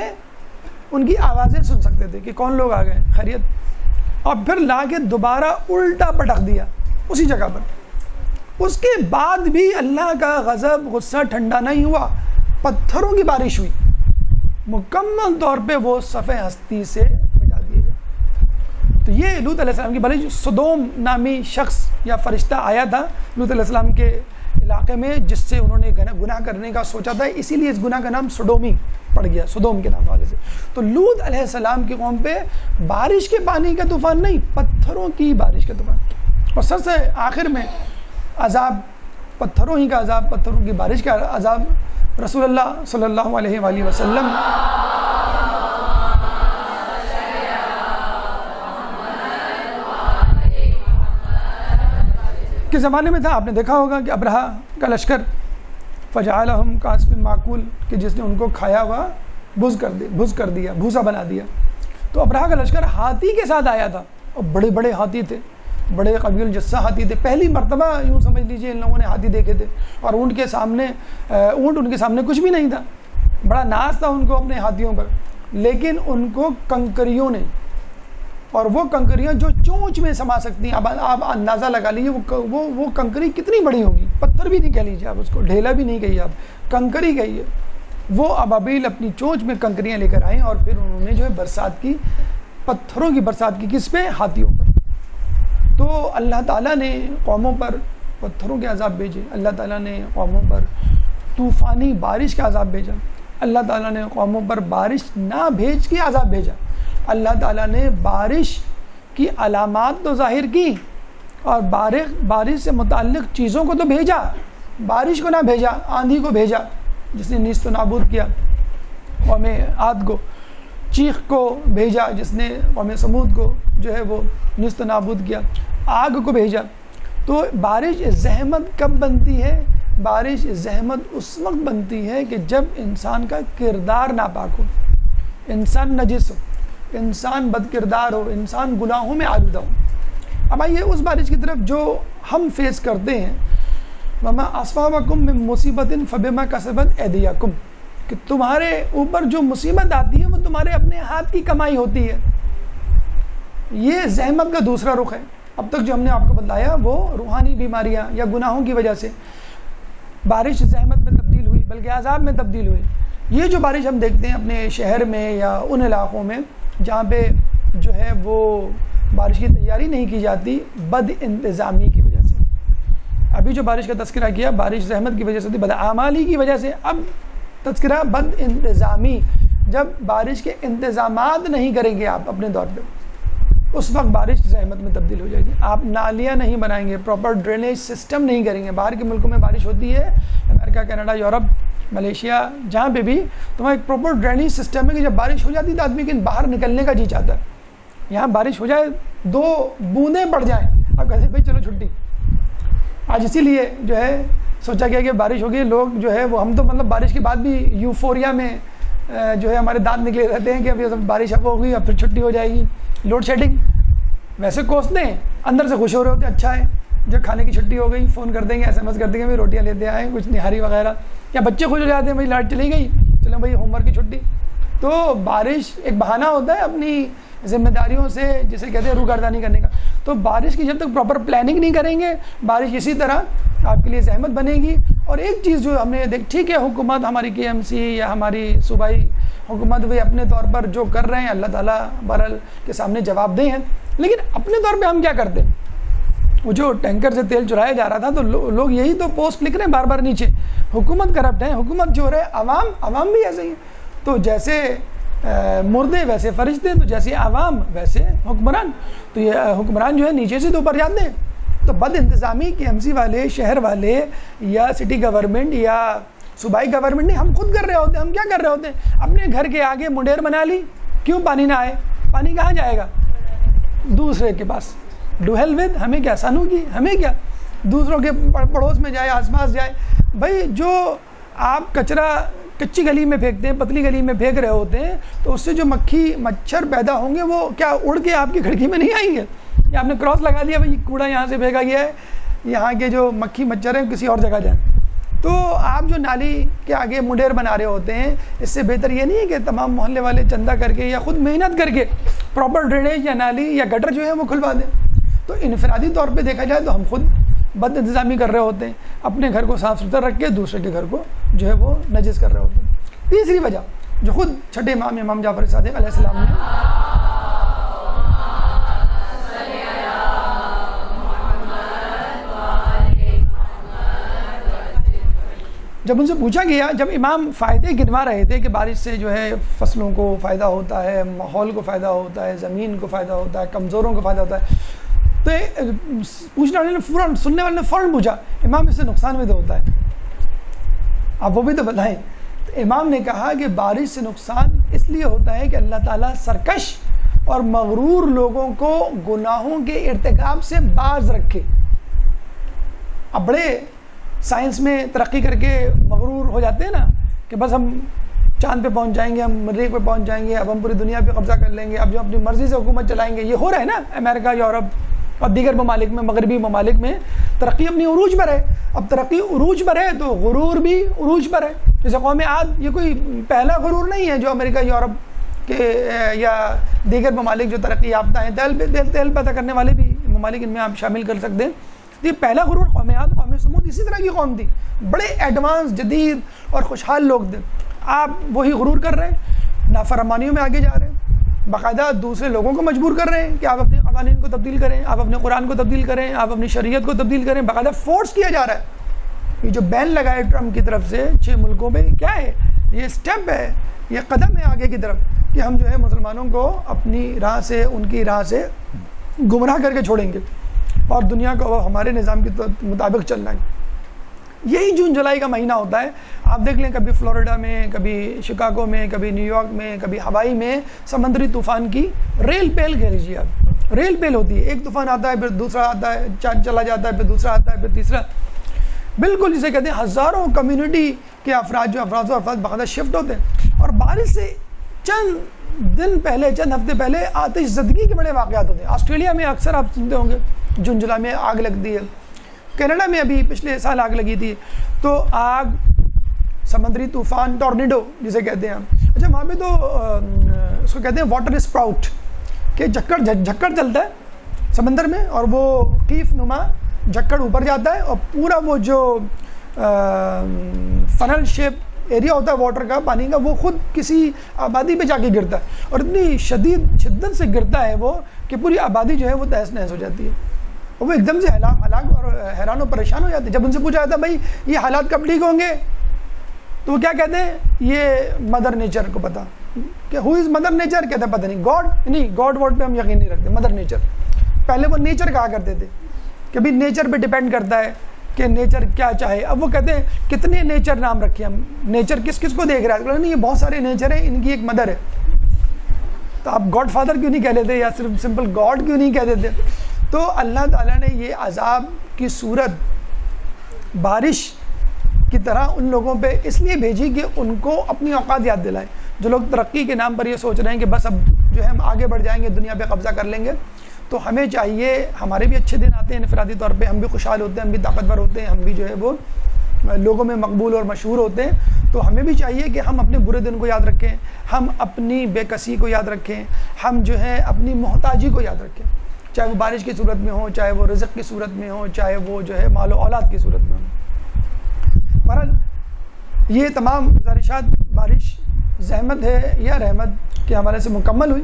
ان کی آوازیں سن سکتے تھے کہ کون لوگ آ گئے, خیریت. اور پھر لا کے دوبارہ الٹا پٹک دیا اسی جگہ پر. اس کے بعد بھی اللہ کا غضب غصہ ٹھنڈا نہیں ہوا, پتھروں کی بارش ہوئی, مکمل طور پہ وہ صفحہ ہستی سے مٹا دیے گئے. تو یہ لوط علیہ السلام کی بارش. سدوم نامی شخص یا فرشتہ آیا تھا لوط علیہ السلام کے علاقے میں, جس سے انہوں نے گناہ کرنے کا سوچا تھا, اسی لیے اس گناہ کا نام سڈومی پڑ گیا, سدوم کے نام والے سے. تو لوط علیہ السلام کی قوم پہ بارش کے پانی کا طوفان نہیں, پتھروں کی بارش کا طوفان. اور سب سے آخر میں عذاب پتھروں ہی کا عذاب, پتھروں کی بارش کا عذاب. رسول اللہ صلی اللہ علیہ وآلہ وسلم کے زمانے میں تھا. آپ نے دیکھا ہوگا کہ ابرہا کا لشکر فجعلہم کعصف معکول, کہ جس نے ان کو کھایا ہوا بھس کر دیا, بھوسا بنا دیا. تو ابرہا کا لشکر ہاتھی کے ساتھ آیا تھا, اور بڑے بڑے ہاتھی تھے, بڑے قوی الجثہ ہاتھی تھے. پہلی مرتبہ یوں سمجھ لیجئے ان لوگوں نے ہاتھی دیکھے تھے, اور اونٹ ان کے سامنے کچھ بھی نہیں تھا. بڑا ناز تھا ان کو اپنے ہاتھیوں پر, لیکن ان کو کنکریوں نے, اور وہ کنکریاں جو چونچ میں سما سکتی ہیں. اب آپ اندازہ لگا لیجیے وہ کنکری کتنی بڑی ہوگی. پتھر بھی نہیں کہہ لیجیے آپ اس کو, ڈھیلا بھی نہیں کہیے آپ, کنکری کہیے. وہ ابابیل اپنی چونچ میں کنکریاں لے کر آئیں, اور پھر انہوں نے جو ہے برسات کی, پتھروں کی برسات کی. کس پہ؟ ہاتھیوں پر. تو اللہ تعالیٰ نے قوموں پر پتھروں کے عذاب بھیجے, اللہ تعالیٰ نے قوموں پر طوفانی بارش کا عذاب بھیجا, اللہ تعالیٰ نے قوموں پر بارش نہ بھیج کے عذاب بھیجا. اللہ تعالیٰ نے بارش کی علامات تو ظاہر کی, اور بارش سے متعلق چیزوں کو تو بھیجا, بارش کو نہ بھیجا. آندھی کو بھیجا جس نے نیست و نابود کیا قوم عاد کو, چیخ کو بھیجا جس نے قوم سمود کو جو ہے وہ نیست و نابود کیا, آگ کو بھیجا. تو بارش زحمت کب بنتی ہے؟ بارش زحمت اس وقت بنتی ہے کہ جب انسان کا کردار ناپاک ہو, انسان نجس ہو, انسان بد کردار ہو, انسان گناہوں میں آلودہ ہو. اب آئیے اس بارش کی طرف جو ہم فیس کرتے ہیں. وَمَا أَصْابَكُم مِّن مُّصِيبَةٍ فَبِمَا كَسَبَتْ أَيْدِيكُم, کہ تمہارے اوپر جو مصیبت آتی ہے وہ تمہارے اپنے ہاتھ کی کمائی ہوتی ہے. یہ زحمت کا دوسرا رخ ہے. اب تک جو ہم نے آپ کو بتایا وہ روحانی بیماریاں یا گناہوں کی وجہ سے بارش زحمت میں تبدیل ہوئی, بلکہ عذاب میں تبدیل ہوئی. یہ جو بارش ہم دیکھتے ہیں اپنے شہر میں یا ان علاقوں میں جہاں پہ جو ہے وہ بارش کی تیاری نہیں کی جاتی, بد انتظامی کی وجہ سے. ابھی جو بارش کا تذکرہ کیا بارش زحمت کی وجہ سے, بدعمالی کی وجہ سے. اب تذکرہ بد انتظامی, جب بارش کے انتظامات نہیں کریں گے آپ اپنے طور پہ, اس وقت بارش زحمت میں تبدیل ہو جائے گی. آپ نالیاں نہیں بنائیں گے, پراپر ڈرینیج سسٹم نہیں کریں گے. باہر کے ملکوں میں بارش ہوتی ہے, امریکہ, کینیڈا, یورپ, ملیشیا, جہاں پہ بھی تمہارا ایک پراپر ڈرینیج سسٹم ہے کہ جب بارش ہو جاتی ہے تو آدمی کے باہر نکلنے کا جی چاہتا ہے. یہاں بارش ہو جائے, 2 بوندیں پڑ جائیں, آپ کہتے ہیں بھائی چلو چھٹی. آج اسی لیے جو ہے سوچا گیا کہ بارش ہوگی, لوگ جو ہے وہ, ہم تو مطلب بارش کے بعد بھی یوفوریا میں جو ہے ہمارے دانت نکلے رہتے ہیں کہ ابھی بارش اب ہوگی, اب پھر چھٹی ہو جائے گی. لوڈ شیڈنگ ویسے کوستے ہیں, اندر سے خوش ہو رہے ہوتے ہیں, اچھا ہے جب کھانے کی چھٹی ہو گئی فون کر دیں گے, SMS کر دیں گے بھائی روٹیاں لیتے آئیں, کچھ نہاری وغیرہ. یا بچے خوش ہو جاتے ہیں بھائی لائٹ چلی گئی, چلو بھائی ہوم ورک کی چھٹی. تو بارش ایک بہانہ ہوتا ہے اپنی ذمہ داریوں سے, جسے کہتے ہیں روگردانی کرنے کا. تو بارش کی جب تک پراپر پلاننگ نہیں کریں گے, بارش اسی طرح آپ کے لیے زحمت بنے گی. اور ایک چیز جو ہم نے دیکھ, ٹھیک ہے حکومت ہماری KMC یا ہماری صوبائی حکومت وہ اپنے طور پر جو کر رہے ہیں اللہ تعالیٰ بہرحال کے سامنے جواب دہ ہیں, لیکن اپنے طور پہ ہم کیا کرتے ہیں؟ وہ جو ٹینکر سے تیل چرایا جا رہا تھا تو لوگ یہی تو پوسٹ لکھ رہے ہیں بار بار نیچے, حکومت کرپٹ ہے, حکومت جو رہے, عوام بھی ایسے ہی ہیں. تو جیسے مردے ویسے فرشتے, تو جیسے عوام ویسے حکمران. تو یہ حکمران جو ہے نیچے سے تو اوپر جاتے ہیں. تو بد انتظامی KMC والے, شہر والے, یا سٹی گورنمنٹ یا صوبائی گورنمنٹ نہیں, ہم خود کر رہے ہوتے ہیں. ہم کیا کر رہے ہوتے ہیں؟ اپنے گھر کے آگے منڈیر بنا لی, کیوں پانی نہ آئے؟ پانی کہاں جائے گا؟ دوسرے کے پاس. ڈو ہیل ود, ہمیں کیا, سانو کی ہمیں کیا, دوسروں کے پڑوس میں جائے, آس پاس جائے. بھائی جو آپ کچرا کچی گلی میں پھینکتے ہیں, پتلی گلی میں پھینک رہے ہوتے ہیں, تو اس سے جو مکھی مچھر پیدا ہوں گے وہ کیا اڑ کے آپ کی کھڑکی میں نہیں آئیں گے؟ یا آپ نے کراس لگا دیا بھائی کوڑا یہاں سے پھینکا گیا ہے, یہاں کے جو مکھی مچھر ہیں کسی اور جگہ جائیں. تو آپ جو نالی کے آگے منڈیر بنا رہے ہوتے ہیں، اس سے بہتر یہ نہیں ہے کہ تمام محلے والے چندہ کر کے یا خود محنت کر کے پراپر ڈرینیج یا نالی یا گٹر جو ہے وہ کھلوا دیں. تو انفرادی طور پہ دیکھا جائے تو ہم خود بد انتظامی کر رہے ہوتے ہیں، اپنے گھر کو صاف ستھرا رکھ کے دوسرے کے گھر کو جو ہے وہ نجس کر رہے ہوتے ہیں. تیسری وجہ جو خود چھٹے امام جعفر صادق علیہ السلام نے جب ان سے پوچھا گیا، جب امام فائدے گنوا رہے تھے کہ بارش سے جو ہے فصلوں کو فائدہ ہوتا ہے، ماحول کو فائدہ ہوتا ہے، زمین کو فائدہ ہوتا ہے، کمزوروں کو فائدہ ہوتا ہے، تو پوچھنے والے نے فوراً، سننے والے نے فوراً پوچھا امام اس سے نقصان بھی تو ہوتا ہے، آپ وہ بھی تو بتائیں. تو امام نے کہا کہ بارش سے نقصان اس لیے ہوتا ہے کہ اللہ تعالیٰ سرکش اور مغرور لوگوں کو گناہوں کے ارتکاب سے باز رکھے. اب بڑے سائنس میں ترقی کر کے مغرور ہو جاتے ہیں نا کہ بس ہم چاند پہ پہنچ جائیں گے، ہم مریخ پہ پہنچ جائیں گے، اب ہم پوری دنیا پہ قبضہ کر لیں گے، اب جو اپنی مرضی سے حکومت چلائیں گے. یہ ہو رہا ہے نا امریکہ، یورپ اور دیگر ممالک میں، مغربی ممالک میں ترقی اپنی عروج پر ہے. اب ترقی عروج پر ہے تو غرور بھی عروج پر ہے. جیسے قوم عاد یہ کوئی پہلا غرور نہیں ہے جو امریکہ، یورپ کے یا دیگر ممالک جو ترقی یافتہ ہیں، تیل پیدا کرنے والے بھی ممالک ان میں آپ شامل کر سکتے ہیں. یہ پہلا غرور قوم عاد، قوم سمود اسی طرح کی قوم تھی، بڑے ایڈوانس، جدید اور خوشحال لوگ تھے. آپ وہی غرور کر رہے ہیں، نافرمانیوں میں آگے جا رہے ہیں، باقاعدہ دوسرے لوگوں کو مجبور کر رہے ہیں کہ آپ اپنے قوانین کو تبدیل کریں، آپ اپنے قرآن کو تبدیل کریں، آپ اپنی شریعت کو تبدیل کریں. باقاعدہ فورس کیا جا رہا ہے. یہ جو بین لگا ہے ٹرمپ کی طرف سے 6 ملکوں میں، کیا ہے یہ؟ اسٹیپ ہے، یہ قدم ہے آگے کی طرف کہ ہم جو ہے مسلمانوں کو اپنی راہ سے، ان کی راہ سے گمراہ کر کے چھوڑیں گے اور دنیا کو ہمارے نظام کے مطابق چلنا ہے. یہی جون جولائی کا مہینہ ہوتا ہے. آپ دیکھ لیں کبھی فلوریڈا میں، کبھی شکاگو میں، کبھی نیو یارک میں، کبھی ہوائی میں سمندری طوفان کی ریل پیل کہہ لیجیے آپ، ریل پیل ہوتی ہے. ایک طوفان آتا ہے، پھر دوسرا آتا ہے، چلا جاتا ہے، پھر دوسرا آتا ہے، پھر تیسرا. بالکل جسے کہتے ہیں ہزاروں کمیونٹی کے افراد باقاعدہ شفٹ ہوتے ہیں. اور بارش سے چند دن پہلے، چند ہفتے پہلے آتش زدگی کے بڑے واقعات ہوتے ہیں. آسٹریلیا میں اکثر آپ سنتے ہوں گے جون جولائی میں آگ لگتی ہے. کینیڈا میں ابھی پچھلے سال آگ لگی تھی. تو آگ، سمندری طوفان، ٹورنیڈو جسے کہتے ہیں. اچھا وہاں پہ تو اس کو کہتے ہیں واٹر اسپراؤٹ، کہ جھکڑ چلتا ہے سمندر میں اور وہ قیف نما جھکڑ اوپر جاتا ہے اور پورا وہ جو فنل شیپ ایریا ہوتا ہے واٹر کا، پانی کا، وہ خود کسی آبادی پہ جا کے گرتا ہے اور اتنی شدید شدت سے گرتا ہے وہ کہ پوری آبادی جو ہے وہ تہس نہس ہو جاتی ہے. وہ ایک دم سے ہلاک اور حیران و پریشان ہو جاتے ہیں. جب ان سے پوچھا جاتا ہے بھائی یہ حالات کب ٹھیک ہوں گے، تو وہ کیا کہتے ہیں؟ یہ مدر نیچر کو پتا. کہ ہو از مدر نیچر؟ کہتے ہیں پتہ نہیں. گاڈ نہیں، گاڈ ورڈ پہ ہم یقین نہیں رکھتے. Mother nature. پہلے وہ نیچر کہا کرتے تھے کہ بھی نیچر پہ ڈیپینڈ کرتا ہے کہ نیچر کیا چاہے. اب وہ کہتے ہیں کتنے نیچر نام رکھے ہم، نیچر کس کس کو دیکھ رہا ہے؟ نہیں، یہ بہت سارے نیچر ہیں، ان کی ایک مدر ہے. تو آپ گاڈ فادر کیوں نہیں کہہ دیتے یا صرف سمپل گاڈ کیوں نہیں کہہ دیتے؟ تو اللہ تعالیٰ نے یہ عذاب کی صورت بارش کی طرح ان لوگوں پہ اس لیے بھیجی کہ ان کو اپنی اوقات یاد دلائے. جو لوگ ترقی کے نام پر یہ سوچ رہے ہیں کہ بس اب جو ہے ہم آگے بڑھ جائیں گے، دنیا پہ قبضہ کر لیں گے، تو ہمیں چاہیے، ہمارے بھی اچھے دن آتے ہیں انفرادی طور پہ، ہم بھی خوشحال ہوتے ہیں، ہم بھی طاقتور ہوتے ہیں، ہم بھی جو ہے وہ لوگوں میں مقبول اور مشہور ہوتے ہیں. تو ہمیں بھی چاہیے کہ ہم اپنے برے دن کو یاد رکھیں، ہم اپنی بے کسی کو یاد رکھیں، ہم جو ہے اپنی محتاجی کو یاد رکھیں، چاہے وہ بارش کی صورت میں ہو، چاہے وہ رزق کی صورت میں ہو، چاہے وہ جو ہے مال و اولاد کی صورت میں ہو. بہرحال یہ تمام گزارشات بارش زحمت ہے یا رحمت کے حوالے سے مکمل ہوئی.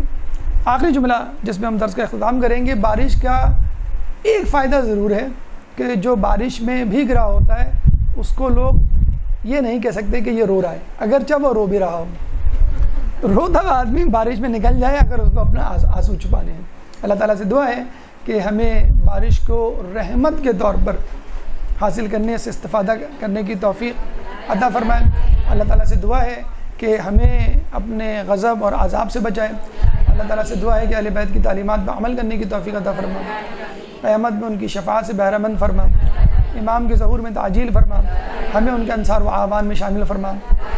آخری جملہ جس میں ہم درس کا اختتام کریں گے، بارش کا ایک فائدہ ضرور ہے کہ جو بارش میں بھیگ رہا ہوتا ہے اس کو لوگ یہ نہیں کہہ سکتے کہ یہ رو رہا ہے، اگرچہ وہ رو بھی رہا ہو. روتا ہوا آدمی بارش میں نکل جائے اگر اس کو اپنا آنسو چھپانے ہیں. اللہ تعالیٰ سے دعا ہے کہ ہمیں بارش کو رحمت کے طور پر حاصل کرنے سے استفادہ کرنے کی توفیق عطا فرمائے. اللہ تعالیٰ سے دعا ہے کہ ہمیں اپنے غضب اور عذاب سے بچائے. اللہ تعالیٰ سے دعا ہے کہ اہل بیت کی تعلیمات پر عمل کرنے کی توفیق عطا فرمائے. قیامت میں ان کی شفاعت سے بہرہ مند فرما، امام کے ظہور میں تعجیل فرما. ہمیں ان کے انصار و اعوان میں شامل فرما.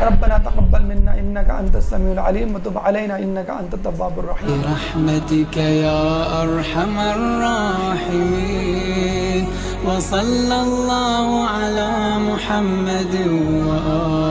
ربنا تقبل منا انك انت السميع العليم وتب علينا انك انت التواب الرحيم برحمتك يا ارحم الراحمين وصلى الله على محمد وآله